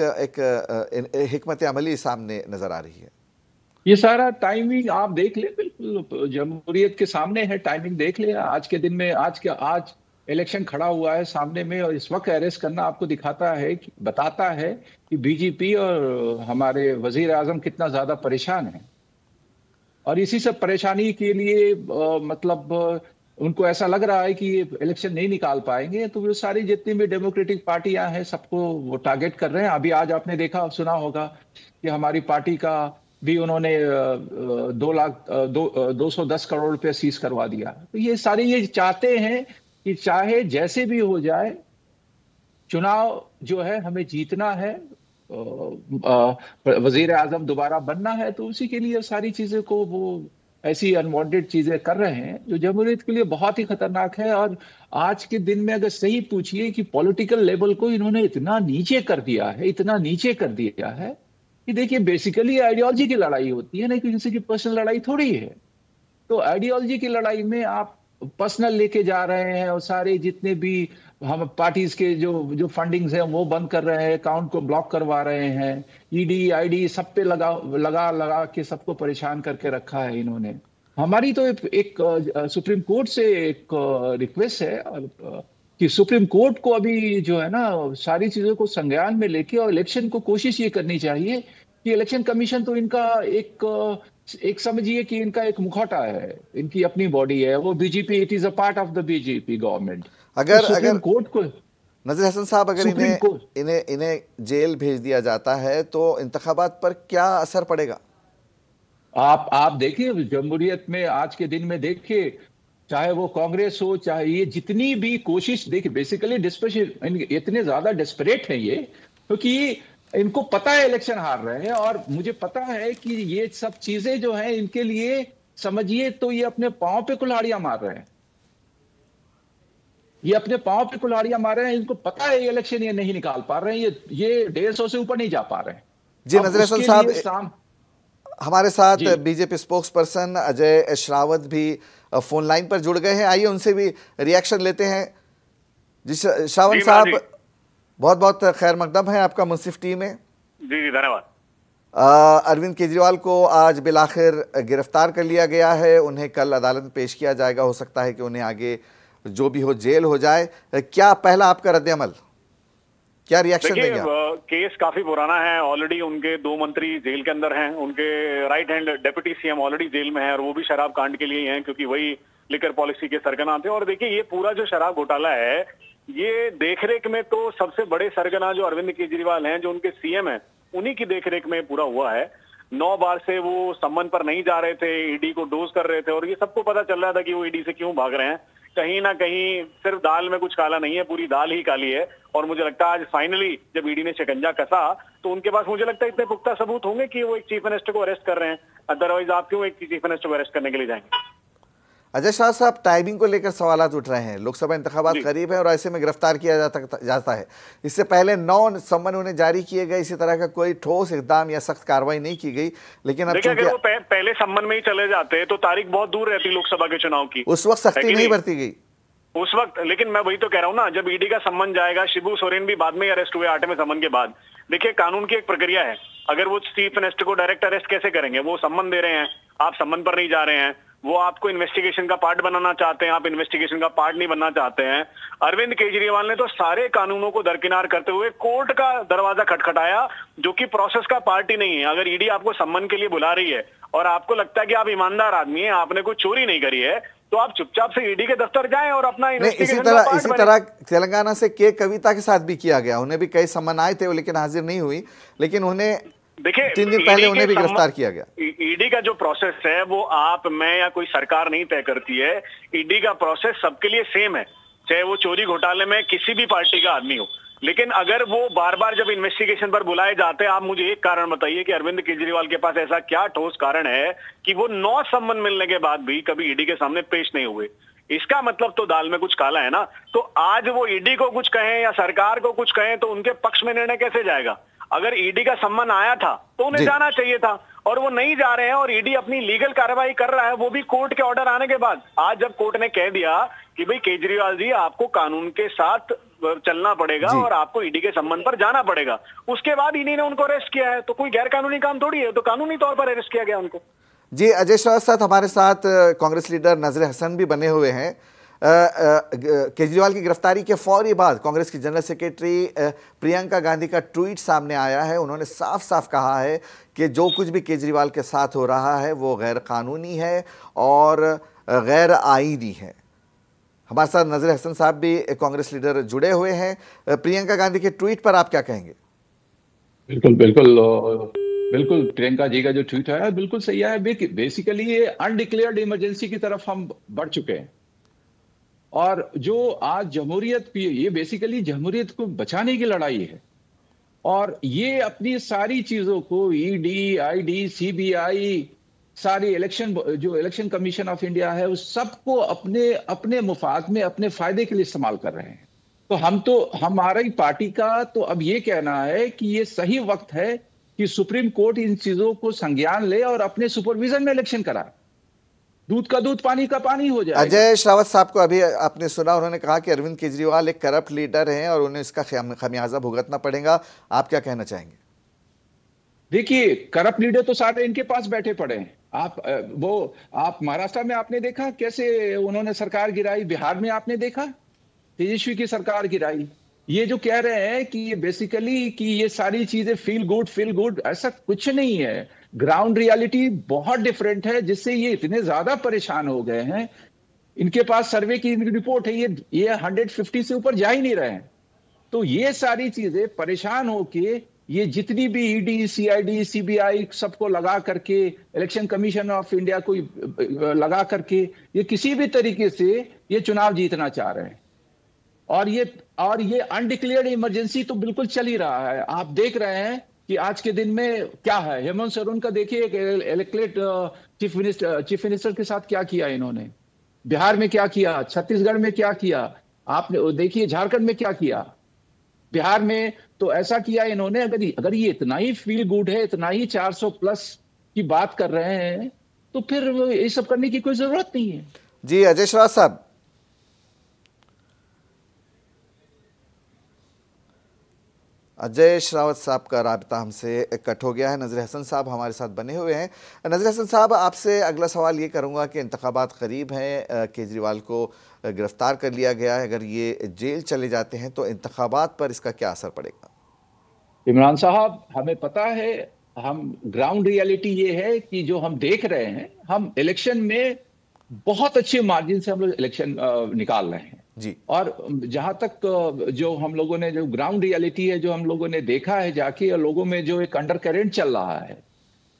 हिकमत अमली सामने नजर आ रही है? ये सारा टाइमिंग आप देख ले, बिल्कुल जमहूरियत के सामने है। टाइमिंग देख ले, आज के दिन में आज इलेक्शन खड़ा हुआ है सामने में, और इस वक्त अरेस्ट करना आपको दिखाता है, बताता है कि बीजेपी और हमारे वजीर आजम कितना ज्यादा परेशान है। और इसी सब परेशानी के लिए मतलब उनको ऐसा लग रहा है कि ये इलेक्शन नहीं निकाल पाएंगे, तो वो सारी जितनी भी डेमोक्रेटिक पार्टियां हैं सबको वो टारगेट कर रहे हैं। अभी आज आपने देखा सुना होगा कि हमारी पार्टी का भी उन्होंने 210 करोड़ रुपए सीज करवा दिया। तो ये सारे ये चाहते हैं कि चाहे जैसे भी हो जाए, चुनाव जो है हमें जीतना है, वजीर आजम दोबारा बनना है, तो उसी के लिए सारी चीजें को वो ऐसी अनवांटेड चीजें कर रहे हैं जो जमहूरियत के लिए बहुत ही खतरनाक है। और आज के दिन में अगर सही पूछिए कि पॉलिटिकल लेवल को इन्होंने इतना नीचे कर दिया है कि देखिए बेसिकली आइडियोलॉजी की लड़ाई होती है ना, कि किसी की पर्सनल लड़ाई थोड़ी है। तो आइडियोलॉजी की लड़ाई में आप पर्सनल लेके जा रहे हैं, और सारे जितने भी हम पार्टीज के जो फंडिंग्स हैं वो बंद कर रहे हैं, अकाउंट को ब्लॉक करवा रहे हैं, ईडी आईडी सब पे लगा के सबको परेशान करके रखा है इन्होंने। हमारी तो एक सुप्रीम कोर्ट से एक रिक्वेस्ट है कि सुप्रीम कोर्ट को अभी जो है ना सारी चीजों को संज्ञान में लेके और इलेक्शन को कोशिश ये करनी चाहिए कि इलेक्शन कमीशन तो इनका एक एक समझिए कि इनका एक मुखौटा है, इनकी अपनी बॉडी है, वो BJP, it is a part of the BJP government. अगर कोर्ट को नजर हसन साहब, अगर इन्हें जेल भेज दिया जाता है तो इंतखाबात पर क्या असर पड़ेगा? आप देखिए, जमहूरियत में आज के दिन में देखिए, चाहे वो कांग्रेस हो, चाहे ये जितनी भी कोशिश, देखिए बेसिकली इतने ज्यादा डेस्परेट हैं ये, क्योंकि इनको पता है इलेक्शन हार रहे हैं, और मुझे पता है कि ये सब चीजें जो हैं इनके लिए, समझिए तो ये अपने पांव पे कुल्हाड़ियां मार रहे हैं, ये अपने पांव पे कुल्हाड़ियां मार रहे हैं। इनको पता है ये इलेक्शन ये नहीं निकाल पा रहे हैं, ये 150 से ऊपर नहीं जा पा रहे हैं। जी नजर हसन साहब, हमारे साथ बीजेपी स्पोक्स पर्सन अजय श्रावत भी फोन लाइन पर जुड़ गए हैं, आइए उनसे भी रिएक्शन लेते हैं। जी श्रावत साहब, बहुत बहुत खैर मकदम है आपका मुंसिफ टीम में। जी धन्यवाद। अरविंद केजरीवाल को आज बिलाखिर गिरफ्तार कर लिया गया है, उन्हें कल अदालत में पेश किया जाएगा, हो सकता है कि उन्हें आगे जो भी हो जेल हो जाए। क्या पहला आपका रद्द-ए-अमल, क्या रिएक्शन देंगे आप? केस काफी पुराना है, ऑलरेडी उनके 2 मंत्री जेल के अंदर हैं, उनके right hand deputy CM already jail में है, और वो भी शराब कांड के लिए ही हैं, क्योंकि वही लिकर पॉलिसी के सरगना थे। और देखिए, ये पूरा जो शराब घोटाला है, ये देखरेख में तो सबसे बड़े सरगना जो अरविंद केजरीवाल हैं, जो उनके सीएम हैं, उन्हीं की देखरेख में पूरा हुआ है। 9 बार से वो सम्मन पर नहीं जा रहे थे, ईडी को डोज कर रहे थे, और ये सबको पता चल रहा था कि वो ईडी से क्यों भाग रहे हैं। कहीं ना कहीं सिर्फ दाल में कुछ काला नहीं है, पूरी दाल ही काली है। और मुझे लगता है आज फाइनली जब ईडी ने शिकंजा कसा, तो उनके पास मुझे लगता है इतने पुख्ता सबूत होंगे कि वो एक चीफ मिनिस्टर को अरेस्ट कर रहे हैं। अदरवाइज आप क्यों एक चीफ मिनिस्टर को अरेस्ट करने के लिए जाएंगे? अजय शाह साहब, टाइमिंग को लेकर सवाल उठ रहे हैं, लोकसभा इंतखाबात करीब है और ऐसे में गिरफ्तार किया जाता है। इससे पहले 9 सम्मन उन्हें जारी किए गए, इसी तरह का कोई ठोस इकदाम या सख्त कार्रवाई नहीं की गई। लेकिन अब देखिए, अगर वो पहले सम्मन में ही चले जाते तो तारीख बहुत दूर रहती लोकसभा के चुनाव की, उस वक्त सख्ती नहीं बरती गई उस वक्त। लेकिन मैं वही तो कह रहा हूँ ना, जब ईडी का सम्मन जाएगा, शिबू सोरेन भी बाद में ही अरेस्ट हुए 8वें सम्मन के बाद। देखिए, कानून की एक प्रक्रिया है, अगर वो चीफ मिनिस्टर को डायरेक्ट अरेस्ट कैसे करेंगे? वो सम्मन दे रहे हैं, आप सम्मन पर नहीं जा रहे हैं, वो आपको इन्वेस्टिगेशन का पार्ट बनाना चाहते हैं, आप इन्वेस्टिगेशन का पार्ट नहीं बनना चाहते हैं। अरविंद केजरीवाल ने तो सारे कानूनों को दरकिनार करते हुए कोर्ट का दरवाजा खटखटाया, जो कि प्रोसेस का पार्ट ही नहीं है। अगर ईडी आपको सम्मन के लिए बुला रही है और आपको लगता है कि आप ईमानदार आदमी हैं, आपने कोई चोरी नहीं करी है, तो आप चुपचाप से ईडी के दफ्तर जाएं और अपना इसी तरह तेलंगाना से के कविता के साथ भी किया गया, उन्हें भी कई सम्मन आए थे, लेकिन हाजिर नहीं हुई, लेकिन उन्हें देखिए 3 दिन पहले उन्हें भी गिरफ्तार किया गया। ईडी का जो प्रोसेस है वो आप, मैं या कोई सरकार नहीं तय करती है। ईडी का प्रोसेस सबके लिए सेम है, चाहे वो चोरी घोटाले में किसी भी पार्टी का आदमी हो। लेकिन अगर वो बार बार जब इन्वेस्टिगेशन पर बुलाए जाते हैं, आप मुझे एक कारण बताइए कि अरविंद केजरीवाल के पास ऐसा क्या ठोस कारण है कि वो 9 सम्मन मिलने के बाद भी कभी ईडी के सामने पेश नहीं हुए? इसका मतलब तो दाल में कुछ काला है ना। तो आज वो ईडी को कुछ कहें या सरकार को कुछ कहें तो उनके पक्ष में निर्णय कैसे जाएगा? अगर ईडी का सम्मन आया था तो उन्हें जाना चाहिए था, और वो नहीं जा रहे हैं, और ईडी अपनी लीगल कार्रवाई कर रहा है, वो भी कोर्ट के ऑर्डर आने के बाद। आज जब कोर्ट ने कह दिया कि भाई केजरीवाल जी, आपको कानून के साथ चलना पड़ेगा और आपको ईडी के सम्मन पर जाना पड़ेगा, उसके बाद ईडी ने उनको अरेस्ट किया है। तो कोई गैर कानूनी काम थोड़ी है, तो कानूनी तौर पर अरेस्ट किया गया उनको। जी अजय शाह साहब, हमारे साथ कांग्रेस लीडर नजर हसन भी बने हुए हैं। केजरीवाल की गिरफ्तारी के फौरी बाद कांग्रेस की जनरल सेक्रेटरी प्रियंका गांधी का ट्वीट सामने आया है। उन्होंने साफ साफ कहा है कि जो कुछ भी केजरीवाल के साथ हो रहा है वो गैर कानूनी है और गैर आईनी है। हमारे साथ नजर हसन साहब भी कांग्रेस लीडर जुड़े हुए हैं। प्रियंका गांधी के ट्वीट पर आप क्या कहेंगे? बिल्कुल बिल्कुल बिल्कुल, प्रियंका जी का जो ट्वीट है बिल्कुल सही है। बेसिकली ये अनडिक्लेयर्ड इमरजेंसी की तरफ हम बढ़ चुके हैं, और जो आज जमहूरियत की, ये बेसिकली जमहूरियत को बचाने की लड़ाई है। और ये अपनी सारी चीजों को ईडी, आईडी, सीबीआई, सारी इलेक्शन कमीशन ऑफ इंडिया है, उस सबको अपने अपने मुफाद में, अपने फायदे के लिए इस्तेमाल कर रहे हैं। तो हमारी पार्टी का तो अब ये कहना है कि ये सही वक्त है कि सुप्रीम कोर्ट इन चीजों को संज्ञान ले और अपने सुपरविजन में इलेक्शन कराए। दूध का दूध, पानी का पानी हो जाए। अजय श्रावत साहब को अभी आपने सुना, उन्होंने कहा कि अरविंद केजरीवाल एक करप्ट लीडर हैं और उन्हें इसका खमियाजा भुगतना पड़ेगा। आप क्या कहना चाहेंगे? देखिए, करप्ट लीडर तो सारे इनके पास बैठे पड़े हैं। आप महाराष्ट्र में आपने देखा कैसे उन्होंने सरकार गिराई, बिहार में आपने देखा तेजस्वी की सरकार गिराई, ये जो कह रहे हैं कि ये बेसिकली कि ये सारी चीजें फील गुड, ऐसा कुछ नहीं है। ग्राउंड रियलिटी बहुत डिफरेंट है, जिससे ये इतने ज्यादा परेशान हो गए हैं। इनके पास सर्वे की रिपोर्ट है, ये 150 से ऊपर जा ही नहीं रहे हैं। तो ये सारी चीजें परेशान होके ये जितनी भी ईडी, सीआईडी, सीबीआई सबको लगा करके, इलेक्शन कमीशन ऑफ इंडिया को लगा करके ये किसी भी तरीके से ये चुनाव जीतना चाह रहे हैं। और ये अनडिक्लेयर्ड इमरजेंसी तो बिल्कुल चल ही रहा है। आप देख रहे हैं कि आज के दिन में क्या है। हेमंत सोरेन का देखिए, इलेक्टेड चीफ मिनिस्टर के साथ क्या किया इन्होंने, बिहार में क्या किया, छत्तीसगढ़ में क्या किया, आपने देखिए झारखंड में क्या किया, बिहार में तो ऐसा किया इन्होंने। अगर ये इतना ही फील गुड है, इतना ही 400 प्लस की बात कर रहे हैं, तो फिर ये सब करने की कोई जरूरत नहीं है। जी अजय श्रावत साहब, अजय श्रावत साहब का राब्ता हमसे कट हो गया है। नज़र हसन साहब हमारे साथ बने हुए हैं। नज़र हसन साहब, आपसे अगला सवाल ये करूंगा कि इंतखाबात करीब हैं, केजरीवाल को गिरफ्तार कर लिया गया है, अगर ये जेल चले जाते हैं तो इंतखाबात पर इसका क्या असर पड़ेगा? इमरान साहब, हमें पता है, हम ग्राउंड रियलिटी ये है कि जो हम देख रहे हैं, हम इलेक्शन में बहुत अच्छे मार्जिन से हम लोग इलेक्शन निकाल रहे हैं जी। और जहां तक जो हम लोगों ने, जो ग्राउंड रियलिटी है, जो हम लोगों ने देखा है जाके, लोगों में जो एक अंडर करेंट चल रहा है,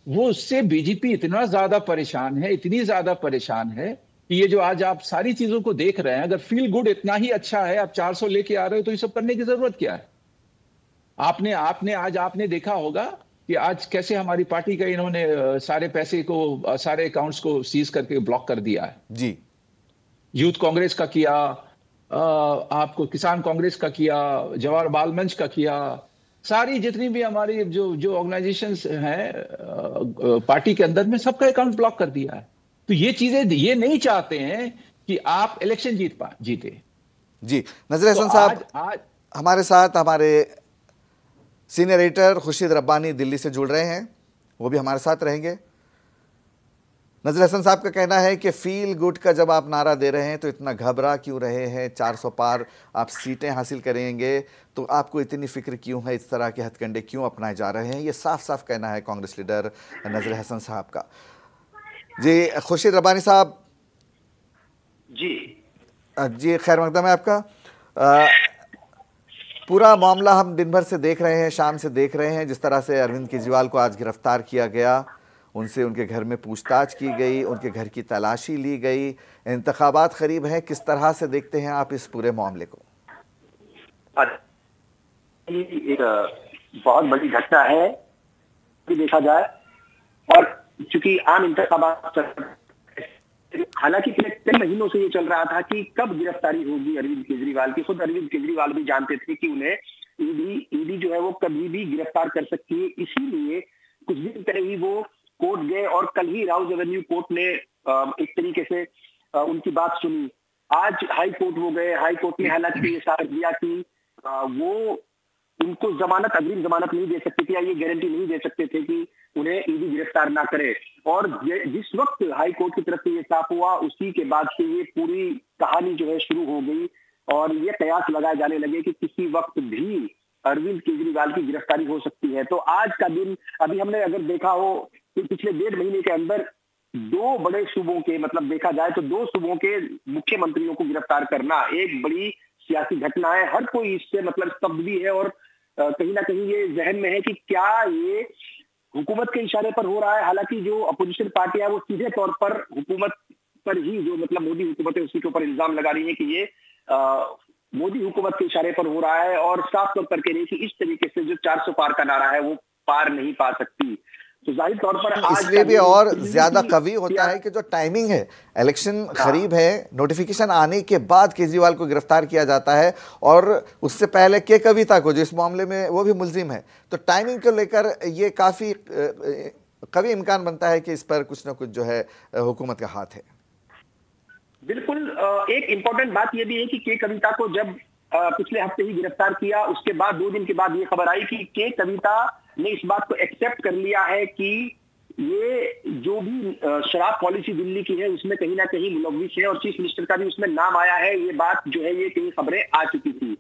वो उससे बीजेपी इतना ज्यादा परेशान है, इतनी ज्यादा परेशान है कि ये जो आज आप सारी चीजों को देख रहे हैं, अगर फील गुड इतना ही अच्छा है, आप 400 लेके आ रहे हो, तो ये सब करने की जरूरत क्या है? आपने देखा होगा कि आज कैसे हमारी पार्टी का इन्होंने सारे पैसे को, सारे अकाउंट्स को सीज करके ब्लॉक कर दिया है जी। यूथ कांग्रेस का किया, आपको किसान कांग्रेस का किया, जवाहर बाल मंच का किया, सारी जितनी भी हमारी जो ऑर्गेनाइजेशंस हैं पार्टी के अंदर में, सबका अकाउंट ब्लॉक कर दिया है। तो ये चीजें ये नहीं चाहते हैं कि आप इलेक्शन जीते जी। नज़र हसन साहब आज हमारे साथ, हमारे सीनियर एडिटर खुर्शीद रब्बानी दिल्ली से जुड़ रहे हैं, वो भी हमारे साथ रहेंगे। नज़र हसन साहब का कहना है कि फील गुड का जब आप नारा दे रहे हैं तो इतना घबरा क्यों रहे हैं, 400 पार आप सीटें हासिल करेंगे तो आपको इतनी फिक्र क्यों है, इस तरह के हथकंडे क्यों अपनाए जा रहे हैं, ये साफ साफ कहना है कांग्रेस लीडर नज़र हसन साहब का। जी खुर्शीद रब्बानी साहब। जी खैर मकदम है आपका। पूरा मामला हम दिन भर से देख रहे हैं, शाम से देख रहे हैं, जिस तरह से अरविंद केजरीवाल को आज गिरफ्तार किया गया, उनसे उनके घर में पूछताछ की गई, उनके घर की तलाशी ली गई, इंतखाबात करीब हैं, किस तरह से देखते हैं आप इस पूरे मामले को? एक बहुत बड़ी घटना है देखा जाए, और चूंकि आम इंतखाबात, हालांकि पिछले कई महीनों से ये चल रहा था कि कब गिरफ्तारी होगी अरविंद केजरीवाल की। खुद अरविंद केजरीवाल भी जानते थे कि उन्हें ईडी जो है वो कभी भी गिरफ्तार कर सकती है, इसीलिए कुछ दिन पहले ही वो कोर्ट गए और कल ही राउज एवेन्यू कोर्ट ने एक तरीके से उनकी बात सुनी। आज हाई कोर्ट वो गए, हाई कोर्ट ने हालांकि ये साबित किया कि वो उनको जमानत, अग्रिम जमानत नहीं दे सकते थे, या ये गारंटी नहीं दे सकते थे कि उन्हें ईडी गिरफ्तार ना करे। और जिस वक्त हाई कोर्ट की तरफ से ये साफ हुआ, उसी के बाद से ये पूरी कहानी जो है शुरू हो गई और ये कयास लगाए जाने लगे कि किसी वक्त भी अरविंद केजरीवाल की गिरफ्तारी हो सकती है। तो आज का दिन, अभी हमने अगर देखा हो कि पिछले 1.5 महीने के अंदर 2 बड़े सूबों के, मतलब देखा जाए तो 2 सूबों के मुख्यमंत्रियों को गिरफ्तार करना एक बड़ी सियासी घटना है। हर कोई इससे मतलब स्तब्ध भी है और कहीं ना कहीं ये जहन में है कि क्या ये हुकूमत के इशारे पर हो रहा है। हालांकि जो अपोजिशन पार्टियां है वो सीधे तौर पर हुकूमत पर ही, जो मतलब मोदी हुकूमत है उसी के ऊपर इल्जाम लगा रही है कि ये मोदी हुकूमत के इशारे पर हो रहा है, और साफ तौर पर कह रही है कि इस तरीके से जो 400 पार का नारा है वो पार नहीं पा सकती। तो जाहिर तौर पर इसलिए भी और ज्यादा कवी होता है कि जो टाइमिंग है, इलेक्शन करीब है, नोटिफिकेशन आने के बाद केजरीवाल को गिरफ्तार किया जाता है और उससे पहले के कविता को, जो इस मामले में वो भी मुलजिम है, तो टाइमिंग को लेकर ये काफी कभी इम्कान बनता है कि इस पर कुछ ना कुछ जो है हुकूमत का हाथ है। बिल्कुल। एक इम्पोर्टेंट बात यह भी है कि के कविता को जब पिछले हफ्ते ही गिरफ्तार किया, उसके बाद 2 दिन के बाद ये खबर आई कि के कविता ने इस बात को एक्सेप्ट कर लिया है कि ये जो भी शराब पॉलिसी दिल्ली की है उसमें कहीं ना कहीं मुलव्विस है, और चीफ मिनिस्टर का भी उसमें नाम आया है। ये बात जो है ये कई खबरें आ चुकी थी।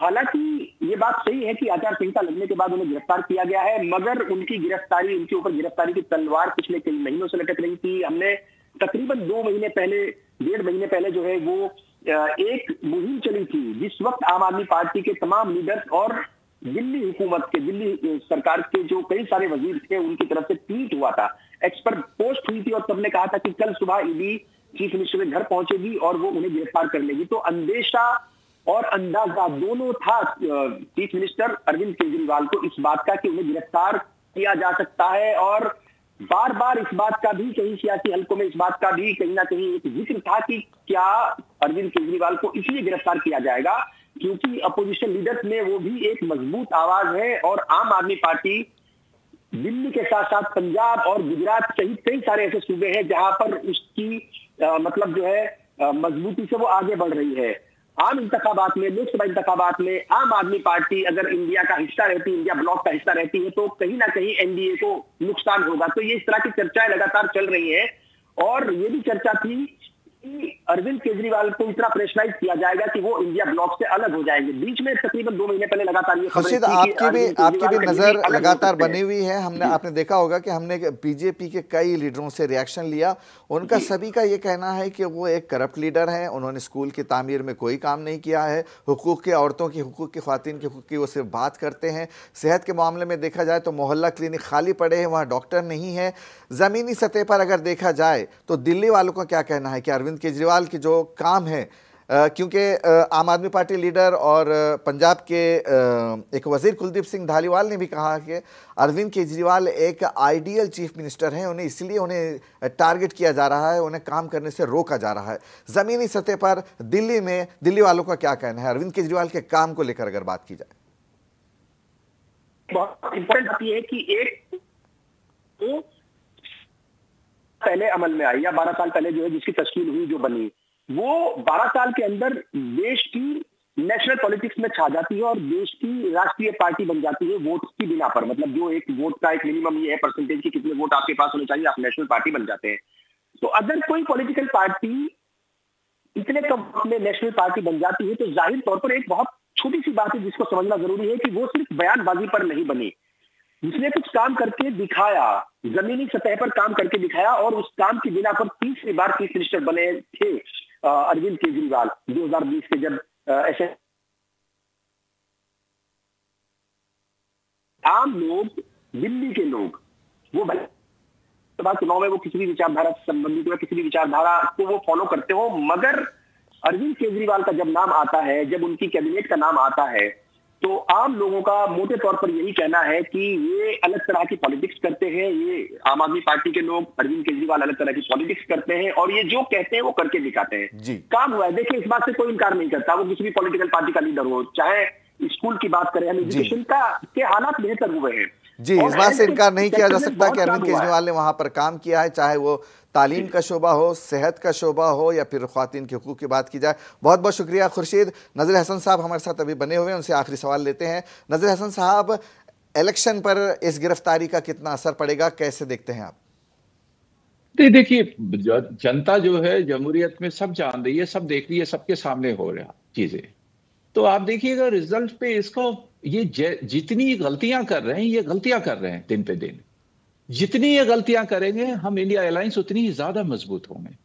हालांकि ये बात सही है कि आचार संहिता लगने के बाद उन्हें गिरफ्तार किया गया है, मगर उनकी गिरफ्तारी, उनके ऊपर गिरफ्तारी की तलवार पिछले कई महीनों से लटक रही थी। हमने तकरीबन 2 महीने पहले, 1.5 महीने पहले जो है वो एक मुहिम चली थी, जिस वक्त आम आदमी पार्टी के तमाम लीडर्स और दिल्ली हुकूमत के, दिल्ली सरकार के जो कई सारे वजीर थे, उनकी तरफ से ट्वीट हुआ था, एक्स पर पोस्ट हुई थी और सबने कहा था कि कल सुबह ईडी चीफ मिनिस्टर के घर पहुंचेगी और वो उन्हें गिरफ्तार कर लेगी। तो अंदेशा और अंदाजा दोनों था चीफ मिनिस्टर अरविंद केजरीवाल को इस बात का कि उन्हें गिरफ्तार किया जा सकता है, और बार बार इस बात का भी, कहीं सियासी हलकों में इस बात का भी कहीं ना कहीं एक जिक्र था कि क्या अरविंद केजरीवाल को इसलिए गिरफ्तार किया जाएगा क्योंकि अपोजिशन लीडर्स में वो भी एक मजबूत आवाज है, और आम आदमी पार्टी दिल्ली के साथ साथ पंजाब और गुजरात सहित कई सारे ऐसे सूबे हैं जहां पर उसकी मतलब जो है मजबूती से वो आगे बढ़ रही है। आम इंतखाबात में, लोकसभा इंतखाबात में आम आदमी पार्टी अगर इंडिया का हिस्सा रहती, इंडिया ब्लॉक का हिस्सा रहती है, तो कहीं ना कहीं एनडीए को नुकसान होगा। तो ये इस तरह की चर्चाएं लगातार चल रही है, और ये भी चर्चा थी कि अरविंद केजरीवाल को इतना प्रेशराइज किया जाएगा कि वो इंडिया ब्लॉक से अलग हो जाएंगे। बीच में तकरीबन 2 महीने पहले लगातार ये खुर्शीद, आपकी भी नजर लगातार बनी हुई है। आपने देखा होगा कि हमने बीजेपी के कई लीडरों से रिएक्शन लिया, उनका सभी का ये कहना है कि वो एक करप्ट लीडर हैं, उन्होंने स्कूल की तामीर में कोई काम नहीं किया है, हुकूक के, औरतों की हुकूक की, ख्वातीन के हुकूक की वो सिर्फ बात करते हैं। सेहत के मामले में देखा जाए तो मोहल्ला क्लिनिक खाली पड़े हैं, वहाँ डॉक्टर नहीं है। ज़मीनी सतह पर अगर देखा जाए तो दिल्ली वालों का क्या कहना है कि अरविंद केजरीवाल की जो काम है, क्योंकि आम आदमी पार्टी लीडर और पंजाब के एक वजीर कुलदीप सिंह धालीवाल ने भी कहा कि अरविंद केजरीवाल एक आइडियल चीफ मिनिस्टर हैं, उन्हें इसलिए उन्हें टारगेट किया जा रहा है, उन्हें काम करने से रोका जा रहा है। ज़मीनी सतह पर दिल्ली में दिल्ली वालों का क्या कहना है अरविंद केजरीवाल के काम को लेकर अगर बात की जाए? बहुत इंपॉर्टेंट बात यह है कि एक तो पहले अमल में आई, या 12 साल पहले जो है जिसकी तश्कील हुई, जो बनी, वो 12 साल के अंदर देश की नेशनल पॉलिटिक्स में छा जाती है और देश की राष्ट्रीय पार्टी बन जाती है वोट की बिना पर। मतलब जो एक वोट का एक मिनिमम ये है परसेंटेज की, कितने वोट आपके पास होने चाहिए, आप नेशनल पार्टी बन जाते हैं। तो अगर कोई पॉलिटिकल पार्टी इतने कम में नेशनल पार्टी बन जाती है तो जाहिर तौर पर एक बहुत छोटी सी बात है जिसको समझना जरूरी है कि वो सिर्फ बयानबाजी पर नहीं बनी, जिसने कुछ काम करके दिखाया, जमीनी सतह पर काम करके दिखाया, और उस काम की बिना पर तीसरी बार चीफ मिनिस्टर बने थे अरविंद केजरीवाल 2020 के, जब ऐसे आम लोग, दिल्ली के लोग, वो लोकसभा चुनाव में वो किसी भी विचारधारा से संबंधित हो, किसी भी विचारधारा को वो फॉलो करते हो, मगर अरविंद केजरीवाल का जब नाम आता है, जब उनकी कैबिनेट का नाम आता है, तो आम लोगों का मोटे तौर पर यही कहना है कि ये अलग तरह की पॉलिटिक्स करते हैं, ये आम आदमी पार्टी के लोग, अरविंद केजरीवाल अलग तरह की पॉलिटिक्स करते हैं, और ये जो कहते हैं वो करके दिखाते हैं। काम हुआ है, देखिए इस बात से कोई इनकार नहीं करता, वो किसी भी पॉलिटिकल पार्टी का लीडर हो, चाहे स्कूल की बात करें, एजुकेशन के हालात बेहतर हुए हैं जी, इस बात से इनकार नहीं किया जा सकता कि अरविंद केजरीवाल ने वहां पर काम किया है, चाहे वो तालीम का शोबा हो, सेहत का शोबा हो, या फिर ख्वातीन के हुकूक की बात की जाए। बहुत बहुत शुक्रिया खुर्शीद। नज़ीर हसन साहब हमारे साथ अभी बने हुए हैं, उनसे आखिरी सवाल लेते हैं। नज़ीर हसन साहब, इलेक्शन पर इस गिरफ्तारी का कितना असर पड़ेगा, कैसे देखते हैं आप? देखिए, जनता जो है जमहूरियत में सब जान रही है, सब देख रही है, सबके सामने हो रहा चीजें। तो आप देखिएगा रिजल्ट पे, इसको ये जितनी गलतियां कर रहे हैं, ये गलतियां कर रहे हैं दिन पे दिन। जितनी ये गलतियां करेंगे हम इंडिया अलायंस उतनी ही ज्यादा मजबूत होंगे।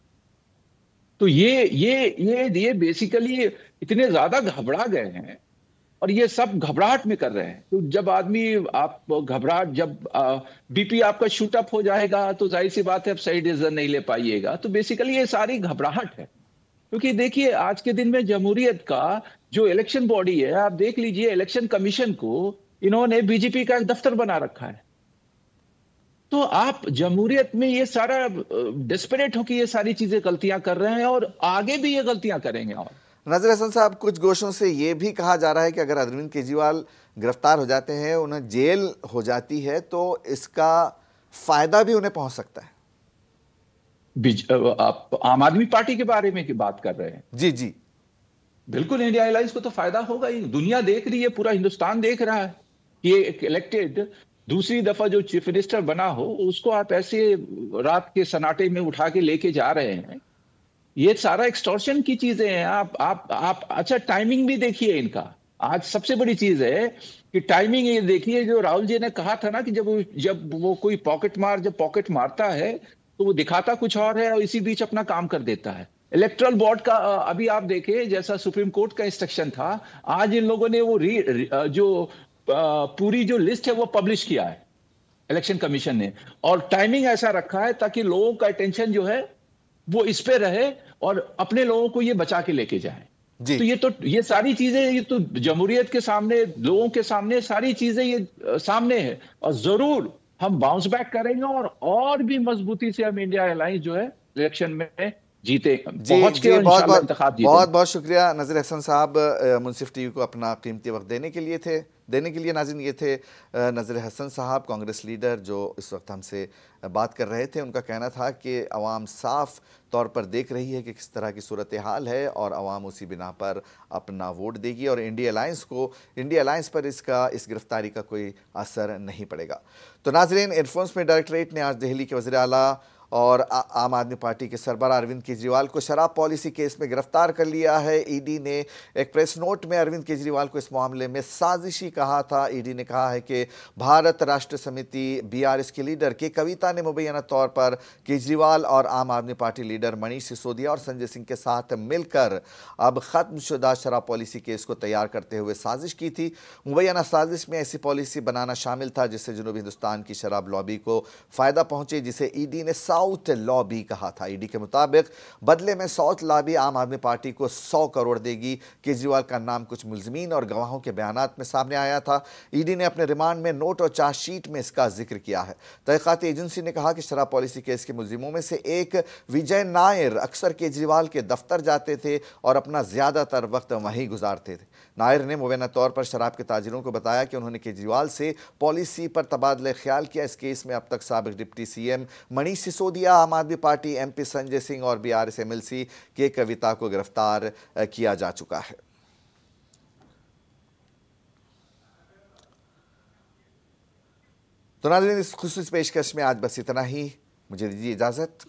तो ये बेसिकली इतने ज्यादा घबरा गए हैं, और ये सब घबराहट में कर रहे हैं। तो जब आदमी आप घबराहट, जब बीपी आपका शूट अप हो जाएगा तो जाहिर सी बात है आप सही डिसीजन नहीं ले पाइएगा। तो बेसिकली ये सारी घबराहट है, क्योंकि देखिए आज के दिन में जमहूरियत का जो इलेक्शन बॉडी है, आप देख लीजिए इलेक्शन कमीशन को इन्होंने बीजेपी का एक दफ्तर बना रखा है। तो आप जमहूरियत में ये सारा डेस्परेट होकर ये सारी चीजें गलतियां कर रहे हैं, और आगे भी ये गलतियां करेंगे। और नज़ीर हसन साहब, कुछ गोशों से ये भी कहा जा रहा है कि अगर अरविंद केजरीवाल गिरफ्तार हो जाते हैं, उन्हें जेल हो जाती है, तो इसका फायदा भी उन्हें पहुंच सकता है। आप आम आदमी पार्टी के बारे में की बात कर रहे हैं? जी जी, बिल्कुल, इंडिया अलायंस को तो फायदा होगा ही। दुनिया देख रही है, पूरा हिंदुस्तान देख रहा है कि एक इलेक्टेड दूसरी दफा जो चीफ मिनिस्टर बना हो, उसको आप ऐसे रात के सन्नाटे में उठा के लेके जा रहे हैं। ये सारा एक्सटॉर्शन की चीजें हैं। आप अच्छा टाइमिंग भी देखिए इनका। आज सबसे बड़ी चीज है कि टाइमिंग ये देखिए, जो राहुल जी ने कहा था ना कि जब वो कोई पॉकेट मारता है तो वो दिखाता कुछ और है और इसी बीच अपना काम कर देता है। इलेक्टोरल बोर्ड का अभी आप देखिए, जैसा सुप्रीम कोर्ट का इंस्ट्रक्शन था, आज इन लोगों ने वो पूरी जो लिस्ट है वो पब्लिश किया है इलेक्शन कमीशन ने, और टाइमिंग ऐसा रखा है ताकि लोगों का अटेंशन जो है वो इस पे रहे और अपने लोगों को ये बचा के लेके जाए। तो ये सारी चीजें, ये तो जमहूरियत के सामने, लोगों के सामने सारी चीजें ये सामने है, और जरूर हम बाउंस बैक करेंगे और भी मजबूती से हम इंडिया अलायंस जो है इलेक्शन में जीते, पहुंच के बहुत बहुत शुक्रिया नज़ीर अहसन साहब, मुंसिफ टीवी को अपना कीमती वक्त देने के लिए। नाज़रीन, ये थे नज़ीर अहसन साहब, कांग्रेस लीडर, जो इस वक्त हमसे बात कर रहे थे। उनका कहना था कि अवाम साफ तौर पर देख रही है कि किस तरह की सूरत हाल है और अवाम उसी बिना पर अपना वोट देगी और इंडिया अलायंस पर इस गिरफ्तारी का कोई असर नहीं पड़ेगा। तो नाज़रीन, एनफोर्समेंट डायरेक्टरेट ने आज दिल्ली के वज़ीर आला और आम आदमी पार्टी के सरबराह अरविंद केजरीवाल को शराब पॉलिसी केस में गिरफ्तार कर लिया है। ईडी ने एक प्रेस नोट में अरविंद केजरीवाल को इस मामले में साजिशी कहा था। ईडी ने कहा है कि भारत राष्ट्र समिति बीआरएस के लीडर के कविता ने मुबैना तौर पर केजरीवाल और आम आदमी पार्टी लीडर मनीष सिसोदिया और संजय सिंह के साथ मिलकर अब खत्मशुदा शराब पॉलिसी केस को तैयार करते हुए साजिश की थी। मुबैना साजिश में ऐसी पॉलिसी बनाना शामिल था जिससे जनूबी हिंदुस्तान की शराब लॉबी को फायदा पहुंचे, जिसे ईडी ने साउथ लॉबी कहा था। ईडी के मुताबिक बदले में साउथ लॉबी आम आदमी पार्टी को 100 करोड़ देगी। केजरीवाल का नाम कुछ मुल्जिमीन और गवाहों के बयानात में सामने आया था। ईडी ने अपने रिमांड में नोट और चार्जशीट में इसका जिक्र किया है। तहकीकाती एजेंसी ने कहा कि शराब पॉलिसी केस के मुल्जिमों में से एक विजय नायर अक्सर केजरीवाल के दफ्तर जाते थे और अपना ज्यादातर वक्त वहीं गुजारते थे। नायर ने मुबैना तौर पर शराब के ताजिरों को बताया कि उन्होंने केजरीवाल से पॉलिसी पर तबादला ख्याल किया। इस केस में अब तक साबिक डिप्टी सीएम मनीष सिसोदिया, आम आदमी पार्टी एमपी संजय सिंह और बीआरएस एमएलसी के कविता को गिरफ्तार किया जा चुका है। तो नाज़रीन, इस खुसूसी पेशकश में आज बस इतना ही। मुझे दीजिए इजाजत।